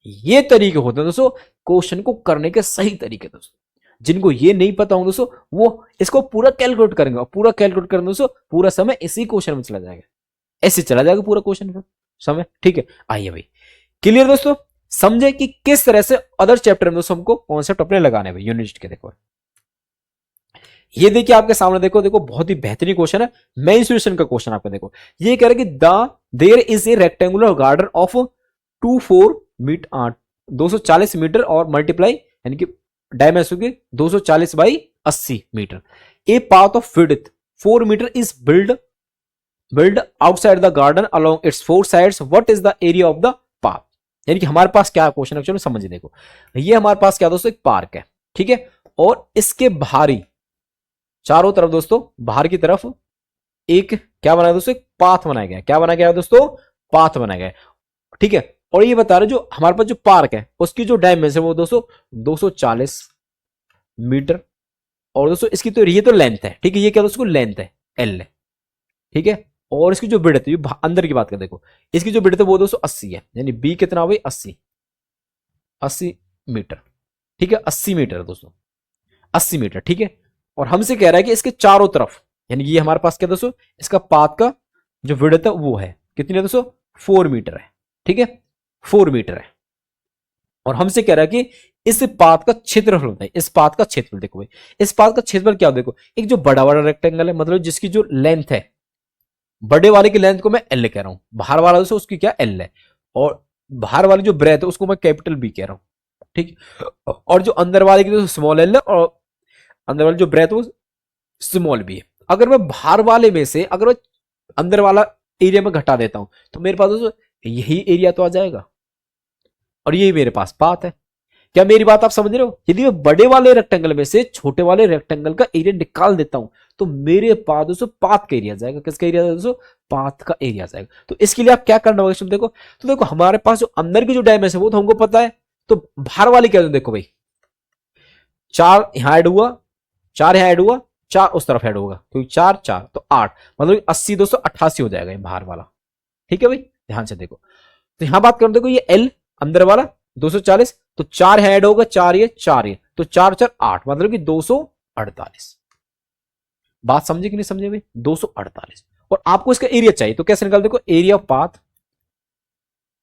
ये तरीके होते हैं दोस्तों क्वेश्चन को करने के सही तरीके दोस्तों। जिनको ये नहीं पता हो दोस्तों वो इसको पूरा कैलकुलेट करेंगे, और पूरा कैलकुलेट करेंगे दोस्तों पूरा समय इसी क्वेश्चन में चला जाएगा, ऐसे चला जाएगा पूरा क्वेश्चन का समय। ठीक है, आइए भाई क्लियर दोस्तों, समझे कि किस तरह से अदर चैप्टर में दोस्तों हमको कॉन्सेप्ट अपने लगाने हैं यूनिट के। देखो ये देखिए आपके सामने, देखो देखो बहुत ही बेहतरीन क्वेश्चन है, मेंस्ट्रुएशन का क्वेश्चन आपको। देखो ये कह रहा है कि there is a rectangular garden of 240 metre और मल्टीप्लाई, यानी कि डायमेंशन के 240/80 metre. A path of width 4 metre is build outside the garden along its 4 sides, what is the area of the path. यानी कि हमारे पास क्या क्वेश्चन है, चलो समझिए। देखो ये हमारे पास क्या दोस्तों एक पार्क है, ठीक है, और इसके बाहरी चारों तरफ दोस्तों बाहर की तरफ एक क्या बनाया दोस्तों एक पाथ बनाया गया। क्या बनाया गया दोस्तों, पाथ बनाया गया। ठीक है, और ये बता रहे जो हमारे पास जो पार्क है उसकी जो डायमेंशन है वो दोस्तों 240 मीटर, और दोस्तों इसकी तो ये तो लेंथ है। ठीक है, ये क्या दोस्तों लेंथ है एल है। ठीक है, और इसकी जो विड्थ है अंदर की बात करें, देखो इसकी जो विड्थ है वो दोस्तों 80 है, यानी बी कितना हुआ 80 मीटर। ठीक है, 80 मीटर है दोस्तों, 80 मीटर। ठीक है, और हमसे कह रहा है कि इसके चारों तरफ, यानी ये हमारे पास क्या दोस्तों इसका पाथ का जो विड्थ है वो है कितनी है दोस्तों 4 मीटर है। ठीक है, 4 मीटर है, और हमसे कह रहा है कि इस पाथ का क्षेत्रफल होता है, इस पाथ का क्षेत्रफल। देखो भाई इस पाथ का क्षेत्रफल क्या, देखो एक जो बड़ा बड़ा रेक्टेंगल है, मतलब जिसकी जो लेंथ है, बड़े वाले की लेंथ को मैं एल कह रहा हूं, बाहर वाला दोस्तों उसकी क्या एल है, और बाहर वाली जो ब्रेथ है उसको मैं कैपिटल बी कह रहा हूं। ठीक, और जो अंदर वाले की स्मॉल एल है, और अंदर वाली जो ब्रेथ वो स्मॉल बी है। अगर मैं बाहर वाले में से अगर मैं अंदर वाला एरिया में घटा देता हूं तो मेरे पास दोस्तों यही एरिया तो आ जाएगा, और यही मेरे पास पाथ है। क्या मेरी बात आप समझ रहे हो? यदि मैं बड़े वाले रेक्टेंगल में से छोटे वाले रेक्टेंगल का एरिया निकाल देता हूं तो मेरे पास दोस्तों पाथ का एरिया जाएगा। किसका एरिया दोस्तों, पाथ का एरिया जाएगा। तो इसके लिए आप क्या करना होगा, देखो तो देखो हमारे पास जो अंदर की जो डायमेंशन वो तो हमको पता है, तो बाहर वाली क्या, देखो भाई 4 यहां ऐड हुआ, 4 यहां ऐड हुआ, 4 उस तरफ ऐड होगा, क्योंकि 4 4 तो 8, मतलब 80 288 हो जाएगा ये बाहर वाला। ठीक है भाई, ध्यान से देखो, तो यहां बात करो, देखो ये एल अंदर वाला 240, तो 4 यहां ऐड होगा, 4 ये 4 ये, तो 4 4 8, मतलब कि 248। बात समझे कि नहीं समझे भाई? 248। और आपको इसका एरिया चाहिए तो कैसे निकाल, देखो area of path,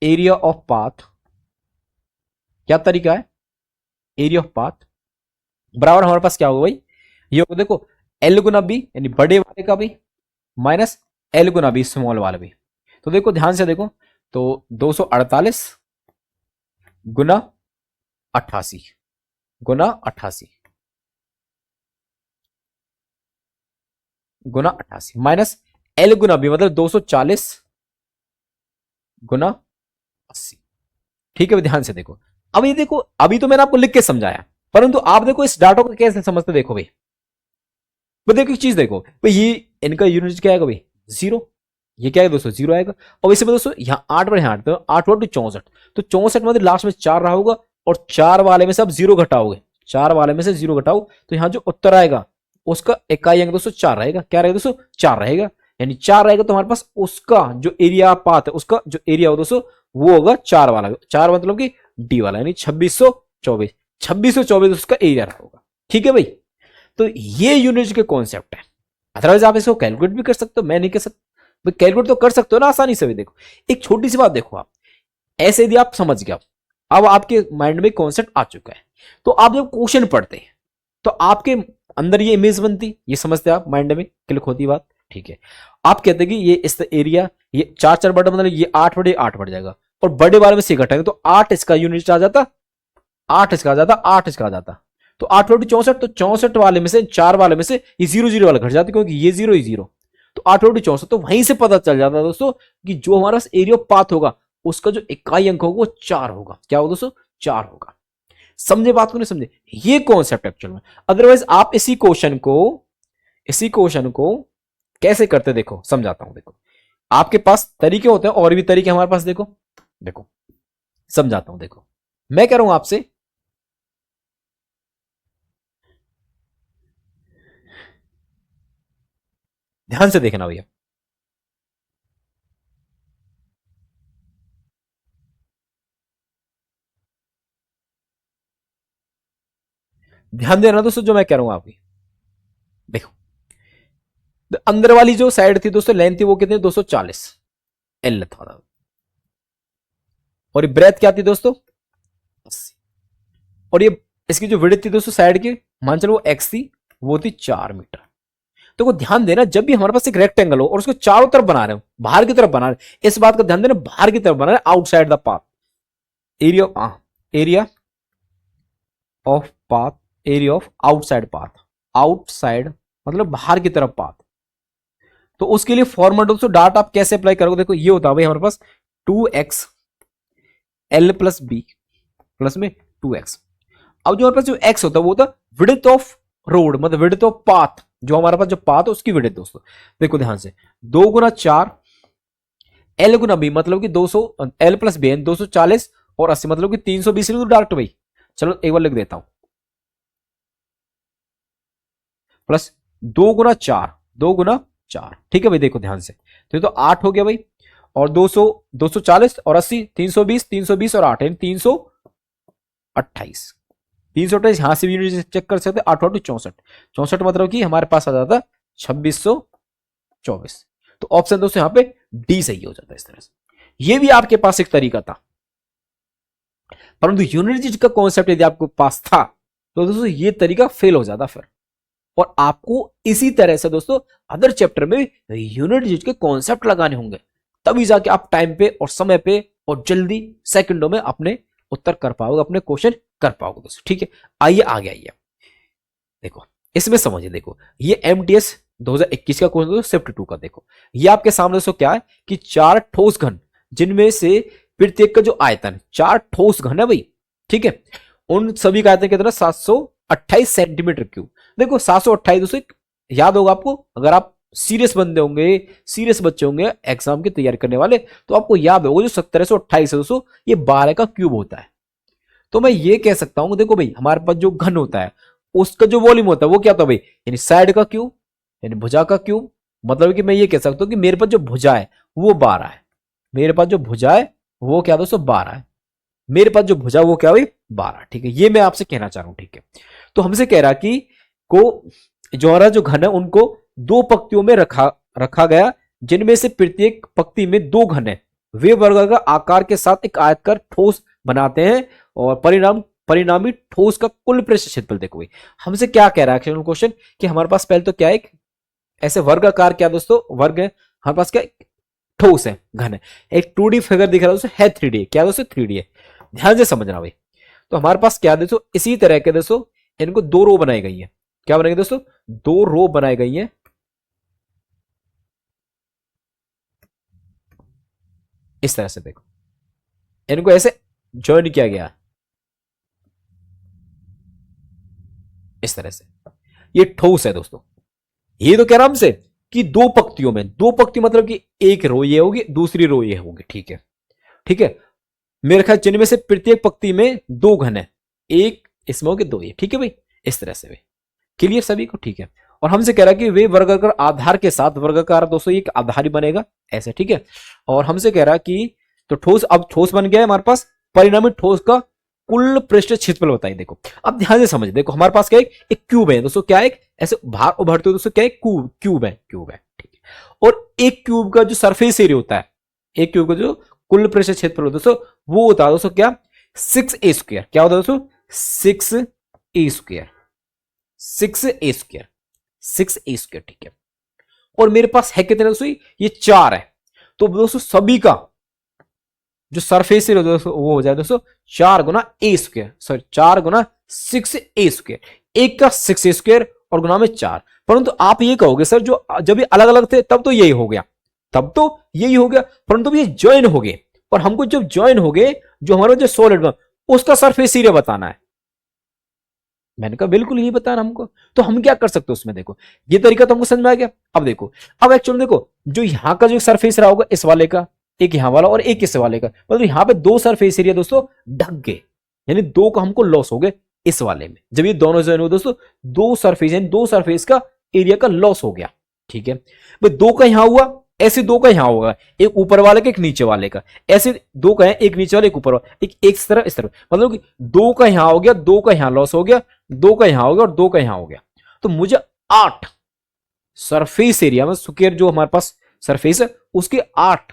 area of path क्या तरीका है, एरिया ऑफ पाथ बराबर हमारे पास क्या होगा भाई, ये होगा देखो एल गुना बी यानी बड़े वाले का भी माइनस एल गुना बी स्मॉल वाला भी। तो देखो ध्यान से देखो, तो 248 गुना 88 गुना 88 गुना 88 माइनस एल गुना बी मतलब 240 गुना 80। ठीक है भाई, ध्यान से देखो। अब ये देखो, अभी तो मैंने आपको लिख के समझाया, परंतु आप देखो इस डाटा को कैसे समझते, देखो भाई। तो देखो एक चीज देखो भाई, ये इनका यूनिट क्या आएगा भाई, 0। ये क्या है दोस्तों, 0 आएगा। और इसे दोस्तों यहाँ 8 पर यहाँ तो 8 4 64, तो 64 मतलब लास्ट में 4 रहा होगा, और 4 वाले में से आप 0 घटाओगे, 4 वाले में से 0 घटाओ तो यहाँ जो उत्तर आएगा उसका इकाई अंक दोस्तों 4 रहेगा। क्या रहेगा दोस्तों, 4 रहेगा। यानी 4 रहेगा तो हमारे पास उसका जो एरिया पाथ है, उसका जो एरिया हो दोस्तों वो होगा 4 वाला, 4 मतलब कि डी वाला, यानी 2624, 2624 उसका एरिया होगा। ठीक है भाई, तो ये यूनिट के कॉन्सेप्ट है। अदरवाइज आप इसको कैलकुलेट भी कर सकते हो, मैं नहीं कर सकता भाई, कैलकुलेट तो कर सकते हो ना आसानी से भी। देखो एक छोटी सी बात देखो, आप ऐसे यदि आप समझ गए, अब आपके माइंड में कॉन्सेप्ट आ चुका है, तो आप जब क्वेश्चन पढ़ते हैं तो आपके अंदर ये इमेज बनती, ये समझते आप, माइंड में क्लिक होती बात। ठीक है, आप कहते हैं कि ये इस एरिया, ये 4 4 बटा मतलब ये 8 बटे 8 बढ़ जाएगा, और बड़े वाले में से घटाएंगे तो 8 इसका यूनिट आ जाता, 8 इसका आ जाता, 8 इसका आ जाता, तो 8 बटे 64, तो 64 वाले में से 4 वाले में से ये 0 0 वाला घट जाता, क्योंकि ये 0 ही 0, तो 8 बटे 64। तो वहीं से पता चल जाता दोस्तों कि जो हमारा एरिया ऑफ पाथ होगा उसका जो इकाई अंक होगा वो 4 होगा। क्या होगा दोस्तों, 4 होगा। समझे बात को, नहीं समझे, ये कॉन्सेप्ट एक्चुअल में। अदरवाइज आप इसी क्वेश्चन को कैसे करते, देखो समझाता हूं। देखो आपके पास तरीके होते हैं, और भी तरीके हमारे पास, देखो देखो समझाता हूं। देखो मैं कह रहा हूं आपसे, ध्यान से देखना भैया, ध्यान देना दोस्तों जो मैं कह रहा हूं आपकी। देखो अंदर वाली जो साइड थी दोस्तों, लेंथ थी वो कितनी, 240 एल था, और ये ब्रेथ क्या थी दोस्तों, 80। और ये इसकी जो विड्थ थी दोस्तों साइड की, मान चलो वो एक्स थी, वो थी 4 मीटर। तो को ध्यान देना, जब भी हमारे पास एक रेक्टेंगल हो और उसको चारों तरफ बना रहे हो, बाहर की तरफ बना रहे हो, इस बात का ध्यान देना, बाहर की तरफ बना रहे हैं, outside the path, area of path, area of outside path, outside मतलब बाहर की तरफ पाथ। तो उसके लिए फॉर्मूला दोस्तों डाट आप कैसे अप्लाई करोगे, देखो ये होता है भाई हमारे पास 2x L plus B plus में 2x। अब जो हमारे पास जो x होता है वो होता है विड्थ ऑफ रोड, मतलब विड्थ ऑफ पाथ, जो हमारे पास जो पाथ है उसकी विड्थ दोस्तों। देखो ध्यान से, 2 गुना 4 एल गुना बी मतलब कि 200, एल प्लस बी 240 और 80 मतलब कि 320 तो डायरेक्ट भाई। चलो एक बार लिख देता हूं, प्लस 2 गुना 4, 2 गुना 4। ठीक है भाई, देखो ध्यान से, तो ये तो 8 हो गया भाई, और 200 240 और 80 320, 320 और 8 328, 328 यहां से भी चेक कर सकते, 8 8 64, 64 मतलब कि हमारे पास आ जाता 2624। तो ऑप्शन दोस्तों यहां पे डी सही हो जाता है। इस तरह से ये भी आपके पास एक तरीका था, परंतु यूनिट का कॉन्सेप्ट यदि आपके पास था तो दोस्तों ये तरीका फेल हो जाता फिर। और आपको इसी तरह से दोस्तों अदर चैप्टर में यूनिट के कॉन्सेप्ट लगाने होंगे, तभी जाके आप टाइम पे और समय पे और जल्दी सेकंडों में अपने उत्तर कर पाओगे, अपने क्वेश्चन कर पाओगे दोस्तों। ठीक है, आइए आगे आइए, देखो इसमें समझिए। देखो ये एमटीएस 2021 का क्वेश्चन शिफ्ट 2 का, देखो ये आपके सामने दोस्तों क्या है कि 4 ठोस घन, जिनमें से प्रत्येक का जो आयतन 4 ठोस घन है भाई। ठीक है, उन सभी का आयतन कितना, 728 सेंटीमीटर क्यूब। देखो 728 दोस्तों याद होगा आपको, अगर आप सीरियस बंदे होंगे, सीरियस बच्चे होंगे एग्जाम की तैयारी करने वाले, तो आपको याद होगा जो 1728 है दोस्तों, ये 12 का क्यूब होता है। तो मैं ये कह सकता हूं, देखो भाई हमारे पास जो घन होता है उसका जो वॉल्यूम होता है वो क्या होता है भाई, यानी साइड का क्यूब, यानी भुजा का क्यूब। मतलब कि मैं ये कह सकता हूं कि मेरे पास जो भुजा है वो 12 है, मेरे पास जो भुजा है वो क्या दोस्तों 12 है, मेरे पास जो भुजा वो क्या हुई 12। ठीक है, ये मैं आपसे कहना चाह रहा हूं। ठीक है, तो हमसे कह रहा कि को जो हमारा जो घन है उनको दो पंक्तियों में रखा रखा गया जिनमें से प्रत्येक पंक्ति में दो घन है, वे वर्गाकार आकार के साथ एक आयताकार ठोस बनाते हैं और परिणामी ठोस का कुल पृष्ठ क्षेत्रफल। देखो भाई हमसे क्या कह रहा है क्वेश्चन कि हमारे पास पहले तो क्या है, एक ऐसे वर्गाकार क्या दोस्तों वर्ग है, हमारे पास क्या ठोस है, घन है, एक 2D फिगर दिख रहा है दोस्तों है 3D, क्या दोस्तों 3D है, ध्यान से समझना भाई। तो हमारे पास क्या दोस्तों इसी तरह के दोस्तों इनको दो रो बनाई गई है, क्या बनाई गई दोस्तों, दो रो बनाई गई है, इस तरह से देखो इनको ऐसे ज्वाइन किया गया इस तरह से, ये ठोस है दोस्तों। ये तो कह रहा हमसे कि दो पंक्तियों में, दो पंक्ति मतलब कि एक रो ये होगी दूसरी रो ये होगी, ठीक है ठीक है, मेरे ख्याल जिनमें से प्रत्येक पंक्ति में दो घन है, एक इसमें होगी दो ये, ठीक है भाई, इस तरह से भाई क्लियर सभी को, ठीक है। और हमसे कह रहा है कि वे वर्गाकार आधार के साथ, वर्गाकार दोस्तों एक आधार ही बनेगा ऐसे, ठीक है। और हमसे कह रहा है कि तो ठोस, अब ठोस बन गया है हमारे पास, परिणामी ठोस का कुल पृष्ठ क्षेत्रफल बताइए। देखो अब ध्यान से समझ, देखो हमारे पास क्या है, एक क्यूब है दोस्तों, क्या है ऐसे बाहर उभरते हो दोस्तों, क्या है क्यूब है, क्यूब है, ठीक है। और एक क्यूब का जो सरफेस एरिया होता है, एक क्यूब का जो कुल पृष्ठ क्षेत्रफल होता है दोस्तों, वो होता है दोस्तों क्या 6a², क्या होता है दोस्तों 6a², 6a², ठीक है। और मेरे पास है कितने दोस्तों, ये 4 है, तो दोस्तों सभी का जो सरफेस एरिया दोस्तों वो हो जाए दोस्तों 4 गुना a², सॉरी 4 गुना 6a², एक का 6a² और गुना में 4। परंतु आप ये कहोगे सर जो जब ये अलग अलग थे तब तो यही हो गया, तब तो यही हो गया, परंतु ये ज्वाइन हो गए, और हमको जब ज्वाइन हो गए जो हमारा जो सॉलिड में उसका सरफेस एरिया बताना है। मैंने कहा बिल्कुल यही बताना हमको, तो हम क्या कर सकते हैं उसमें, देखो ये तरीका तो हमको समझ में आ गया। अब देखो, अब एक्चुअली देखो जो यहां का जो सरफेस रहा होगा इस वाले का, एक यहां वाला और एक इस वाले का, मतलब यहां पे दो सरफेस एरिया दोस्तों ढक गए, यानी दो का हमको लॉस हो गए इस वाले में, जब ये दोनों ज्वाइन हुए दोस्तों दो सरफेस, यानी दो सरफेस का एरिया का लॉस हो गया, ठीक है भाई। दो का यहां हुआ, ऐसे दो का यहां होगा, एक ऊपर वाले का एक नीचे वाले का, ऐसे दो का है, एक नीचे वाला एक ऊपर वाला, एक इस तरफ इस तरफ, मतलब कि दो का यहां हो गया, दो का यहां लॉस हो गया, दो का यहां हो गया और दो का यहां हो गया। तो मुझे 8 सरफेस एरिया में स्क्वायर जो हमारे पास सरफेस है उसके 8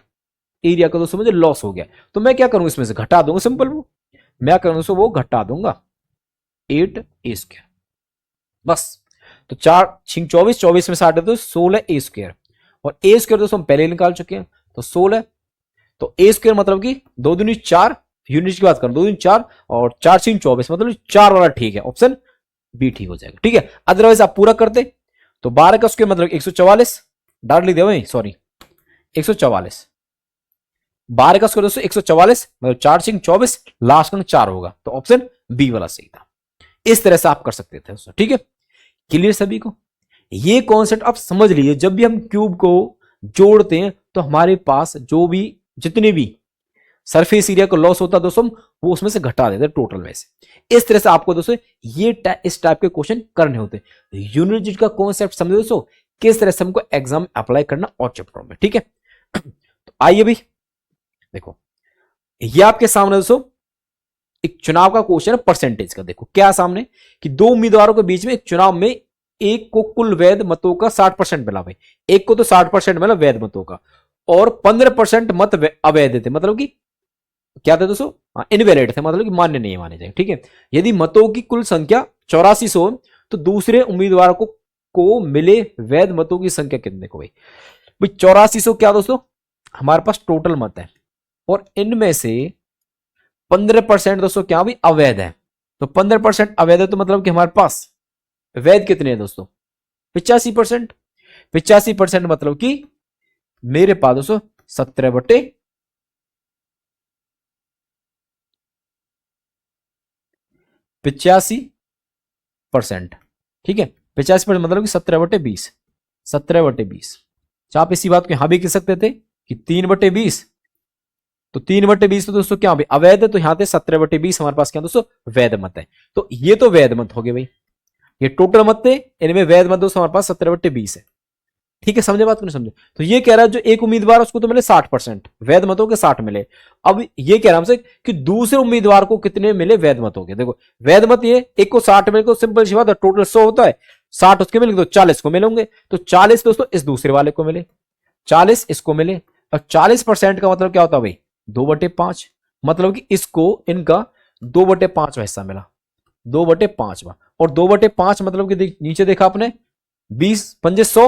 एरिया का दोस्तों मुझे लॉस हो गया, तो मैं क्या करूंगा इसमें से घटा दूंगा, सिंपल वो मैं करूंगा दोस्तों वो घटा दूंगा 8a², बस। तो 4 6 24, 24 में 60 तो 16a², और a² दोस्तों हम पहले निकाल चुके हैं, तो 16, तो a² मतलब कि 2 दूनी 4, यूनिट की बात करूं 2 दूनी 4 और 4 6 24, मतलब 4 वाला ठीक है, ऑप्शन बी ठीक हो जाएगा, ठीक है। अदरवाइज आप पूरा करते तो 12 का स्क्वायर मतलब 144, डाट लिख दिया सॉरी 144, 12 का स्क्वायर दोस्तों 144, मतलब 4 6 24, लास्ट का 4 होगा, तो ऑप्शन बी वाला सही था। इस तरह से आप कर सकते थे दोस्तों, ठीक है। क्लियर सभी को, ये कॉन्सेप्ट आप समझ लीजिए, जब भी हम क्यूब को जोड़ते हैं तो हमारे पास जो भी जितने भी सरफेस एरिया का लॉस होता है दोस्तों वो उसमें से घटा देते हैं टोटल में से। इस तरह से आपको दोस्तों ये इस टाइप के क्वेश्चन करने होते हैं। यूनिट डिजिट का कॉन्सेप्ट समझे दोस्तों, किस तरह से हमको एग्जाम अप्लाई करना और चैप्टर में, ठीक है। तो आइए भी देखो, ये आपके सामने दोस्तों एक चुनाव का क्वेश्चन है परसेंटेज का। देखो क्या सामने कि दो उम्मीदवारों के बीच में एक चुनाव में एक को कुल वैध मतों का 60% मिला भाई, एक को तो 60% मिला वैध मतों का, और 15% मत अवैध थे, मतलब कि क्या थे दोस्तों इनवैलिड थे, मतलब कि मान्य नहीं माने जाए, ठीक है। यदि मतों की कुल संख्या 8400 तो दूसरे उम्मीदवार को मिले वैध मतों की संख्या कितने, देखो भाई 8400 क्या दोस्तों हमारे पास टोटल मत है, और इनमें से 15% दोस्तों क्या भी अवैध है, तो 15% अवैध है, तो मतलब कि हमारे पास वैध कितने हैं दोस्तों 85%, 85% मतलब कि मेरे पास दोस्तों 17/85%, ठीक है। 85% मतलब कि 17/20, 17/20। आप इसी बात को यहां भी कह सकते थे कि 3/20, तो 3/20 तो दोस्तों क्या अवैध है, तो यहां पे 17/20 हमारे पास क्या दोस्तों वैध मत है, तो ये तो वैध मत हो गए भाई, ये टोटल मत थे, इनमें वैध मत दोस्तों हमारे पास 17/20 है, ठीक है। समझे बात को नहीं समझे, तो ये कह रहा है जो एक उम्मीदवार उसको तो मिले 60%, वैध मतों के 60 मिले। अब ये कह रहा हमसे कि दूसरे उम्मीदवार को कितने मिले वैध मतों के। देखो वैध मत ये एक को 60 मिले, को सिंपल सी बात है टोटल 100 होता है, 60 उसके मिलेंगे तो 40 को मिलेंगे, तो 40 दोस्तों इस दूसरे वाले को मिले, 40 इसको मिले, और 40% का मतलब क्या होता है भाई 2/5, मतलब कि इसको इनका 2/5 हिस्सा मिला, 2/5, और 2/5 मतलब कि नीचे देखा आपने 20 पंजे 100,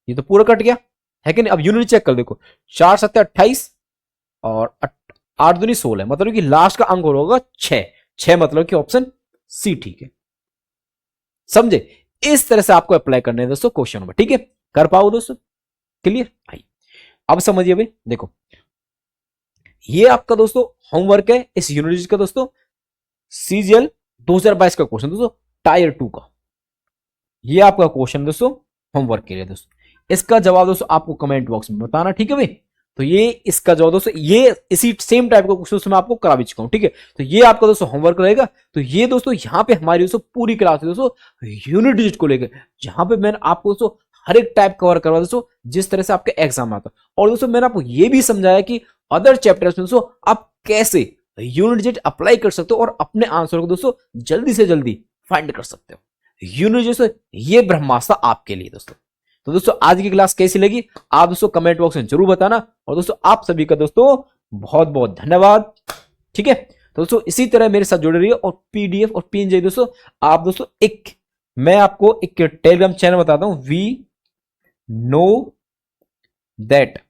ये तो पूरा कट गया है कि नहीं। अब यूनिट चेक कर देखो, 4 7 28 और 8 दूनी 16, मतलब कि लास्ट का अंक होगा 6, 6 मतलब कि ऑप्शन सी ठीक है। समझे, इस तरह से आपको अप्लाई करने हैं दोस्तों क्वेश्चन में, ठीक है, कर पाओ दोस्तों, क्लियर। भाई अब समझिए भाई, देखो ये आपका दोस्तों होमवर्क है इस यूनिट का दोस्तों, सीजीएल 2022 का क्वेश्चन दोस्तों, टायर 2 का, ये आपका क्वेश्चन दोस्तों होमवर्क के लिए दोस्तों। इसका जवाब दोस्तों आपको कमेंट बॉक्स में बताना, ठीक है भाई। तो ये इसका जवाब दोस्तों, ये इसी सेम टाइप का क्वेश्चन मैं आपको करा भी चुका हूं, ठीक है। तो ये आपका दोस्तों होमवर्क रहेगा। तो ये दोस्तों यहाँ पे हमारी दोस्तों पूरी क्लास है दोस्तों यूनिट डिजिट को लेकर, जहां पे मैंने आपको दोस्तों हर एक टाइप कवर करवा दोस्तों, जिस तरह से आपके एग्जाम आता। और दोस्तों मैंने आपको ये भी समझाया कि अदर चैप्टर्स में दोस्तों आप कैसे यूनिट डिजिट अप्लाई कर सकते हो और अपने आंसर को दोस्तों जल्दी से जल्दी फाइंड कर सकते हो। यूनिट जैसे ये ब्रह्मास्त्र आपके लिए दोस्तों। तो दोस्तों आज की क्लास कैसी लगी आप दोस्तों कमेंट बॉक्स में जरूर बताना, और दोस्तों आप सभी का दोस्तों बहुत बहुत धन्यवाद, ठीक है। तो दोस्तों इसी तरह मेरे साथ जुड़े रहिए, और पीडीएफ और पीएनजी दोस्तों आप दोस्तों मैं आपको एक टेलीग्राम चैनल बताता हूं, वी नो दैट,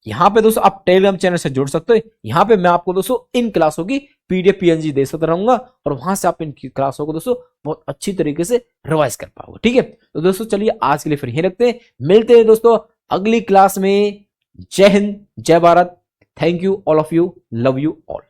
यहां पे दोस्तों आप टेलीग्राम चैनल से जुड़ सकते हो। यहां पे मैं आपको दोस्तों इन क्लासों की पीडीएफ पीएनजी दे सकता रहूंगा, और वहां से आप इन क्लासों को दोस्तों बहुत अच्छी तरीके से रिवाइज कर पाओगे, ठीक है। तो दोस्तों चलिए आज के लिए फिर यहीं रखते हैं, मिलते हैं दोस्तों अगली क्लास में। जय हिंद, जय Bharat, thank you all of you, love you all.